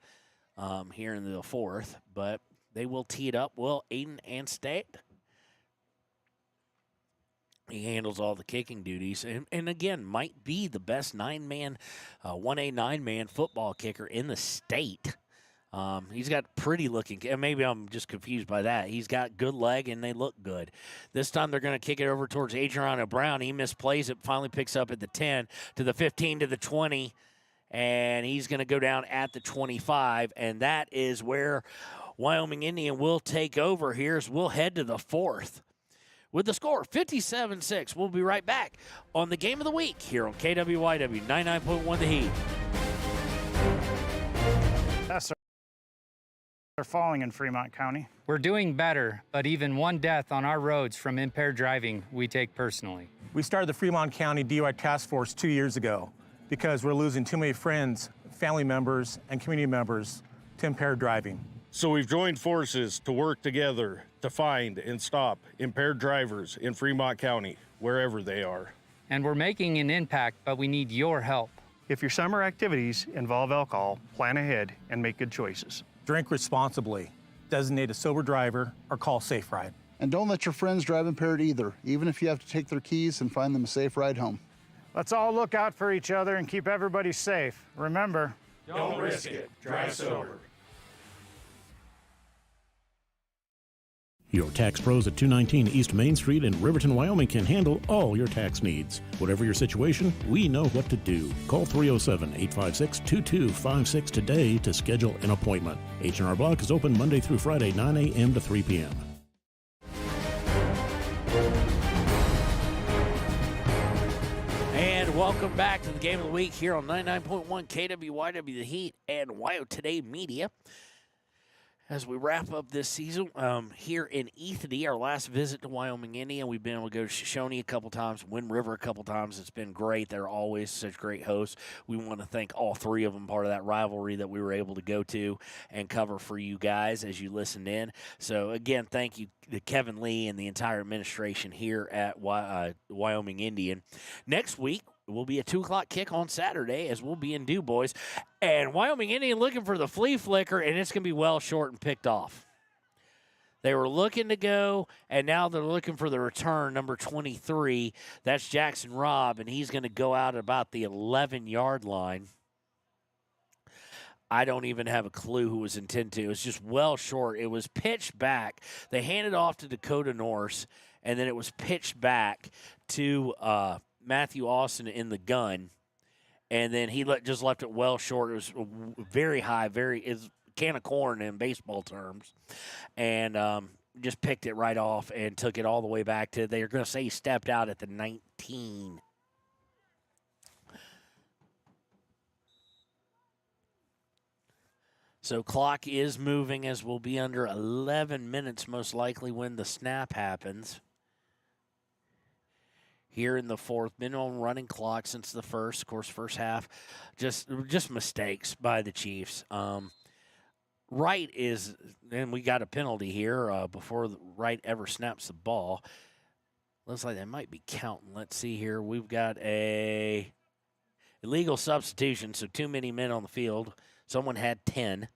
here in the fourth, but they will tee it up. Well, Aiden Anstadt, he handles all the kicking duties, and again, might be the best 1A 9-man football kicker in the state. He's got pretty looking, and maybe I'm just confused by that. He's got good leg, and they look good. This time they're going to kick it over towards Adriano Brown. He misplays it, finally picks up at the 10, to the 15, to the 20, and he's going to go down at the 25, and that is where Wyoming Indian will take over here as we'll head to the fourth. With the score, 57-6. We'll be right back on the Game of the Week here on KWYW 99.1 The Heat. That's are falling in Fremont County. We're doing better, but even one death on our roads from impaired driving, we take personally. We started the Fremont County DUI Task Force 2 years ago because we're losing too many friends, family members, and community members to impaired driving. So we've joined forces to work together to find and stop impaired drivers in Fremont County, wherever they are. And we're making an impact, but we need your help. If your summer activities involve alcohol, plan ahead and make good choices. Drink responsibly, designate a sober driver, or call Safe Ride. And don't let your friends drive impaired either, even if you have to take their keys and find them a safe ride home. Let's all look out for each other and keep everybody safe. Remember, don't risk it. Drive sober. Your tax pros at 219 East Main Street in Riverton, Wyoming can handle all your tax needs. Whatever your situation, we know what to do. Call 307-856-2256 today to schedule an appointment. H&R Block is open Monday through Friday, 9 a.m. to 3 p.m. And welcome back to the Game of the Week here on 99.1 KWYW, The Heat, and Wyo Today Media. As we wrap up this season here in Ethete, our last visit to Wyoming, Indiana, we've been able to go to Shoshone a couple times, Wind River a couple times. It's been great. They're always such great hosts. We want to thank all three of them, part of that rivalry that we were able to go to and cover for you guys as you listened in. So, again, thank you to Kevin Lee and the entire administration here at Wyoming Indian. Next week, will be a 2 o'clock kick on Saturday as we'll be in Du Bois. And Wyoming Indian looking for the flea flicker, and it's going to be well short and picked off. They were looking to go, and now they're looking for the return, number 23. That's Jackson Robb, and he's going to go out about the 11-yard line. I don't even have a clue who was intended to. It was just well short. It was pitched back. They handed off to Dakota Norse, and then it was pitched back to Matthew Austin in the gun, and then he just left it well short. It was very high, it's a can of corn in baseball terms, and just picked it right off and took it all the way back to, they're going to say he stepped out at the 19. So clock is moving as we'll be under 11 minutes most likely when the snap happens. Here in the fourth, minimum running clock since the first. Of course, first half, just mistakes by the Chiefs. Wright is, and we got a penalty here before Wright ever snaps the ball. Looks like they might be counting. Let's see here. We've got a illegal substitution, so too many men on the field. Someone had 10,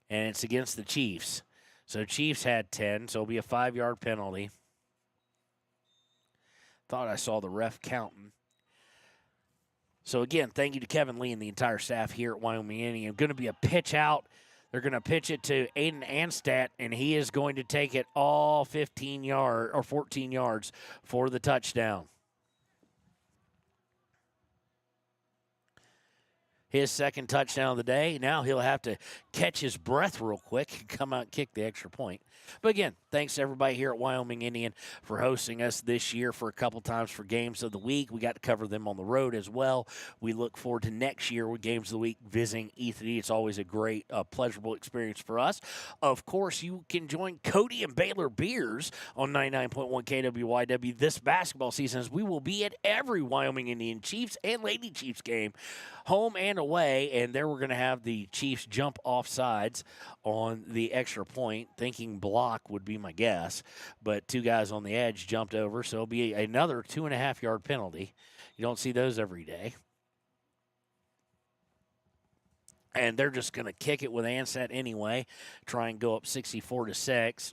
and it's against the Chiefs. So Chiefs had 10, so it'll be a 5-yard penalty. Thought I saw the ref counting. So, again, thank you to Kevin Lee and the entire staff here at Wyoming Indian. Going to be a pitch out. They're going to pitch it to Aiden Anstadt, and he is going to take it all 14 yards for the touchdown. His second touchdown of the day. Now he'll have to catch his breath real quick and come out and kick the extra point. But again, thanks to everybody here at Wyoming Indian for hosting us this year for a couple times for Games of the Week. We got to cover them on the road as well. We look forward to next year with Games of the Week visiting Ethete. It's always a great, pleasurable experience for us. Of course, you can join Cody and Baylor Beers on 99.1 KWYW this basketball season, as we will be at every Wyoming Indian Chiefs and Lady Chiefs game, home and away, and there we're going to have the Chiefs jump off sides on the extra point, thinking block would be my guess, but two guys on the edge jumped over, so it'll be another 2.5-yard penalty. You don't see those every day. And they're just going to kick it with Ansett anyway, try and go up 64-6.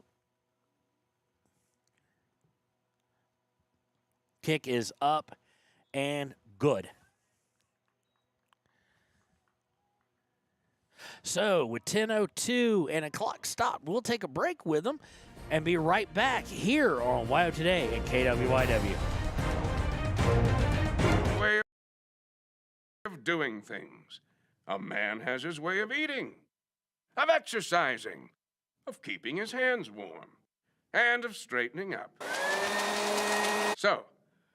Kick is up and good. So, with 10:02 and a clock stop, we'll take a break with them and be right back here on Wyo Today and KWYW. Way of doing things. A man has his way of eating, of exercising, of keeping his hands warm, and of straightening up. So,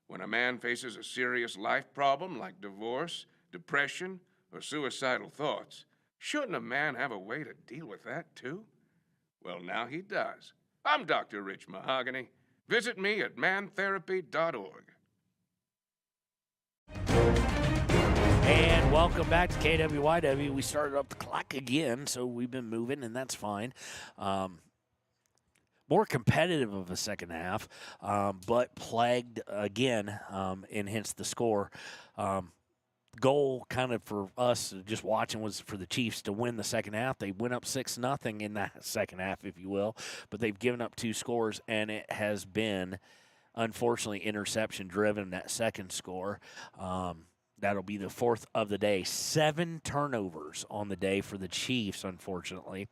when a man faces a serious life problem like divorce, depression, or suicidal thoughts, Shouldn't a man have a way to deal with that, too? Well, now he does. I'm Dr. Rich Mahogany. Visit me at mantherapy.org. And welcome back to KWYW. We started up the clock again, so we've been moving, and that's fine. More competitive of a second half, but plagued again, and hence the score. Goal kind of for us just watching was for the Chiefs to win the second half. They went up 6-0 in that second half, if you will, but they've given up 2 scores, and it has been, unfortunately, interception-driven, that second score. That'll be the 4th of the day. 7 turnovers on the day for the Chiefs, unfortunately.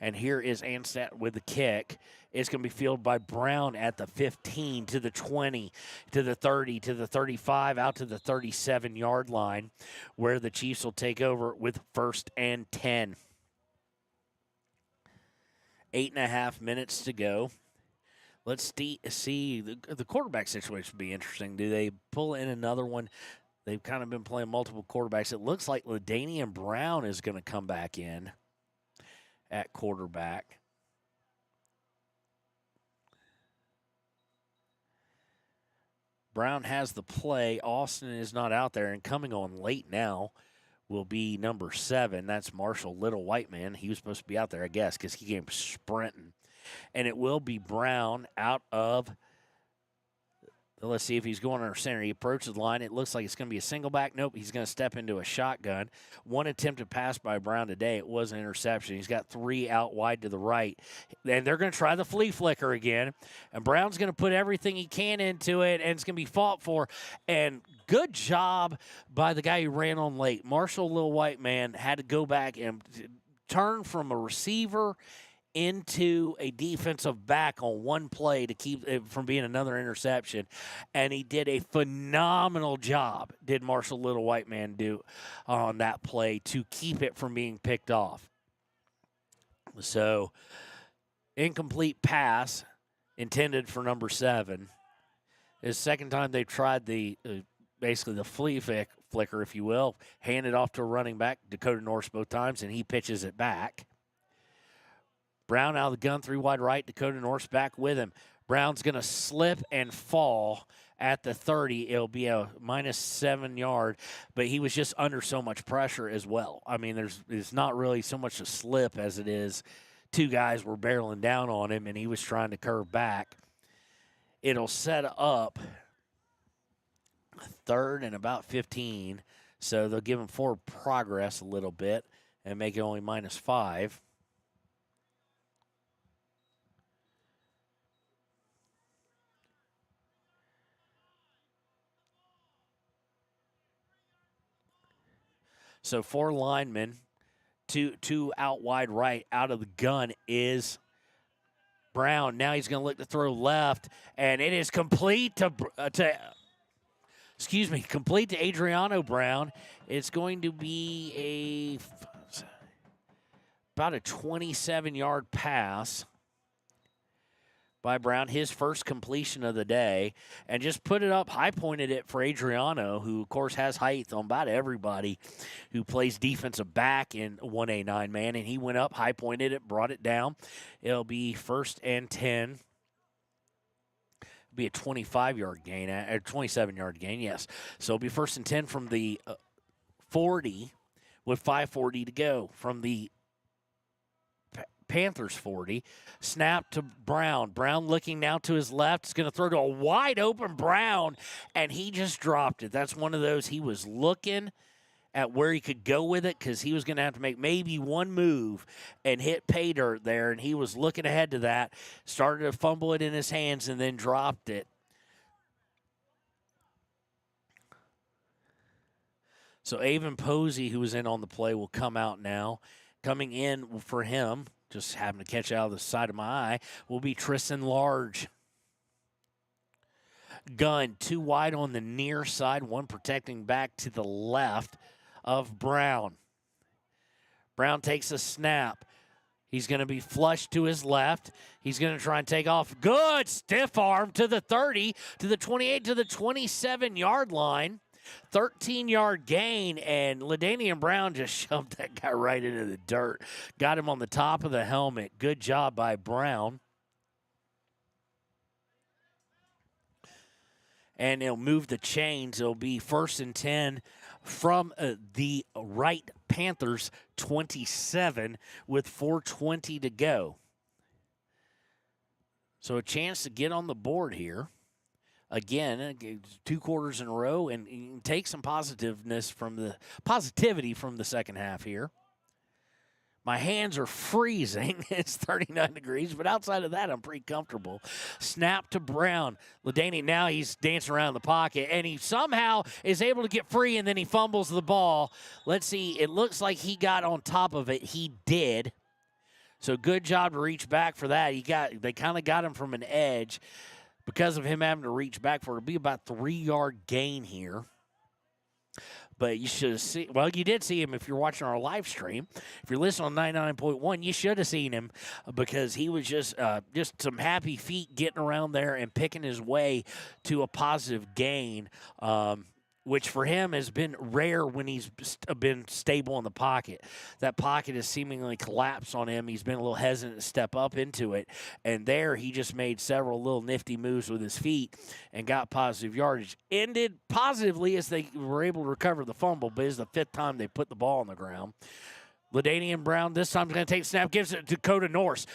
And here is Ethete with the kick. It's going to be fielded by Brown at the 15, to the 20, to the 30, to the 35, out to the 37-yard line, where the Chiefs will take over with 1st and 10. 8.5 minutes to go. Let's see. The quarterback situation would be interesting. Do they pull in another one? They've kind of been playing multiple quarterbacks. It looks like LaDainian Brown is going to come back in at quarterback. Brown has the play. Austin is not out there, and coming on late now will be number 7. That's Marshall Little White Man. He was supposed to be out there, I guess, because he came sprinting. And it will be Brown out of... Let's see if he's going under center. He approaches the line. It looks like it's going to be a single back. Nope, he's going to step into a shotgun. One attempted pass by Brown today. It was an interception. He's got 3 out wide to the right. And they're going to try the flea flicker again. And Brown's going to put everything he can into it, and it's going to be fought for. And good job by the guy who ran on late. Marshall, Little White Man, had to go back and turn from a receiver into a defensive back on one play to keep it from being another interception. And he did a phenomenal job, did Marshall Little White Man do on that play to keep it from being picked off. So, incomplete pass intended for number 7. It's the second time they've tried the basically the flea flicker, if you will, handed off to a running back, Dakota Norse both times, and he pitches it back. Brown out of the gun, 3 wide right. Dakota Norse back with him. Brown's going to slip and fall at the 30. It'll be a -7 yard, but he was just under so much pressure as well. I mean, it's not really so much a slip as it is 2 guys were barreling down on him, and he was trying to curve back. It'll set up 3rd and about 15, so they'll give him forward progress a little bit and make it only -5. So 4 linemen, two out wide right. Out of the gun is Brown. Now he's going to look to throw left, and it is complete complete to Adriano Brown. It's going to be about a 27-yard pass by Brown, his first completion of the day, and just put it up, high-pointed it for Adriano, who, of course, has height on about everybody who plays defensive back in 1A 9-man, and he went up, high-pointed it, brought it down. It'll be 1st and 10. It'll be a 25-yard gain, a 27-yard gain, yes. So it'll be 1st and 10 from the 40 with 5:40 to go from the Panthers 40. Snap to Brown. Brown looking now to his left. Is going to throw to a wide open Brown, and he just dropped it. That's one of those he was looking at where he could go with it because he was going to have to make maybe one move and hit pay dirt there, and he was looking ahead to that. Started to fumble it in his hands and then dropped it. So Avon Posey, who was in on the play, will come out now. Coming in for him, just having to catch out of the side of my eye, will be Tristan Large. Gun 2 wide on the near side, 1 protecting back to the left of Brown. Brown takes a snap. He's going to be flushed to his left. He's going to try and take off. Good stiff arm to the 30, to the 28, to the 27-yard line. 13-yard gain, and LaDainian Brown just shoved that guy right into the dirt. Got him on the top of the helmet. Good job by Brown. And it'll move the chains. It'll be 1st and 10 from the Wright Panthers 27 with 4:20 to go. So a chance to get on the board here. Again, 2 quarters in a row, and take some positivity from the second half here. My hands are freezing. It's 39 degrees, but outside of that, I'm pretty comfortable. Snap to Brown. LaDainian, now he's dancing around the pocket, and he somehow is able to get free, and then he fumbles the ball. Let's see. It looks like he got on top of it. He did. So good job to reach back for that. They kind of got him from an edge because of him having to reach back for it. It'll be about 3-yard gain here. But you should have seen, well, you did see him if you're watching our live stream. If you're listening on 99.1, you should have seen him because he was just some happy feet getting around there and picking his way to a positive gain, which for him has been rare when he's been stable in the pocket. That pocket has seemingly collapsed on him. He's been a little hesitant to step up into it. And there he just made several little nifty moves with his feet and got positive yardage. Ended positively as they were able to recover the fumble, but it's the 5th time they put the ball on the ground. LaDainian Brown this time is going to take the snap, gives it to Dakota Norris.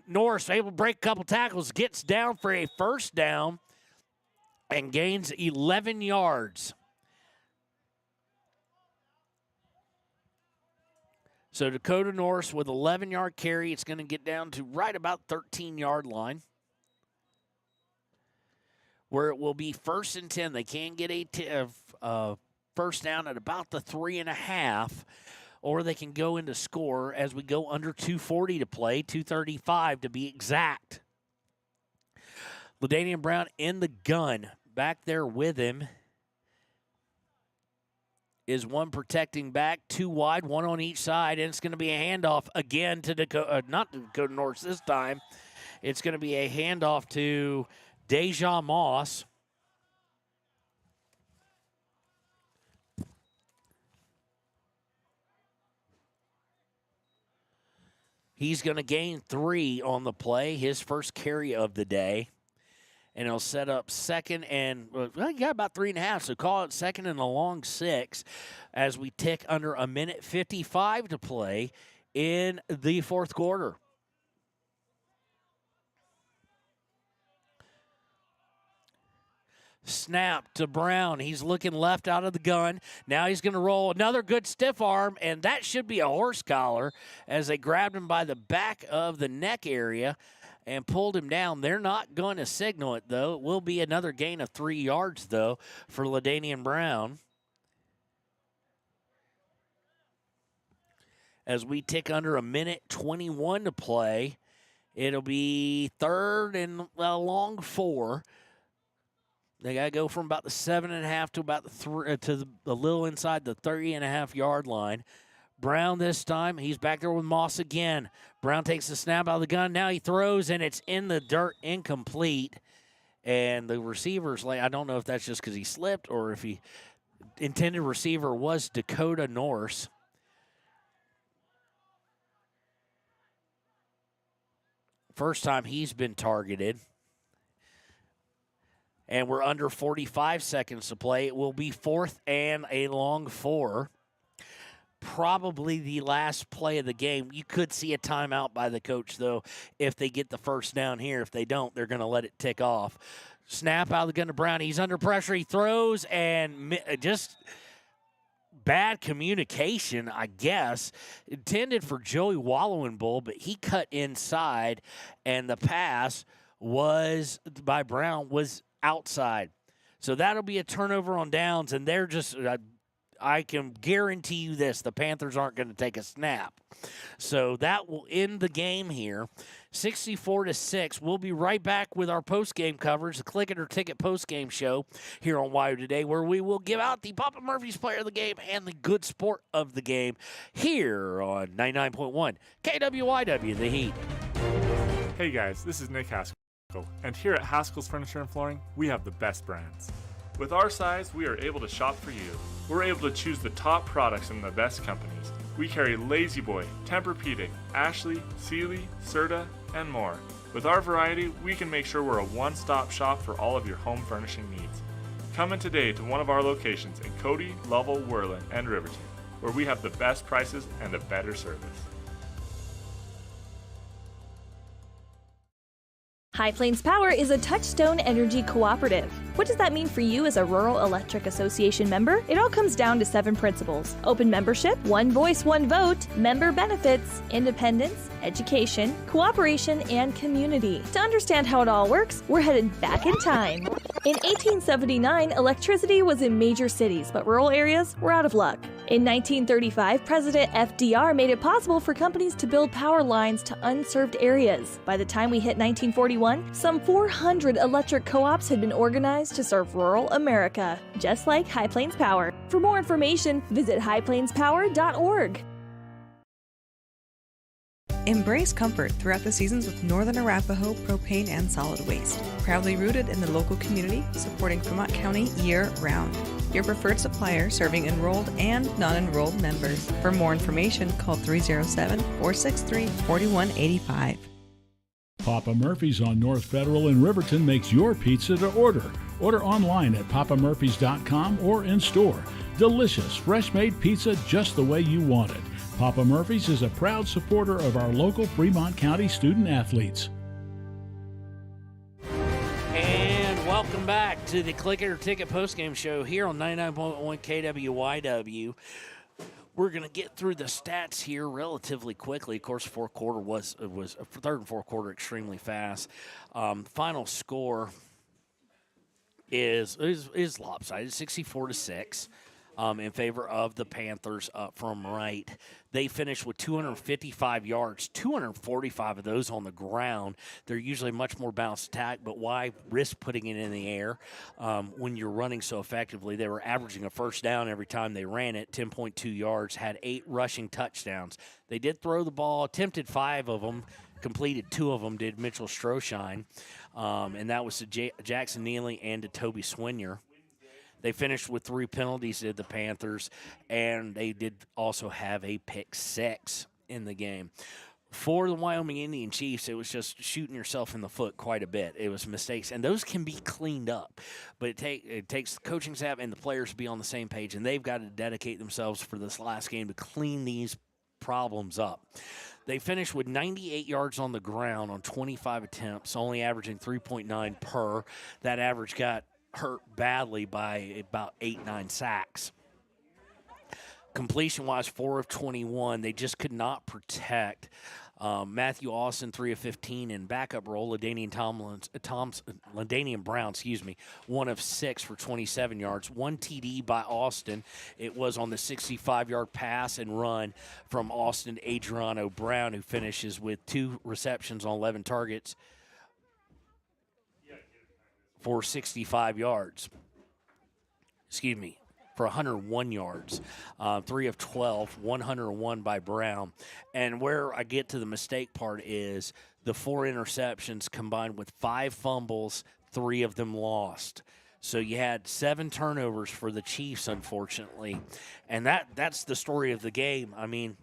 Norris able to break a couple tackles, gets down for a 1st down, and gains 11 yards. So Dakota Norris with 11-yard carry. It's going to get down to right about 13-yard line, where it will be 1st and 10. They can get a 1st down at about the 3.5, or they can go into score as we go under 2:40 to play, 2:35 to be exact. LaDainian Brown in the gun. Back there with him is one protecting back, 2 wide, 1 on each side, and it's going to be a handoff again to not Dakota Norris this time. It's going to be a handoff to Deja Moss. He's going to gain 3 on the play, his first carry of the day. And he'll set up 2nd and, well, you got about 3.5, so call it 2nd and a long 6 as we tick under 1:55 to play in the 4th quarter. Snap to Brown. He's looking left out of the gun. Now he's going to roll another good stiff arm, and that should be a horse collar as they grabbed him by the back of the neck area and pulled him down. They're not going to signal it, though. It will be another gain of 3 yards, though, for LaDainian Brown. As we tick under 1:21 to play, it'll be 3rd and a long 4. They got to go from about the 7.5 to about the a little inside the 30.5-yard line. Brown this time, he's back there with Moss again. Brown takes the snap out of the gun. Now he throws, and it's in the dirt, incomplete. And the receiver's I don't know if that's just because he slipped or if he intended receiver was Dakota Norris. First time he's been targeted. And we're under 45 seconds to play. It will be 4th and a long 4. Probably the last play of the game. You could see a timeout by the coach, though, if they get the 1st down here. If they don't, they're going to let it tick off. Snap out of the gun to Brown. He's under pressure. He throws, and just bad communication, I guess. Intended for Joey Wallowenbull, but he cut inside, and the pass was by Brown was outside. So that'll be a turnover on downs, and they're just I can guarantee you this, the Panthers aren't going to take a snap. So that will end the game here, 64-6. We'll be right back with our postgame coverage, the Click It or Ticket postgame show here on Wire Today, where we will give out the Papa Murphy's Player of the Game and the Good Sport of the Game here on 99.1 KWYW, The Heat. Hey guys, this is Nick Haskell, and here at Haskell's Furniture and Flooring, we have the best brands. With our size, we are able to shop for you. We're able to choose the top products from the best companies. We carry Lazy Boy, Tempur-Pedic, Ashley, Sealy, Serta, and more. With our variety, we can make sure we're a one-stop shop for all of your home furnishing needs. Come in today to one of our locations in Cody, Lovell, Worland, and Riverton, where we have the best prices and a better service. High Plains Power is a Touchstone Energy cooperative. What does that mean for you as a Rural Electric Association member? It all comes down to 7 principles: open membership, one voice, one vote, member benefits, independence, education, cooperation, and community. To understand how it all works, we're headed back in time. In 1879, electricity was in major cities, but rural areas were out of luck. In 1935, President FDR made it possible for companies to build power lines to unserved areas. By the time we hit 1941, some 400 electric co-ops had been organized to serve rural America, just like High Plains Power. For more information, visit highplainspower.org. Embrace comfort throughout the seasons with Northern Arapaho Propane and Solid Waste. Proudly rooted in the local community, supporting Fremont County year-round. Your preferred supplier serving enrolled and non-enrolled members. For more information, call 307-463-4185. Papa Murphy's on North Federal in Riverton makes your pizza to order. Order online at papamurphys.com or in store. Delicious, fresh-made pizza just the way you want it. Papa Murphy's is a proud supporter of our local Fremont County student athletes. And welcome back to the Click It or Ticket postgame show here on 99.1 KWYW. We're going to get through the stats here relatively quickly. Of course, fourth quarter was third and fourth quarter extremely fast. Final score is lopsided, 64-6. In favor of the Panthers from Wright. They finished with 255 yards, 245 of those on the ground. They're usually much more balanced attack, but why risk putting it in the air when you're running so effectively? They were averaging a first down every time they ran it, 10.2 yards, had 8 rushing touchdowns. They did throw the ball, attempted 5 of them, completed 2 of them, did Mitchell Stroshine, and that was to Jackson Neely and to Toby Swinier. They finished with 3 penalties, did the Panthers, and they did also have a pick 6 in the game. For the Wyoming Indian Chiefs, it was just shooting yourself in the foot quite a bit. It was mistakes, and those can be cleaned up. But it takes the coaching staff and the players to be on the same page, and they've got to dedicate themselves for this last game to clean these problems up. They finished with 98 yards on the ground on 25 attempts, only averaging 3.9 per. That average got hurt badly by about 8-9 sacks. Completion-wise, 4 of 21. They just could not protect. Matthew Austin, 3 of 15, in backup role. LaDainian Brown, 1 of 6 for 27 yards. 1 TD by Austin. It was on the 65-yard pass and run from Austin to Adriano Brown, who finishes with 2 receptions on 11 targets for 65 yards. For 101 yards. 3 of 12, 101 by Brown. And where I get to the mistake part is the 4 interceptions combined with 5 fumbles, 3 of them lost. So you had 7 turnovers for the Chiefs, unfortunately. And that's the story of the game. I mean,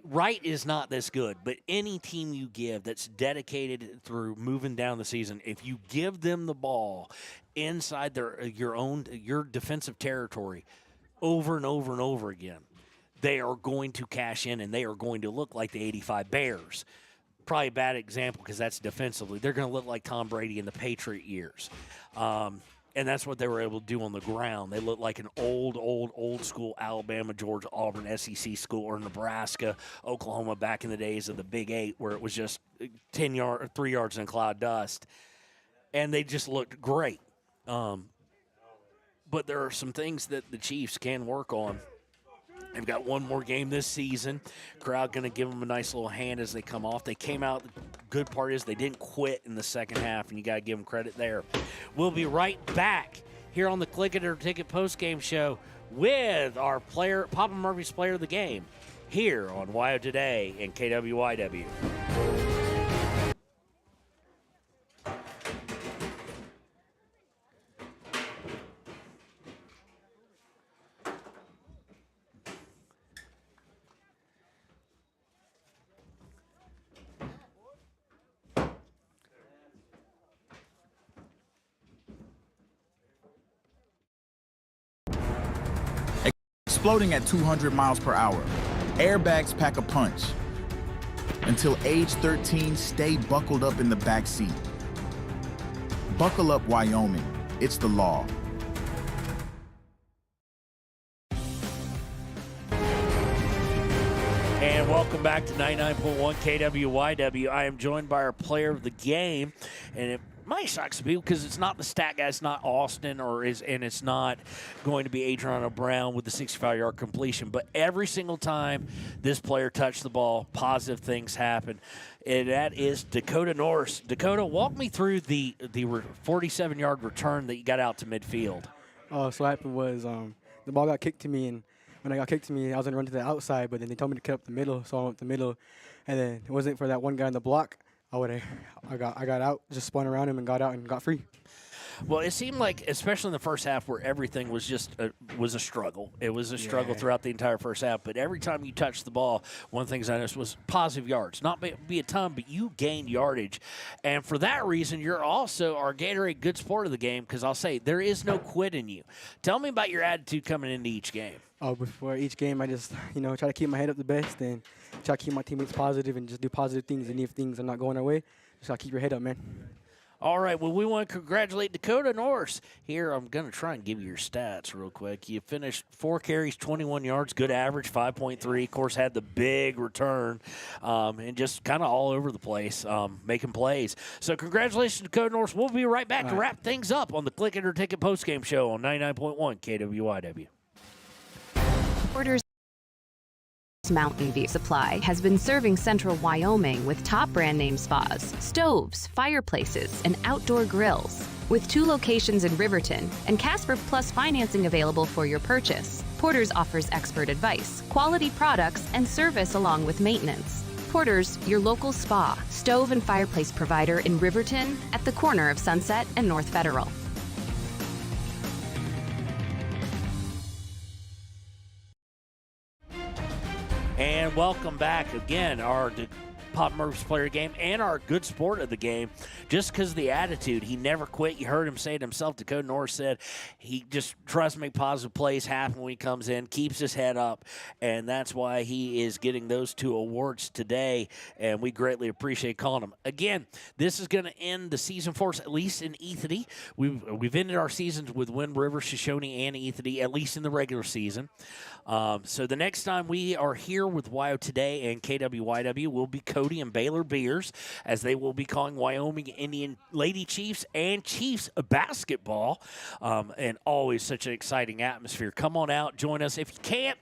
Wright is not this good, but any team you give that's dedicated through moving down the season, if you give them the ball inside your defensive territory over and over and over again, they are going to cash in and they are going to look like the 85 Bears. Probably a bad example because that's defensively. They're going to look like Tom Brady in the Patriot years. And that's what they were able to do on the ground. They looked like an old school Alabama, Georgia, Auburn, SEC school, or Nebraska, Oklahoma back in the days of the Big 8, where it was just 3 yards in cloud dust. And they just looked great. But there are some things that the Chiefs can work on. They've got one more game this season. Crowd going to give them a nice little hand as they come off. They came out. The good part is they didn't quit in the second half, and you got to give them credit there. We'll be right back here on the Click It or Ticket postgame show with our Papa Murphy's Player of the Game, here on WYO Today and KWYW. exploding at 200 miles per hour. Airbags pack a punch. Until age 13, stay buckled up in the back seat. Buckle up, Wyoming. It's the law. And welcome back to 99.1 KWYW. I am joined by our player of the game, and it might shock some people because it's not the stat guy, it's not Austin, and it's not going to be Adriano Brown with the 65-yard completion. But every single time this player touched the ball, positive things happen. And that is Dakota Norris. Dakota, walk me through the 47-yard return that you got out to midfield. So what happened was the ball got kicked to me, and when I got kicked to me, I was going to run to the outside, but then they told me to cut up the middle, so I went up the middle. And then it wasn't for that one guy in the block, I got out, just spun around him and got out and got free. Well, it seemed like, especially in the first half, where everything was just was a struggle. It was a struggle throughout the entire first half. But every time you touched the ball, one of the things I noticed was positive yards. Not be a ton, but you gained yardage. And for that reason, you're also our Gatorade Good Sport of the game, because I'll say there is no quit in you. Tell me about your attitude coming into each game. Before each game, I just try to keep my head up the best and try to keep my teammates positive and just do positive things. And if things are not going our way, just gotta keep your head up, man. All right, well, we want to congratulate Dakota Norris. Here, I'm going to try and give you your stats real quick. You finished 4 carries, 21 yards, good average, 5.3. Of course, had the big return and just kind of all over the place, making plays. So congratulations, Dakota Norris. We'll be right back to wrap things up on the Click It or Ticket postgame show on 99.1 KWYW. Porter's Mountain View Supply has been serving central Wyoming with top brand name spas, stoves, fireplaces, and outdoor grills. With 2 locations in Riverton and Casper Plus financing available for your purchase, Porter's offers expert advice, quality products, and service along with maintenance. Porter's, your local spa, stove, and fireplace provider in Riverton at the corner of Sunset and North Federal. And welcome back again, our Pop Murph's player game and our good sport of the game. Just because of the attitude, he never quit. You heard him say it himself. Dakota Norris said he just tries to make positive plays happen when he comes in, keeps his head up, and that's why he is getting those 2 awards today, and we greatly appreciate calling him. Again, this is going to end the season for us, at least in Ethete. We've ended our seasons with Wind River, Shoshone, and Ethete, at least in the regular season. So the next time we are here with WYO Today and KWYW will be Cody and Baylor Beers, as they will be calling Wyoming Indian Lady Chiefs and Chiefs basketball, and always such an exciting atmosphere. Come on out, join us. If you can't,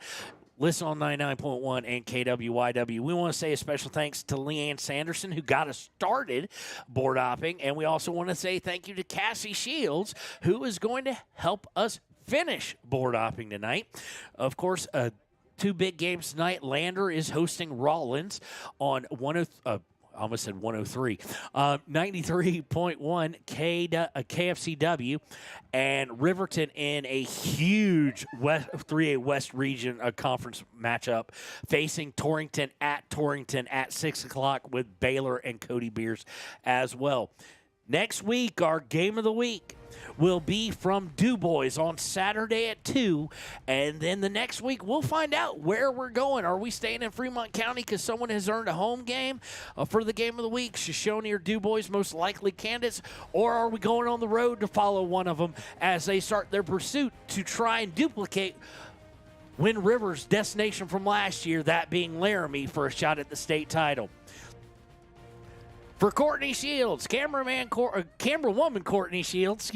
listen on 99.1 and KWYW. We want to say a special thanks to Leanne Sanderson, who got us started board hopping, and we also want to say thank you to Cassie Shields, who is going to help us finish board hopping tonight. Of course, 2 big games tonight. Lander is hosting Rollins on 93.1 KFCW, and Riverton in a huge 3A West region conference matchup, facing Torrington at 6 o'clock with Baylor and Cody Beers as well. Next week, our game of the week will be from Du Bois on Saturday at 2, and then the next week we'll find out where we're going. Are we staying in Fremont County because someone has earned a home game for the game of the week, Shoshone or Du Bois most likely candidates, or are we going on the road to follow one of them as they start their pursuit to try and duplicate Wind River's destination from last year, that being Laramie, for a shot at the state title? For Courtney Shields, camerawoman Courtney Shields,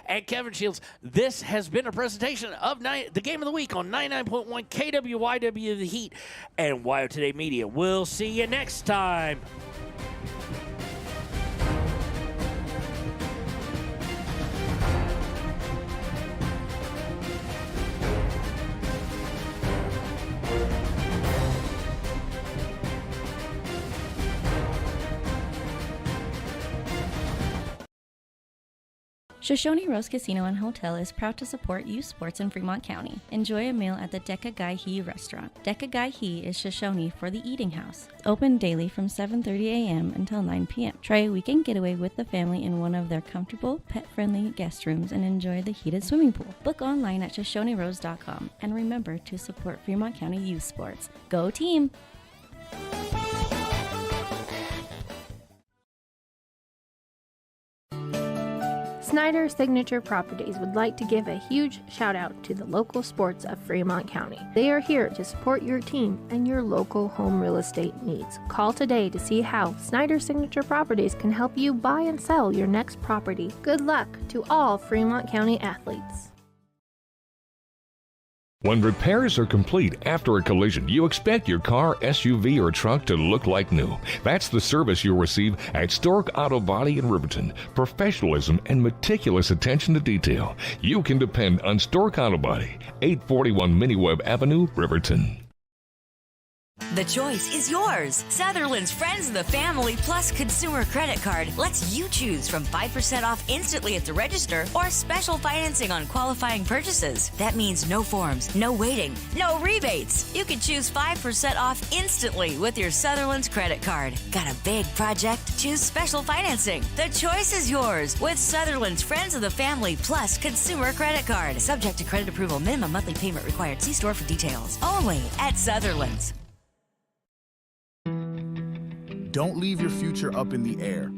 and Kevin Shields, this has been a presentation of the Game of the Week on 99.1 KWYW The Heat and WYO Today Media. We'll see you next time. Shoshone Rose Casino and Hotel is proud to support youth sports in Fremont County. Enjoy a meal at the Deca Gai He restaurant. Deca Gai He is Shoshone for the eating house. It's open daily from 7:30 a.m. until 9 p.m. Try a weekend getaway with the family in one of their comfortable, pet-friendly guest rooms and enjoy the heated swimming pool. Book online at ShoshoneRose.com and remember to support Fremont County youth sports. Go team! Snyder Signature Properties would like to give a huge shout out to the local sports of Fremont County. They are here to support your team and your local home real estate needs. Call today to see how Snyder Signature Properties can help you buy and sell your next property. Good luck to all Fremont County athletes. When repairs are complete after a collision, you expect your car, SUV, or truck to look like new. That's the service you'll receive at Stork Auto Body in Riverton. Professionalism and meticulous attention to detail. You can depend on Stork Auto Body, 841 Miniweb Avenue, Riverton. The choice is yours. Sutherland's Friends of the Family Plus Consumer Credit Card lets you choose from 5% off instantly at the register or special financing on qualifying purchases. That means no forms, no waiting, no rebates. You can choose 5% off instantly with your Sutherland's credit card. Got a big project? Choose special financing. The choice is yours with Sutherland's Friends of the Family Plus Consumer Credit Card. Subject to credit approval. Minimum monthly payment required. See store for details. Only at Sutherland's. Don't leave your future up in the air.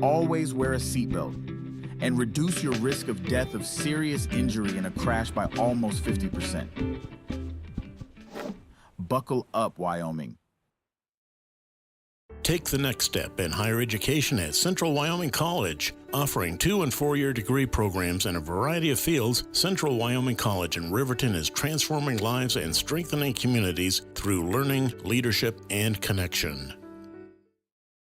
Always wear a seatbelt and reduce your risk of death of serious injury in a crash by almost 50%. Buckle up, Wyoming. Take the next step in higher education at Central Wyoming College. Offering 2- and 4-year degree programs in a variety of fields, Central Wyoming College in Riverton is transforming lives and strengthening communities through learning, leadership, and connection.